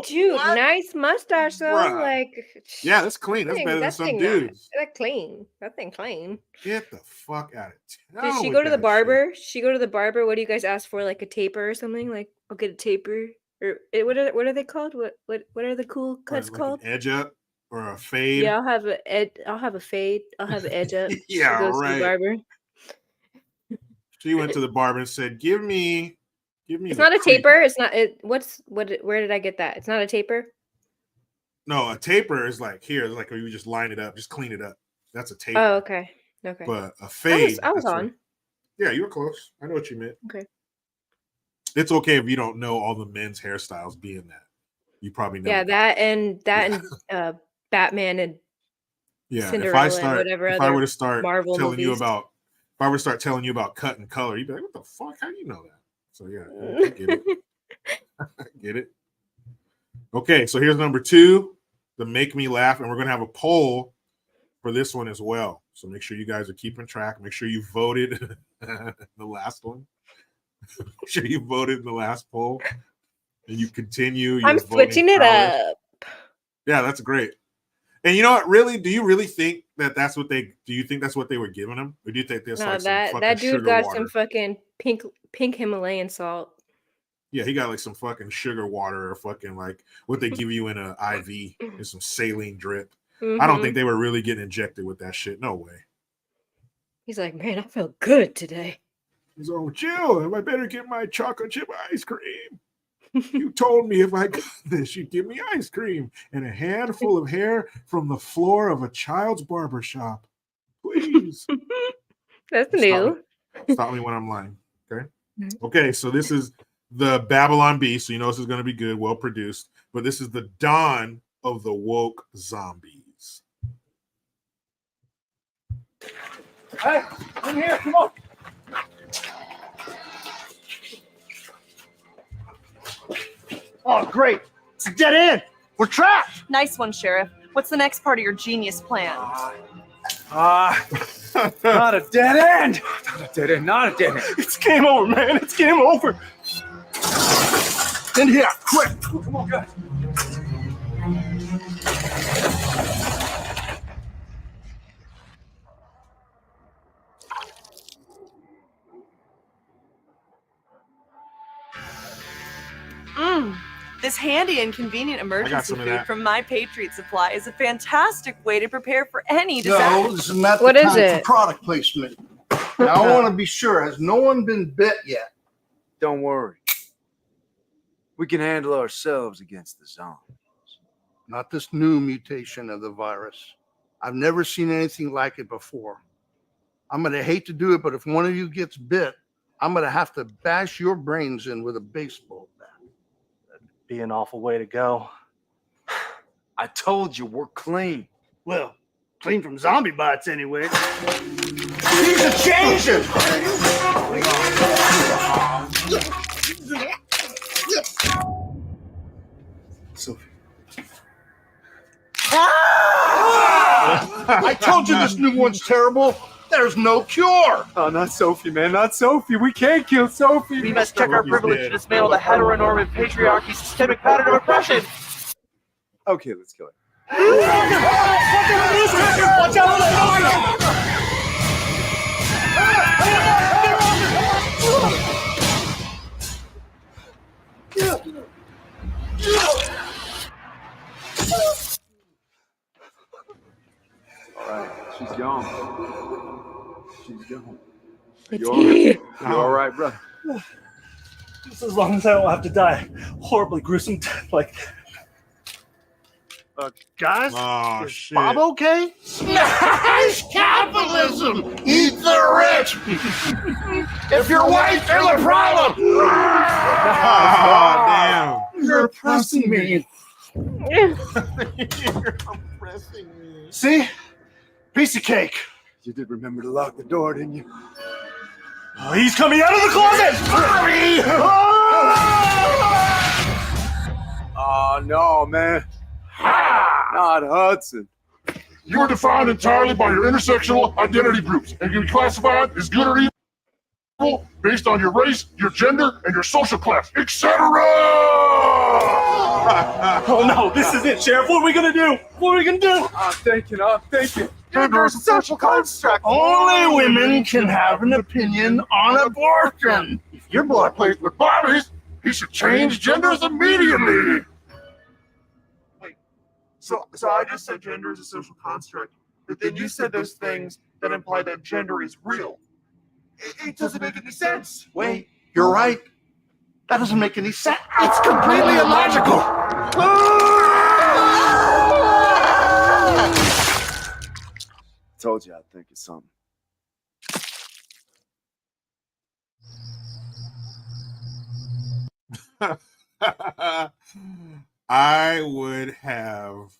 Dude, What? nice mustache though. Bruh. Like, Yeah, that's clean. That's better than some dudes. That clean. That thing clean. Get the fuck out of Did town she with go to the that barber? She go to the barber. What do you guys ask for? Like a taper or something? Like, I'll get a taper. Or what are they called? What are the cool shit. cuts Like called? an edge up or a fade. Yeah, I'll have a fade. I'll have an edge up. Yeah, she goes to right. the barber. She went to the barber and said, "Give me." It's the not a creep." taper. It's not. Where did I get that? It's not a taper. No, a taper is like here. It's like you just line it up, just clean it up. That's a taper. Oh, okay. Okay. But a fade. I was that's on. where- yeah, you were close. I know what you meant. Okay. It's okay if you don't know all the men's hairstyles being that. You probably know. Yeah, that and Batman and Yeah, Cinderella if and whatever I other were to start Marvel telling you movies. about, if I were to start telling you about cut and color, you'd be like, "What the fuck? How do you know that?" So yeah, I get it. I get it. Okay, so here's number 2, the make me laugh, and we're gonna have a poll for this one as well. So make sure you guys are keeping track. Make sure you voted the last one. Make sure you voted in the last poll, and you continue. Your I'm switching it powers. up. Yeah, that's great. And you know what? Really, do you really think that that's what they? Do you think that's what they were giving him, or do you think there's No, like some fucking that dude sugar got water? some fucking pink Himalayan salt. Yeah, he got like some fucking sugar water or fucking like what they give you in an IV and some saline drip. I don't think they were really getting injected with that shit. No way. He's like, man, I feel good today. He's like, chill. I better get my chocolate chip ice cream. You told me if I got this, you'd give me ice cream and a handful of hair from the floor of a child's barber shop. Please. That's new. Stop me when I'm lying. Okay. Okay. So this is the Babylon Bee. So you know this is going to be good, well produced. But this is the dawn of the woke zombies. Hey, in here. Come on. Oh, great. It's a dead end. We're trapped. Nice one, Sheriff. What's the next part of your genius plan? Not a dead end. Not a dead end. Not a dead end. It's game over, man. It's game over. In here, quick. Come on, guys. This handy and convenient emergency some of food that. from My Patriot Supply is a fantastic way to prepare for any disaster. No, this is not What the is time it? for product placement. Now, I want to be sure. Has no one been bit yet? Don't worry. We can handle ourselves against the zombies. Not this new mutation of the virus. I've never seen anything like it before. I'm going to hate to do it, but if one of you gets bit, I'm going to have to bash your brains in with a baseball bat. Be an awful way to go. I told you we're clean. Well, clean from zombie bites anyway. These are changes! Sophie. I told you this new one's terrible. There's no cure. Oh, not Sophie, man. Not Sophie. We can't kill Sophie. We must check our privilege to dismantle the heteronormative patriarchy systemic pattern of oppression. Okay, let's kill it. Watch out! All right, she's gone. She's gone. It's You all right? here. You all right, brother? Just as long as I don't have to die horribly gruesome death like that. Guys, Oh, is shit. Bob okay? Smash capitalism! Eat the rich! If you're white, you're the problem! Oh, damn. You're oppressing me. You're oppressing me. See? Piece of cake. You did remember to lock the door, didn't you? Oh, he's coming out of the closet! Hurry! Oh, no, man. Not Hudson. You are defined entirely by your intersectional identity groups and can be classified as good or evil based on your race, your gender, and your social class, etc. Oh no, this is it, Sheriff. What are we gonna do? What are we gonna do? I'm thinking. Gender is a social construct. Only women can have an opinion on abortion. If your boy plays with Barbies, he should change genders immediately. So I just said gender is a social construct, but then you said those things that imply that gender is real. It doesn't make any sense. Wait, you're right. That doesn't make any sense. It's completely illogical. Told you I'd think of something. I would have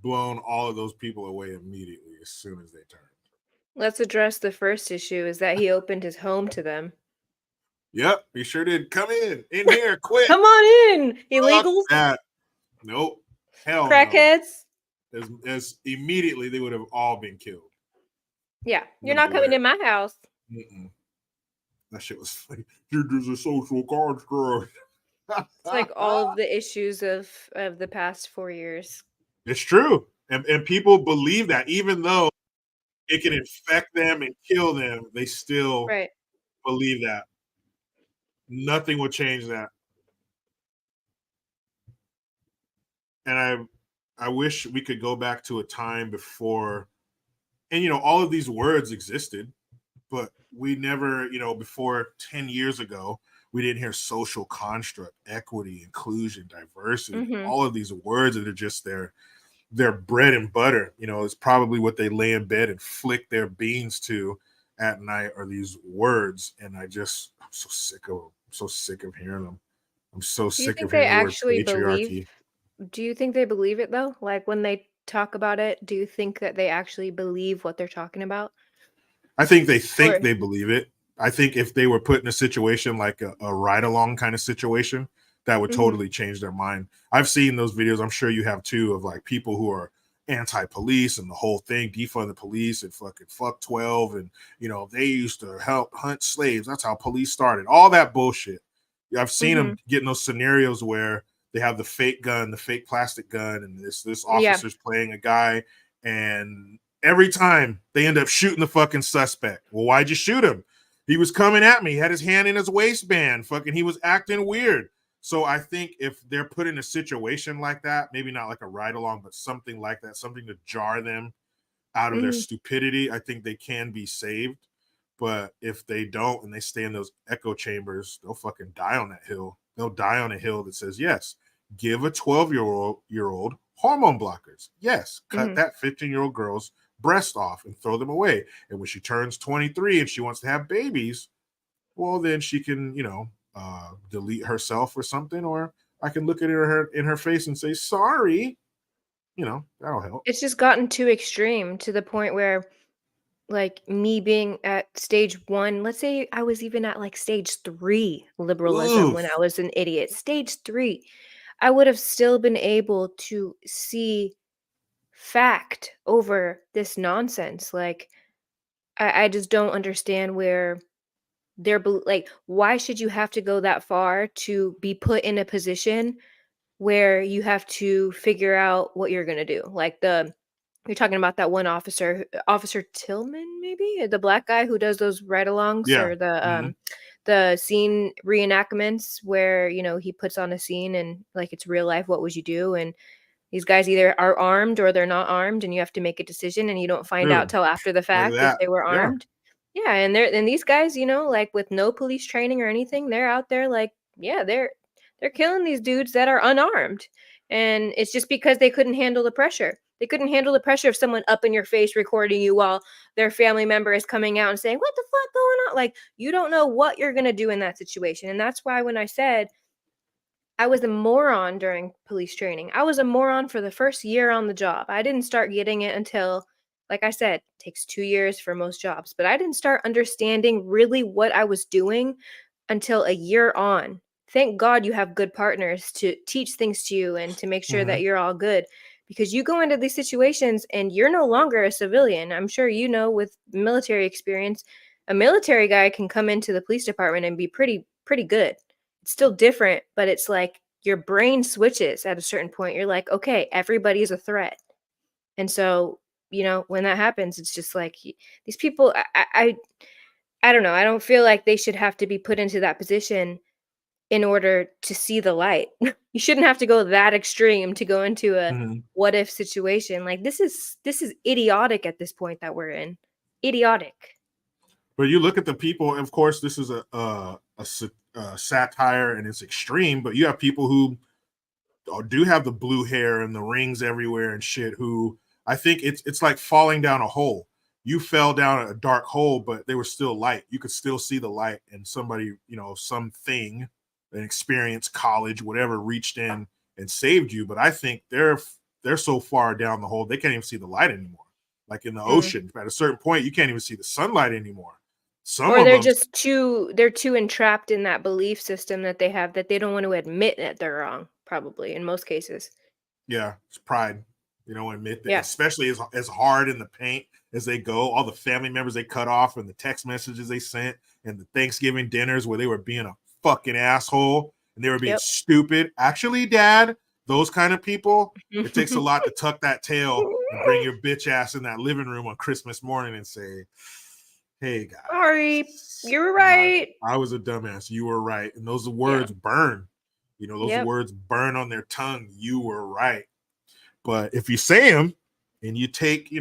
blown all of those people away immediately as soon as they turned. Let's address the first issue is that he opened his home to them. Yep, he sure did. Come in here, quick. Come on in, illegals. Fuck that. Nope. Hell Crackheads. no. As immediately they would have all been killed. Yeah, you're not coming in my house. Mm-mm. That shit was funny. Gender's a social construct. It's like all of the issues of the past 4 years. It's true. And people believe that even though it can infect them and kill them, they still believe that. Nothing will change that. And I wish we could go back to a time before And, you know, all of these words existed, but we never, you know, before 10 years ago, we didn't hear social construct, equity, inclusion, diversity, all of these words that are just their bread and butter. You know, it's probably what they lay in bed and flick their beans to at night are these words. And I'm so sick of them. I'm so sick of hearing them. I'm so Do you sick think of they hearing the word actually believe? patriarchy. Do you think they believe it though? Like when they talk about it, do you think that they actually believe what they're talking about? I think they think Or they believe it. I think if they were put in a situation like a ride-along kind of situation, that would totally change their mind. I've seen those videos, I'm sure you have too, of like people who are anti-police and the whole thing, defund the police and fucking fuck 12. And, you know, they used to help hunt slaves. That's how police started. All that bullshit. I've seen them get in those scenarios where they have the fake gun, the fake plastic gun, and this officer's playing a guy, and every time they end up shooting the fucking suspect. Well, why'd you shoot him? He was coming at me, had his hand in his waistband, fucking he was acting weird. So I think if they're put in a situation like that, maybe not like a ride along, but something like that, something to jar them out of their stupidity, I think they can be saved. But if they don't and they stay in those echo chambers, they'll fucking die on that hill. They'll die on a hill that says, yes, give a 12-year-old hormone blockers. Yes, cut that 15-year-old girl's breast off and throw them away. And when she turns 23 and she wants to have babies, well, then she can, you know, delete herself or something, or I can look at her in her face and say, sorry. You know, that'll help. it's just gotten too extreme to the point where like me being at stage 1, let's say I was even at like stage 3 liberalism when I was an idiot. Stage 3, I would have still been able to see fact over this nonsense. Like I just don't understand where they're like, why should you have to go that far to be put in a position where you have to figure out what you're going to do? Like you're talking about that one officer, Officer Tillman, maybe the black guy who does those ride-alongs or the scene reenactments where, you know, he puts on a scene and like it's real life. What would you do? And these guys either are armed or they're not armed, and you have to make a decision, and you don't find out till after the fact if they were armed. Yeah, and these guys, you know, like with no police training or anything, they're out there like, yeah, they're killing these dudes that are unarmed. And it's just because they couldn't handle the pressure. They couldn't handle the pressure of someone up in your face recording you while their family member is coming out and saying, what the fuck going on? Like, you don't know what you're going to do in that situation. And that's why when I said I was a moron during police training, I was a moron for the first year on the job. I didn't start getting it until, like I said, it takes 2 years for most jobs. But I didn't start understanding really what I was doing until a year on. Thank God you have good partners to teach things to you and to make sure that you're all good, because you go into these situations and you're no longer a civilian. I'm sure you know with military experience, a military guy can come into the police department and be pretty good. It's still different, but it's like your brain switches at a certain point. You're like, okay, everybody's a threat. And so, you know, when that happens, it's just like these people, I don't know. I don't feel like they should have to be put into that position in order to see the light. You shouldn't have to go that extreme to go into a what if situation. Like this is idiotic at this point that we're in. Idiotic. But you look at the people, and of course, this is a satire and it's extreme, but you have people who do have the blue hair and the rings everywhere and shit, who I think it's like falling down a hole. You fell down a dark hole, but they were still light. You could still see the light, and somebody, you know, something, an experience, college, whatever, reached in and saved you. But I think they're so far down the hole, they can't even see the light anymore. Like in the ocean, at a certain point, you can't even see the sunlight anymore. Or they're just too entrapped in that belief system that they have, that they don't want to admit that they're wrong, probably in most cases. Yeah, it's pride. You know, admit that, especially as hard in the paint as they go, all the family members they cut off and the text messages they sent and the Thanksgiving dinners where they were being a fucking asshole and they were being stupid. Actually, Dad, those kind of people, it takes a lot to tuck that tail and bring your bitch ass in that living room on Christmas morning and say, hey guys, sorry, you were right. I was a dumbass. You were right. And those words burn. You know, those words burn on their tongue. You were right. But if you say them and you take,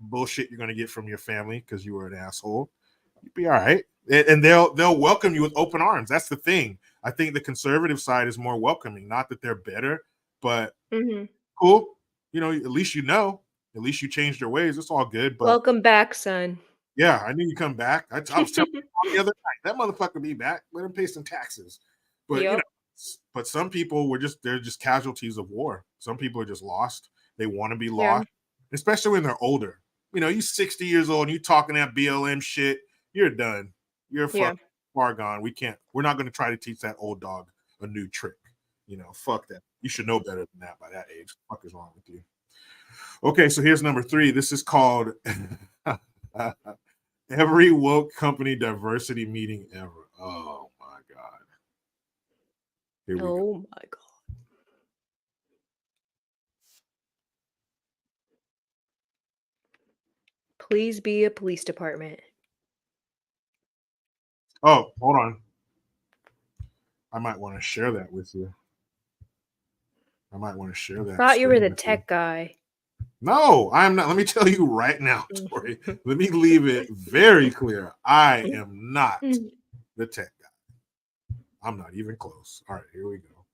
bullshit you're going to get from your family because you were an asshole, you'd be all right. And they'll welcome you with open arms. That's the thing. I think the conservative side is more welcoming. Not that they're better, but cool. At least at least you changed your ways. It's all good. But welcome back, son. Yeah, I knew you come back. I was telling you the other night, that motherfucker be back. Let him pay some taxes. But but some people they're just casualties of war. Some people are just lost. They want to be lost, especially when they're older. You 60 years old and you talking that BLM shit, you're done. You're far gone. We're not going to try to teach that old dog a new trick. Fuck that. You should know better than that by that age. What the fuck is wrong with you? Okay, so here's number 3. This is called every woke company diversity meeting ever. Oh my God. Here we go. My God. Please be a police department. Oh, hold on. I might want to share that with you. I might want to share that. Thought you were the tech guy. No, I'm not. Let me tell you right now, Tori. Let me leave it very clear. I am not the tech guy. I'm not even close. All right, here we go.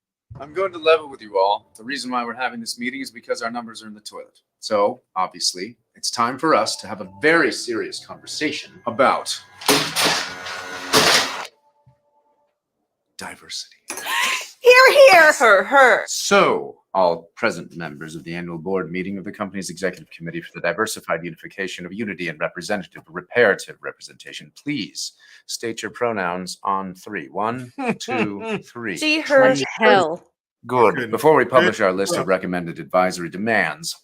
I'm going to level with you all. The reason why we're having this meeting is because our numbers are in the toilet. So, obviously, it's time for us to have a very serious conversation about diversity. Hear, her. So, all present members of the annual board meeting of the company's executive committee for the diversified unification of unity and representative reparative representation, please state your pronouns on 3. 1, 2, 3. She, her, hell. Good. Before we publish our list of recommended advisory demands,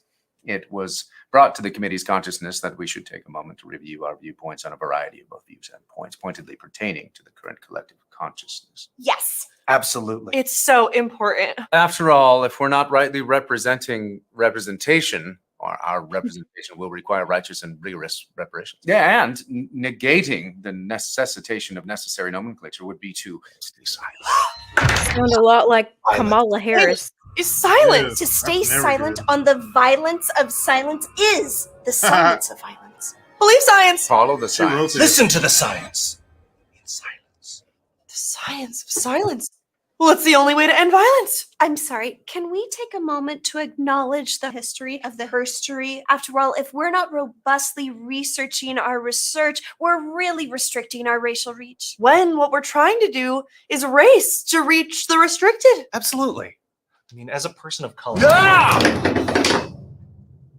it was brought to the committee's consciousness that we should take a moment to review our viewpoints on a variety of both views and points pointedly pertaining to the current collective consciousness. Yes. Absolutely. It's so important. After all, if we're not rightly representation, or our representation will require righteous and rigorous reparations. Yeah, and negating the necessitation of necessary nomenclature would be to stay silent. Sound a lot like Kamala Harris. Is silent. To stay silent on the violence of silence is the silence of violence. Believe science. Follow the science. Listen to the science. In silence. The science of silence. Well, it's the only way to end violence. I'm sorry, can we take a moment to acknowledge the history of the herstory? After all, if we're not robustly researching our research, we're really restricting our racial reach. When what we're trying to do is race to reach the restricted. Absolutely. I mean, as a person of color. I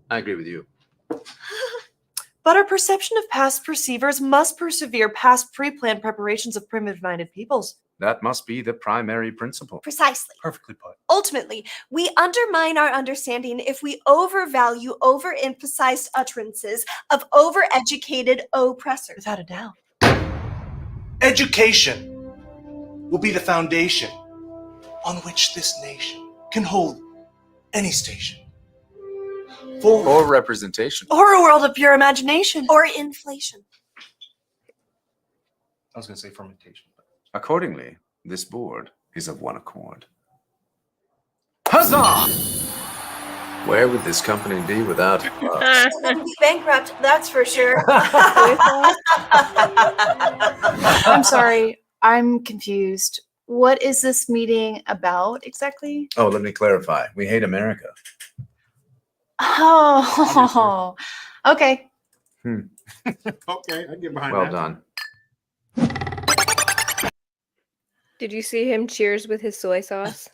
agree with you. But our perception of past perceivers must persevere past pre-planned preparations of primitive-minded peoples. That must be the primary principle. Precisely. Perfectly put. Ultimately, we undermine our understanding if we overvalue, overemphasize utterances of overeducated oppressors. Without a doubt. Education will be the foundation on which this nation can hold any station. Or representation. Or a world of pure imagination. Or inflation. I was going to say fermentation. Accordingly, this board is of one accord. Huzzah! Where would this company be without us? Bankrupt, that's for sure. I'm sorry, I'm confused. What is this meeting about exactly? Oh, let me clarify. We hate America. Oh, okay. Okay, I get behind that. Well done. Did you see him cheers with his soy sauce?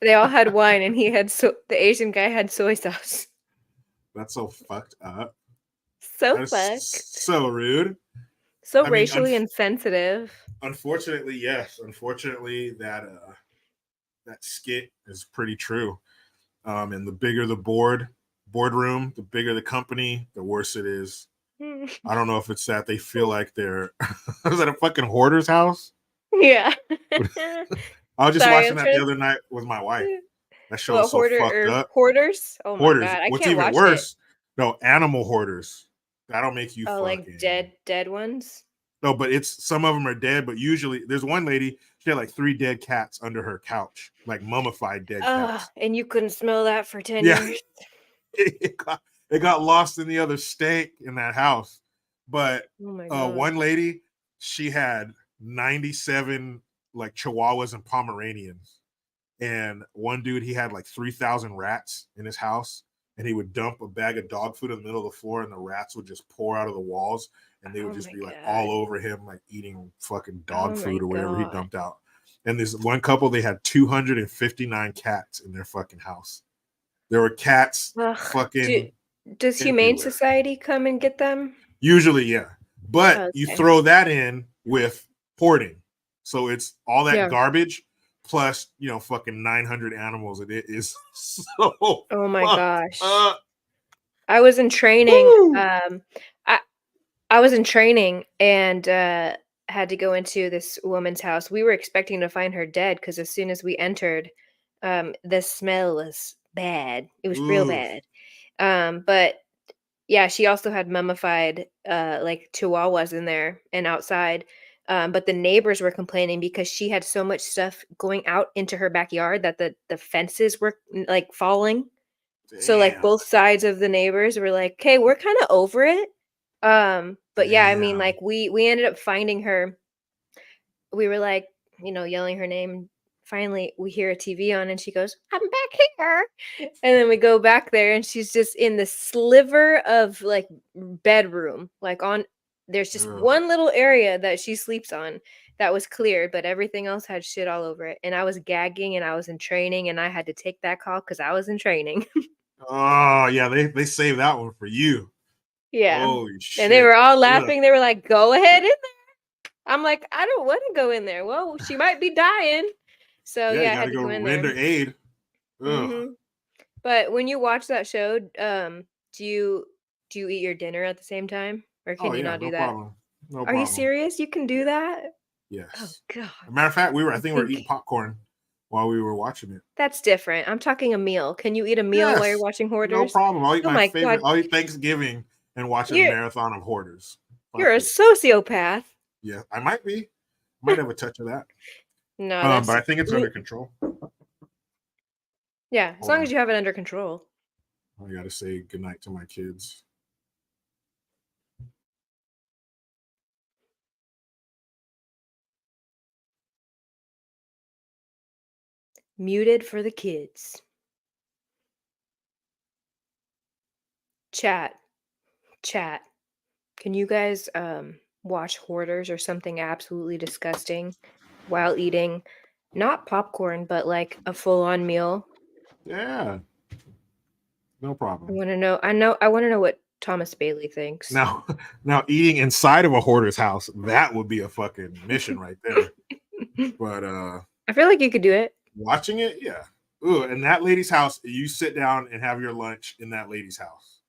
They all had wine, and the Asian guy had soy sauce. That's so fucked up. So fucked. So rude. So racially insensitive. Unfortunately, yes. Unfortunately, that skit is pretty true. And the bigger the boardroom, the bigger the company, the worse it is. I don't know if it's that they feel like they're was that a fucking hoarder's house? Yeah. I was just watching that the other night with my wife. That show is so fucked up. Hoarders? Oh my hoarders. God. I What's can't even watch worse? No, animal hoarders. That'll make you fucking like dead ones? No, but it's some of them are dead, but usually there's one lady, she had like 3 dead cats under her couch, like mummified dead cats. And you couldn't smell that for 10 years. It got lost in the other state in that house. But Oh my God. one lady, she had 97 like Chihuahuas and Pomeranians. And one dude, he had like 3,000 rats in his house. And he would dump a bag of dog food in the middle of the floor, and the rats would just pour out of the walls, and they would just be like all over him, like eating fucking dog food or whatever he dumped out. And this one couple, they had 259 cats in their fucking house. There were cats fucking. Does Humane Society come and get them? Usually, yeah. But you throw that in with hoarding. So it's all that garbage plus, fucking 900 animals. And it is so. Oh my gosh. I was in training. I was in training and had to go into this woman's house. We were expecting to find her dead because as soon as we entered, the smell was bad. It was real bad. But yeah, she also had mummified like Chihuahuas in there and outside. But the neighbors were complaining because she had so much stuff going out into her backyard that the fences were like falling. Damn. So like both sides of the neighbors were like, "Okay, we're kind of over it." But yeah, I mean, like we ended up finding her. We were like, yelling her name. Finally, we hear a TV on, and she goes, "I'm back here." And then we go back there, and she's just in the sliver of like bedroom, like on. There's just one little area that she sleeps on that was cleared, but everything else had shit all over it. And I was gagging, and I was in training, and I had to take that call because I was in training. Oh yeah, they saved that one for you. Yeah. Holy shit. And they were all laughing. They were like, "Go ahead in there." I'm like, "I don't want to go in there." Well, she might be dying. So yeah, I had to go in render there. aid. Mm-hmm. But when you watch that show, do you eat your dinner at the same time, or can you not do that? Problem. No Are problem. you serious? You can do that? Yes. Oh God. As a matter of fact, I think we were eating popcorn while we were watching it. That's different. I'm talking a meal. Can you eat a meal while you're watching Hoarders? No problem. I'll eat my favorite. God. I'll eat Thanksgiving and watch a marathon of Hoarders. You're a sociopath. Yeah, I might be. Might have a touch of that. No, but I think it's under control. Yeah, as long as you have it under control. I gotta say goodnight to my kids. Muted for the kids. Chat. Can you guys watch Hoarders or something absolutely disgusting while eating not popcorn, but like a full-on meal? Yeah. No problem. I want to know what Thomas Bailey thinks. Now eating inside of a hoarder's house, that would be a fucking mission right there. But I feel like you could do it. Watching it, yeah. Ooh, in that lady's house, you sit down and have your lunch in that lady's house.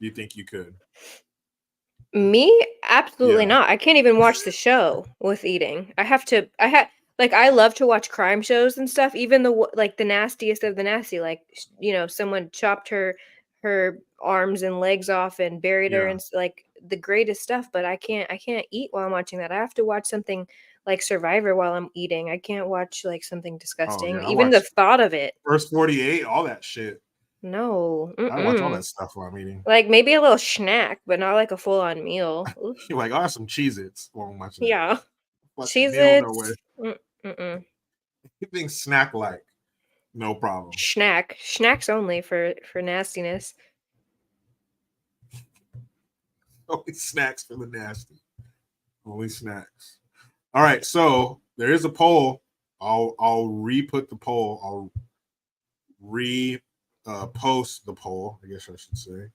Do you think you could? Me? Absolutely not. I can't even watch the show with eating. I love to watch crime shows and stuff, even the nastiest of the nasty, like, someone chopped her arms and legs off and buried her and like the greatest stuff, but I can't eat while I'm watching that. I have to watch something like Survivor while I'm eating. I can't watch like something disgusting. Even the thought of it. First 48, all that shit. No. I watch all that stuff while I'm eating. Like maybe a little snack, but not like a full-on meal. You're like, I'll have some Cheez-Its while I'm watching. Yeah. Cheez-Its. Anything snack-like. No problem. Snacks only for nastiness. Only snacks for the nasty. Only snacks. All right, so there is a poll. I'll re-put the poll. I'll post the poll, I guess I should say.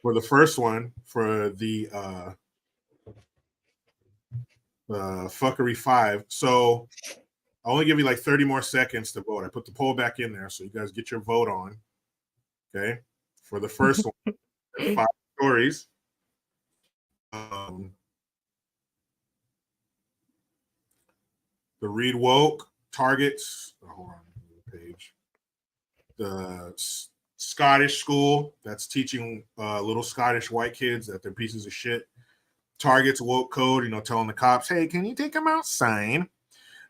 For the first one, for the fuckery 5. So I'll only give you like 30 more seconds to vote. I put the poll back in there, so you guys get your vote on. Okay, for the first one, 5 stories. The Read Woke targets. Hold on the page. The Scottish school that's teaching little Scottish white kids that they're pieces of shit. Targets woke code, telling the cops, "Hey, can you take them outside?"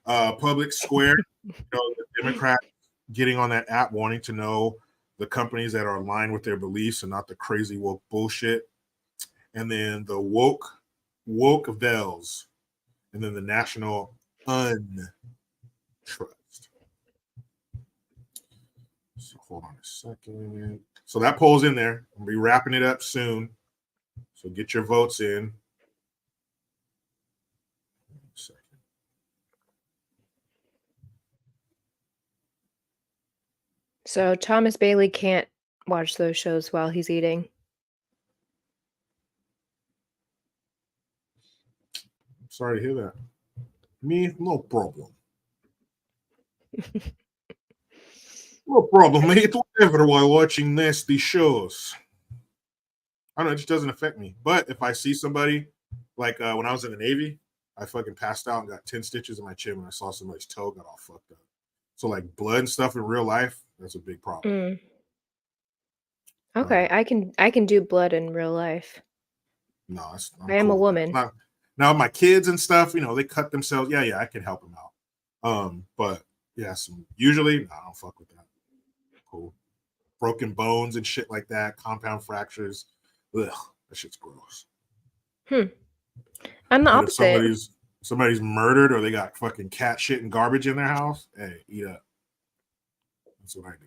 Public Square, the Democrats getting on that app, wanting to know the companies that are aligned with their beliefs and not the crazy woke bullshit. And then the woke veils, and then the national untrust. So hold on a second. So that poll's in there. I'll be wrapping it up soon. So get your votes in. So Thomas Bailey can't watch those shows while he's eating. Sorry to hear that. Me, no problem. No problem, mate. Whatever while watching nasty shows. I don't know, it just doesn't affect me. But if I see somebody, like when I was in the Navy, I fucking passed out and got 10 stitches in my chin when I saw somebody's toe got all fucked up. So like blood and stuff in real life, that's a big problem. Okay, I can do blood in real life. No, I am a woman. Now my kids and stuff, you know, they cut themselves. Yeah, I can help them out. But yeah, usually, no, I don't fuck with that. Cool. Broken bones and shit like that, compound fractures. Ugh, that shit's gross. I'm the But opposite. if somebody's murdered or they got fucking cat shit and garbage in their house, hey, eat up. That's what I do.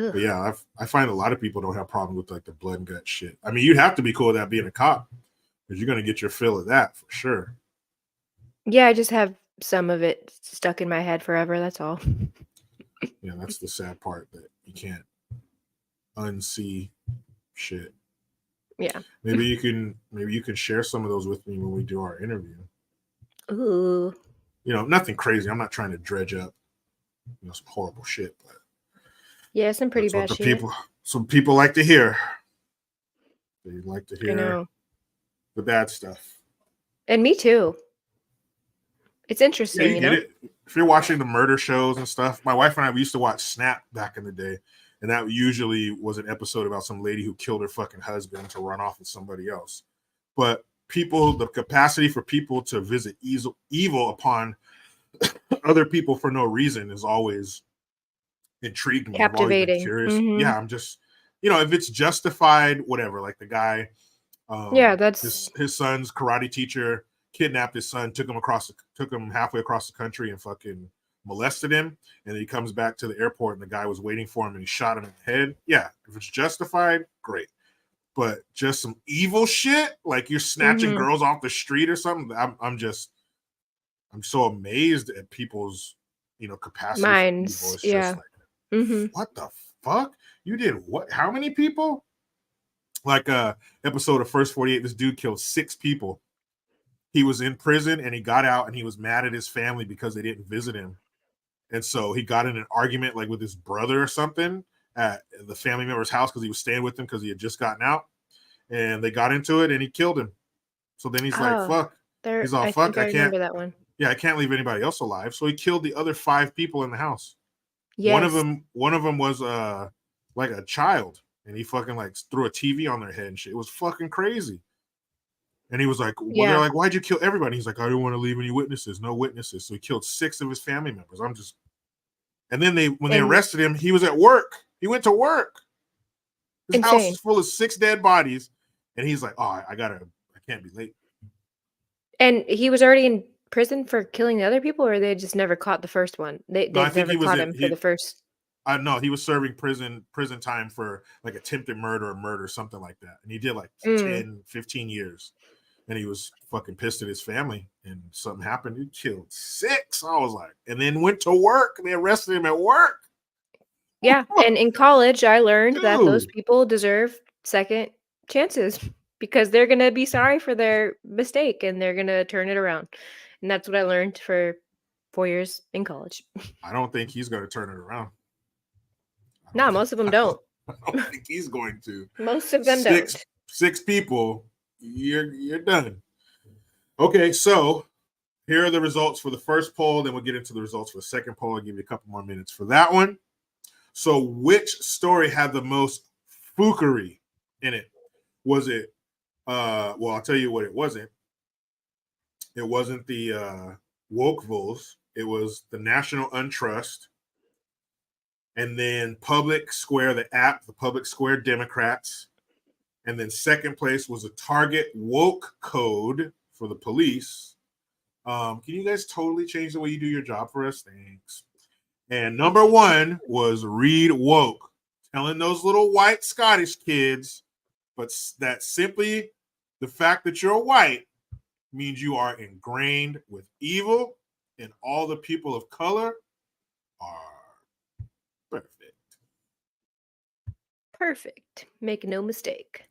Ugh. But yeah, I find a lot of people don't have problems with like the blood and gut shit. I mean, you'd have to be cool with that being a cop, because you're gonna get your fill of that for sure. Yeah, I just have some of it stuck in my head forever. That's all. Yeah, that's the sad part, that you can't unsee shit. Yeah. Maybe you can share some of those with me when we do our interview. Ooh. You know, nothing crazy. I'm not trying to dredge up, you know, some horrible shit, but Yeah, some pretty bad shit. Some people like to hear. They like to I hear know. the bad stuff. And me too. It's Yeah, interesting, you you get know? it. If you're watching the murder shows and stuff, my wife and I, we used to watch Snap back in the day, and that usually was an episode about some lady who killed her fucking husband to run off with somebody else. But the capacity for people to visit evil upon other people for no reason is always intrigued me. I've always been Captivating. curious. Mhm. Yeah, I'm just, you know, if it's justified, whatever. Like the guy, Yeah, that's his son's karate teacher kidnapped his son, took him halfway across the country and fucking molested him. And he comes back to the airport and the guy was waiting for him and he shot him in the head. Yeah, if it's justified, great. But just some evil shit, like you're snatching girls off the street or something. I'm so amazed at people's, you know, capacity for evil. minds. It's Yeah. just like, what the fuck? You did what? How many people? Like episode of First 48, this dude killed 6 people. He was in prison and he got out and he was mad at his family because they didn't visit him. And so he got in an argument like with his brother or something at the family member's house because he was staying with him because he had just gotten out. And they got into it and he killed him. So then he's like, fuck. He's all, I fuck, think I I can't. remember that one. Yeah, I can't leave anybody else alive. So he killed the other 5 people in the house. Yes. One of them was like a child, and he fucking like threw a TV on their head and shit. It was fucking crazy. And he was like, well, they're like, why'd you kill everybody? He's like, I didn't want to leave any witnesses, no witnesses. So he killed 6 of his family members. And then when they arrested him, he was at work. He went to work. His house is full of 6 dead bodies. And he's like, oh, I can't be late. And he was already in prison for killing the other people, or they just never caught the first one? They never caught him for the first. No, he was serving prison time for like attempted murder or murder, something like that. And he did like 10, 15 years. And he was fucking pissed at his family. And something happened. He killed 6. I was like, and then went to work. They arrested him at work. Yeah. And in college, I learned that those people deserve second chances because they're going to be sorry for their mistake and they're going to turn it around. And that's what I learned for 4 years in college. I don't think he's going to turn it around. No, most of them don't. I don't think he's going to. Most of them don't. 6 people, you're done. Okay, so here are the results for the first poll. Then we'll get into the results for the second poll. I'll give you a couple more minutes for that one. So which story had the most fookery in it? Was it, well, I'll tell you what it wasn't. It wasn't the woke votes. It was the national untrust And then Public Square, the app, the Public Square Democrats. And then second place was a Target woke code for the police. Can you guys totally change the way you do your job for us? Thanks. And number one was Read Woke, telling those little white Scottish kids, but that simply the fact that you're white means you are ingrained with evil, and all the people of color are perfect. Perfect. Make no mistake.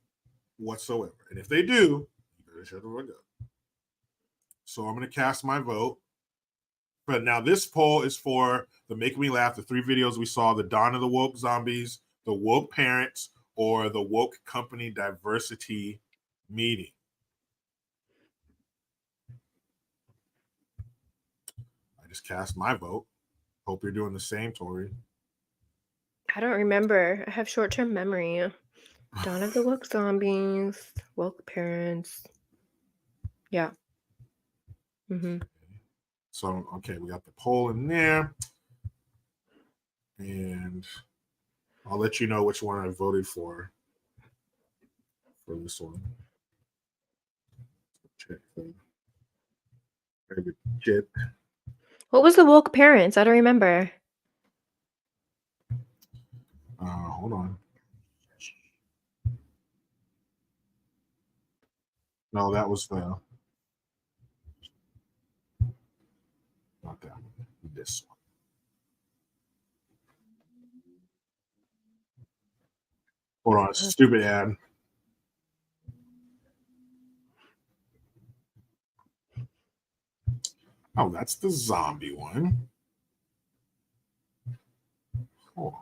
Whatsoever. And if they do, you better shut the fuck up. So I'm going to cast my vote. But now this poll is for the Make Me Laugh, the 3 videos we saw, the Dawn of the Woke Zombies, the Woke Parents, or the Woke Company Diversity Meeting. I just cast my vote. Hope you're doing the same, Tori. I don't remember. I have short-term memory. Dawn of the Woke Zombies, Woke Parents. Yeah. So, okay, we got the poll in there. And I'll let you know which one I voted for this one. Check. What was the Woke Parents? I don't remember. Hold on. No, that was the not that one. This one. Hold on, it's a stupid ad. Oh, that's the zombie one. Hold on.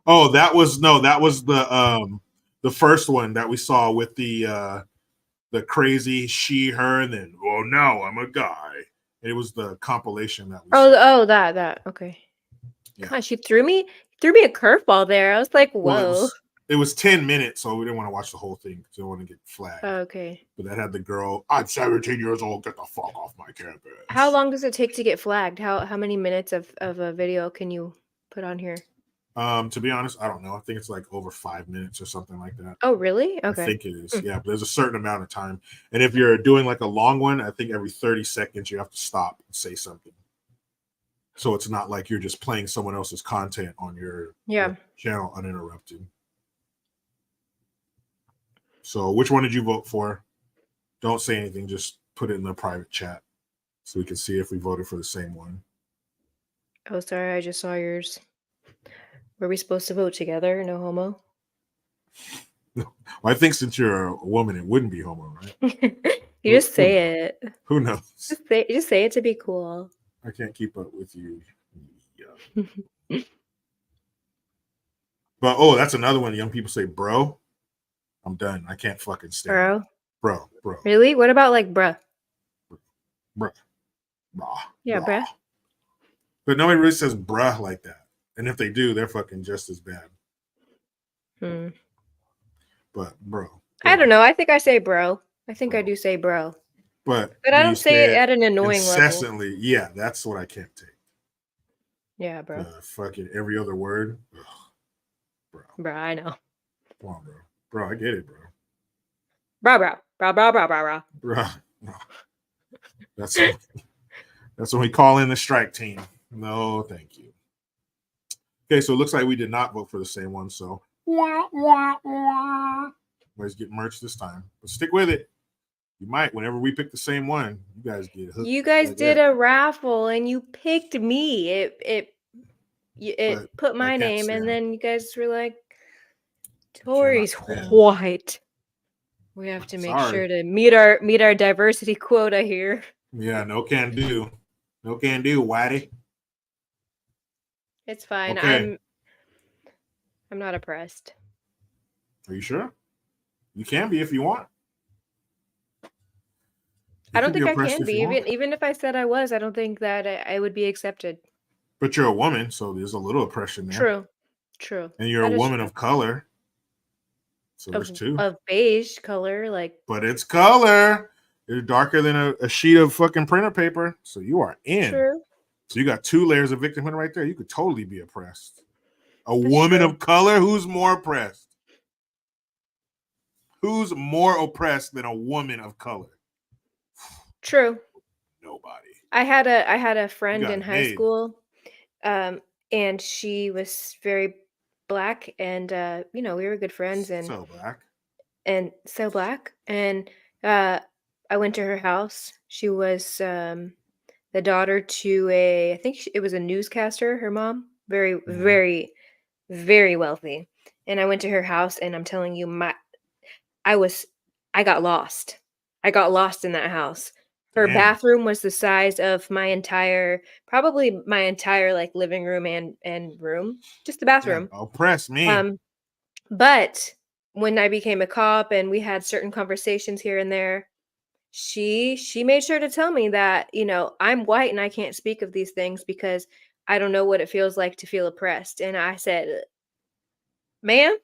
Oh, that was the first one that we saw with the crazy she, her, and then oh no, I'm a guy. It was the compilation that we saw. That. Okay. Yeah. Gosh, she threw me a curveball there. I was like, whoa. Well, it was 10 minutes, so we didn't want to watch the whole thing because we didn't want to get flagged. Okay. But that had the girl, I'm 17 years old, get the fuck off my campus. How long does it take to get flagged? How many minutes of a video can you put on here? To be honest, I don't know. I think it's like over 5 minutes or something like that. Oh, really? Okay. I think it is. Yeah, but there's a certain amount of time. And if you're doing like a long one, I think every 30 seconds you have to stop and say something. So it's not like you're just playing someone else's content on your channel uninterrupted. So which one did you vote for? Don't say anything. Just put it in the private chat so we can see if we voted for the same one. Oh, sorry. I just saw yours. Were we supposed to vote together? No homo? Well, I think since you're a woman, it wouldn't be homo, right? You just say it. Who knows? Just say it to be cool. I can't keep up with you. Yeah. But that's another one. Young people say, bro. I'm done. I can't fucking stand it. Bro. Really? What about like bruh? Bruh. Yeah, bruh. But nobody really says bruh like that. And if they do, they're fucking just as bad. But bro. I don't know. I think I say bro. I think I do say bro. But I don't say it at an annoying incessantly. level. Yeah, that's what I can't take. Yeah, bro. Fucking every other word. Ugh. Bro, I know. Come on, bro. Bro, I get it, bro. Bro. Bro. That's when we call in the strike team. No, thank you. Okay, so it looks like we did not vote for the same one, so let's get merch this time. But stick with it. You might, whenever we pick the same one, you guys get hooked. You guys did a raffle and you picked me. It put my name, and then you guys were like, Tori's white. We have to make sure to meet our diversity quota here. Yeah, no can do. No can do, Whitey. It's fine. Okay. I'm not oppressed. Are you sure? You can be if you want. I don't think I can be. Even if I said I was, I don't think that I would be accepted. But you're a woman, so there's a little oppression there. True. And you're a woman of color. So there's two. Of beige color, like. But it's color. You're darker than a sheet of fucking printer paper. So you are in. True. So you got 2 layers of victimhood right there. You could totally be oppressed. A woman of color, who's more oppressed? Who's more oppressed than a woman of color? True. Nobody. I had a friend got in it high made. school, and she was very black, and we were good friends, and So black. so black. And I went to her house. She was the daughter to I think it was a newscaster. Her mom, very, very, very wealthy. And I went to her house, and I'm telling you, I got lost. I got lost in that house. Her Damn. bathroom was the size of probably my entire like living room and room, just the bathroom. Yeah, oppress me. But when I became a cop and we had certain conversations here and there, she made sure to tell me that, I'm white and I can't speak of these things because I don't know what it feels like to feel oppressed. And I said, ma'am,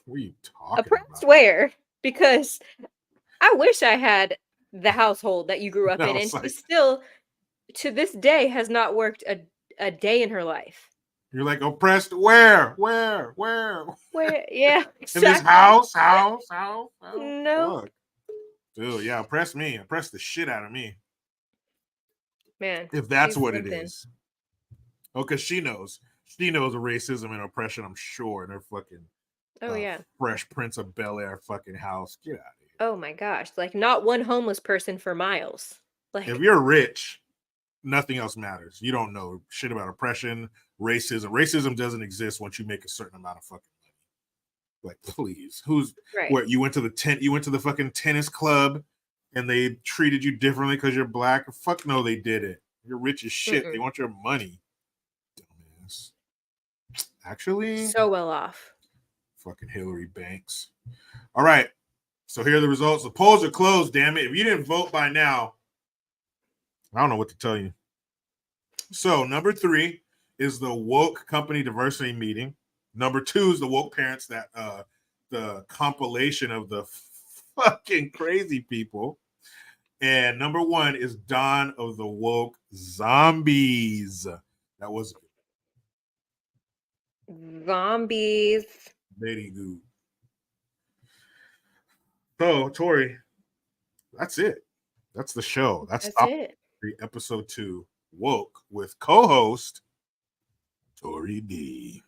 what are you talking oppressed where? Because I wish I had the household that you grew up in. And she still, to this day, has not worked a day in her life. You're like, oppressed where? Where? Yeah, exactly. In this house? No. Fuck. Dude, yeah, oppress me. Oppress the shit out of me. Man. If that's she's what something. it is. Oh, because she knows. She knows of racism and oppression, I'm sure, in her fucking yeah. Fresh Prince of Bel-Air fucking house. Get out of here. Oh my gosh. Like not one homeless person for miles. Like if you're rich, nothing else matters. You don't know shit about oppression, racism. Racism doesn't exist once you make a certain amount of fucking money. Like, please. What, you went to the fucking tennis club and they treated you differently because you're black? Fuck no, they didn't. You're rich as shit. They want your money. Dumbass. Actually, so well off. Fucking Hillary Banks. All right. So here are the results. The polls are closed, damn it. If you didn't vote by now, I don't know what to tell you. So number 3 is the woke company diversity meeting. Number 2 is the woke parents, that the compilation of the fucking crazy people. And number 1 is Dawn of the Woke Zombies. That was zombies. Very good. So, Tori, that's it. That's the show. That's it. Episode 2, Woke, with co-host Tori D.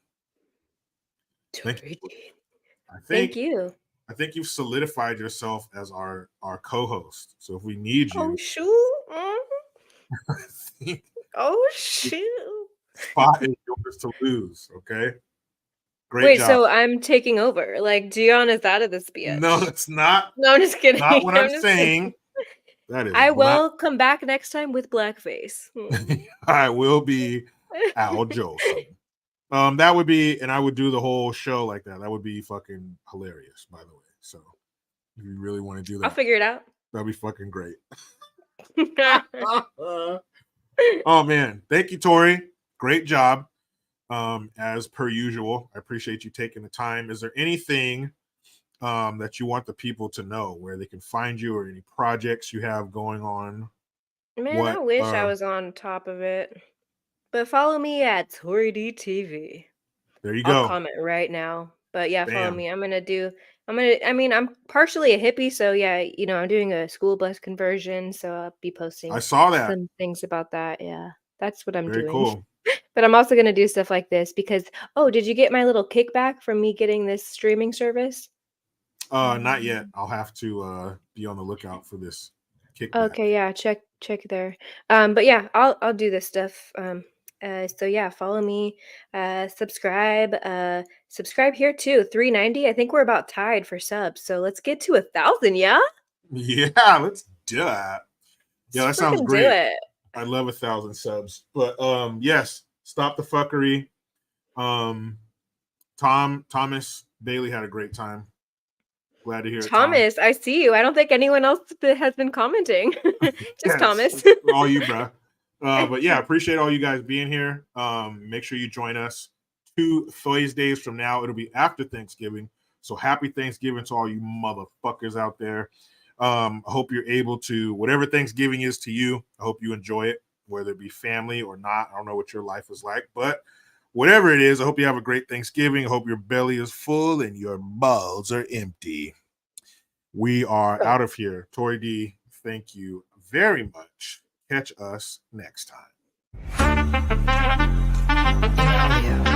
Thank you. I think you've solidified yourself as our co-host. So if we need you, oh shoot, oh shoot, spot is yours to lose. Okay. Great Wait, job. so I'm taking over. Like GION is out of this bitch. No, it's not. No, I'm just kidding. Not what I'm just saying. kidding. That is. I will come back next time with blackface. I will be Al Jolson. That would be, and I would do the whole show like that. That would be fucking hilarious, by the way. So if you really want to do that, I'll figure it out. That'd be fucking great. Oh man, thank you, Tori. Great job. As per usual, I appreciate you taking the time. Is there anything that you want the people to know, where they can find you, or any projects you have going on? Man, I wish I was on top of it. But follow me at TORI TV. There you go. I'll comment right now. But yeah, follow me. I'm partially a hippie, so yeah, I'm doing a school bus conversion, so I'll be posting I saw that. some things about that. Yeah. That's what I'm Very doing. Cool. But I'm also going to do stuff like this because, did you get my little kickback from me getting this streaming service? Not yet. I'll have to be on the lookout for this kickback. Okay, yeah, check there. But yeah, I'll do this stuff. So yeah, follow me, subscribe here too. 390. I think we're about tied for subs. So let's get to 1,000, yeah? Yeah, let's do that. Yeah, that sounds great. Do it. I love 1,000 subs. But yes, stop the fuckery. Thomas Bailey had a great time. Glad to hear it. Thomas, I see you. I don't think anyone else has been commenting. Just yes, Thomas. all you, bro. But yeah, appreciate all you guys being here. Make sure you join us 2 Thursdays from now. It'll be after Thanksgiving. So happy Thanksgiving to all you motherfuckers out there. I hope you're able to, whatever Thanksgiving is to you, I hope you enjoy it. whether it be family or not. I don't know what your life is like, but whatever it is, I hope you have a great Thanksgiving. I hope your belly is full and your balls are empty. We are out of here. Tori D, thank you very much. Catch us next time. Yeah.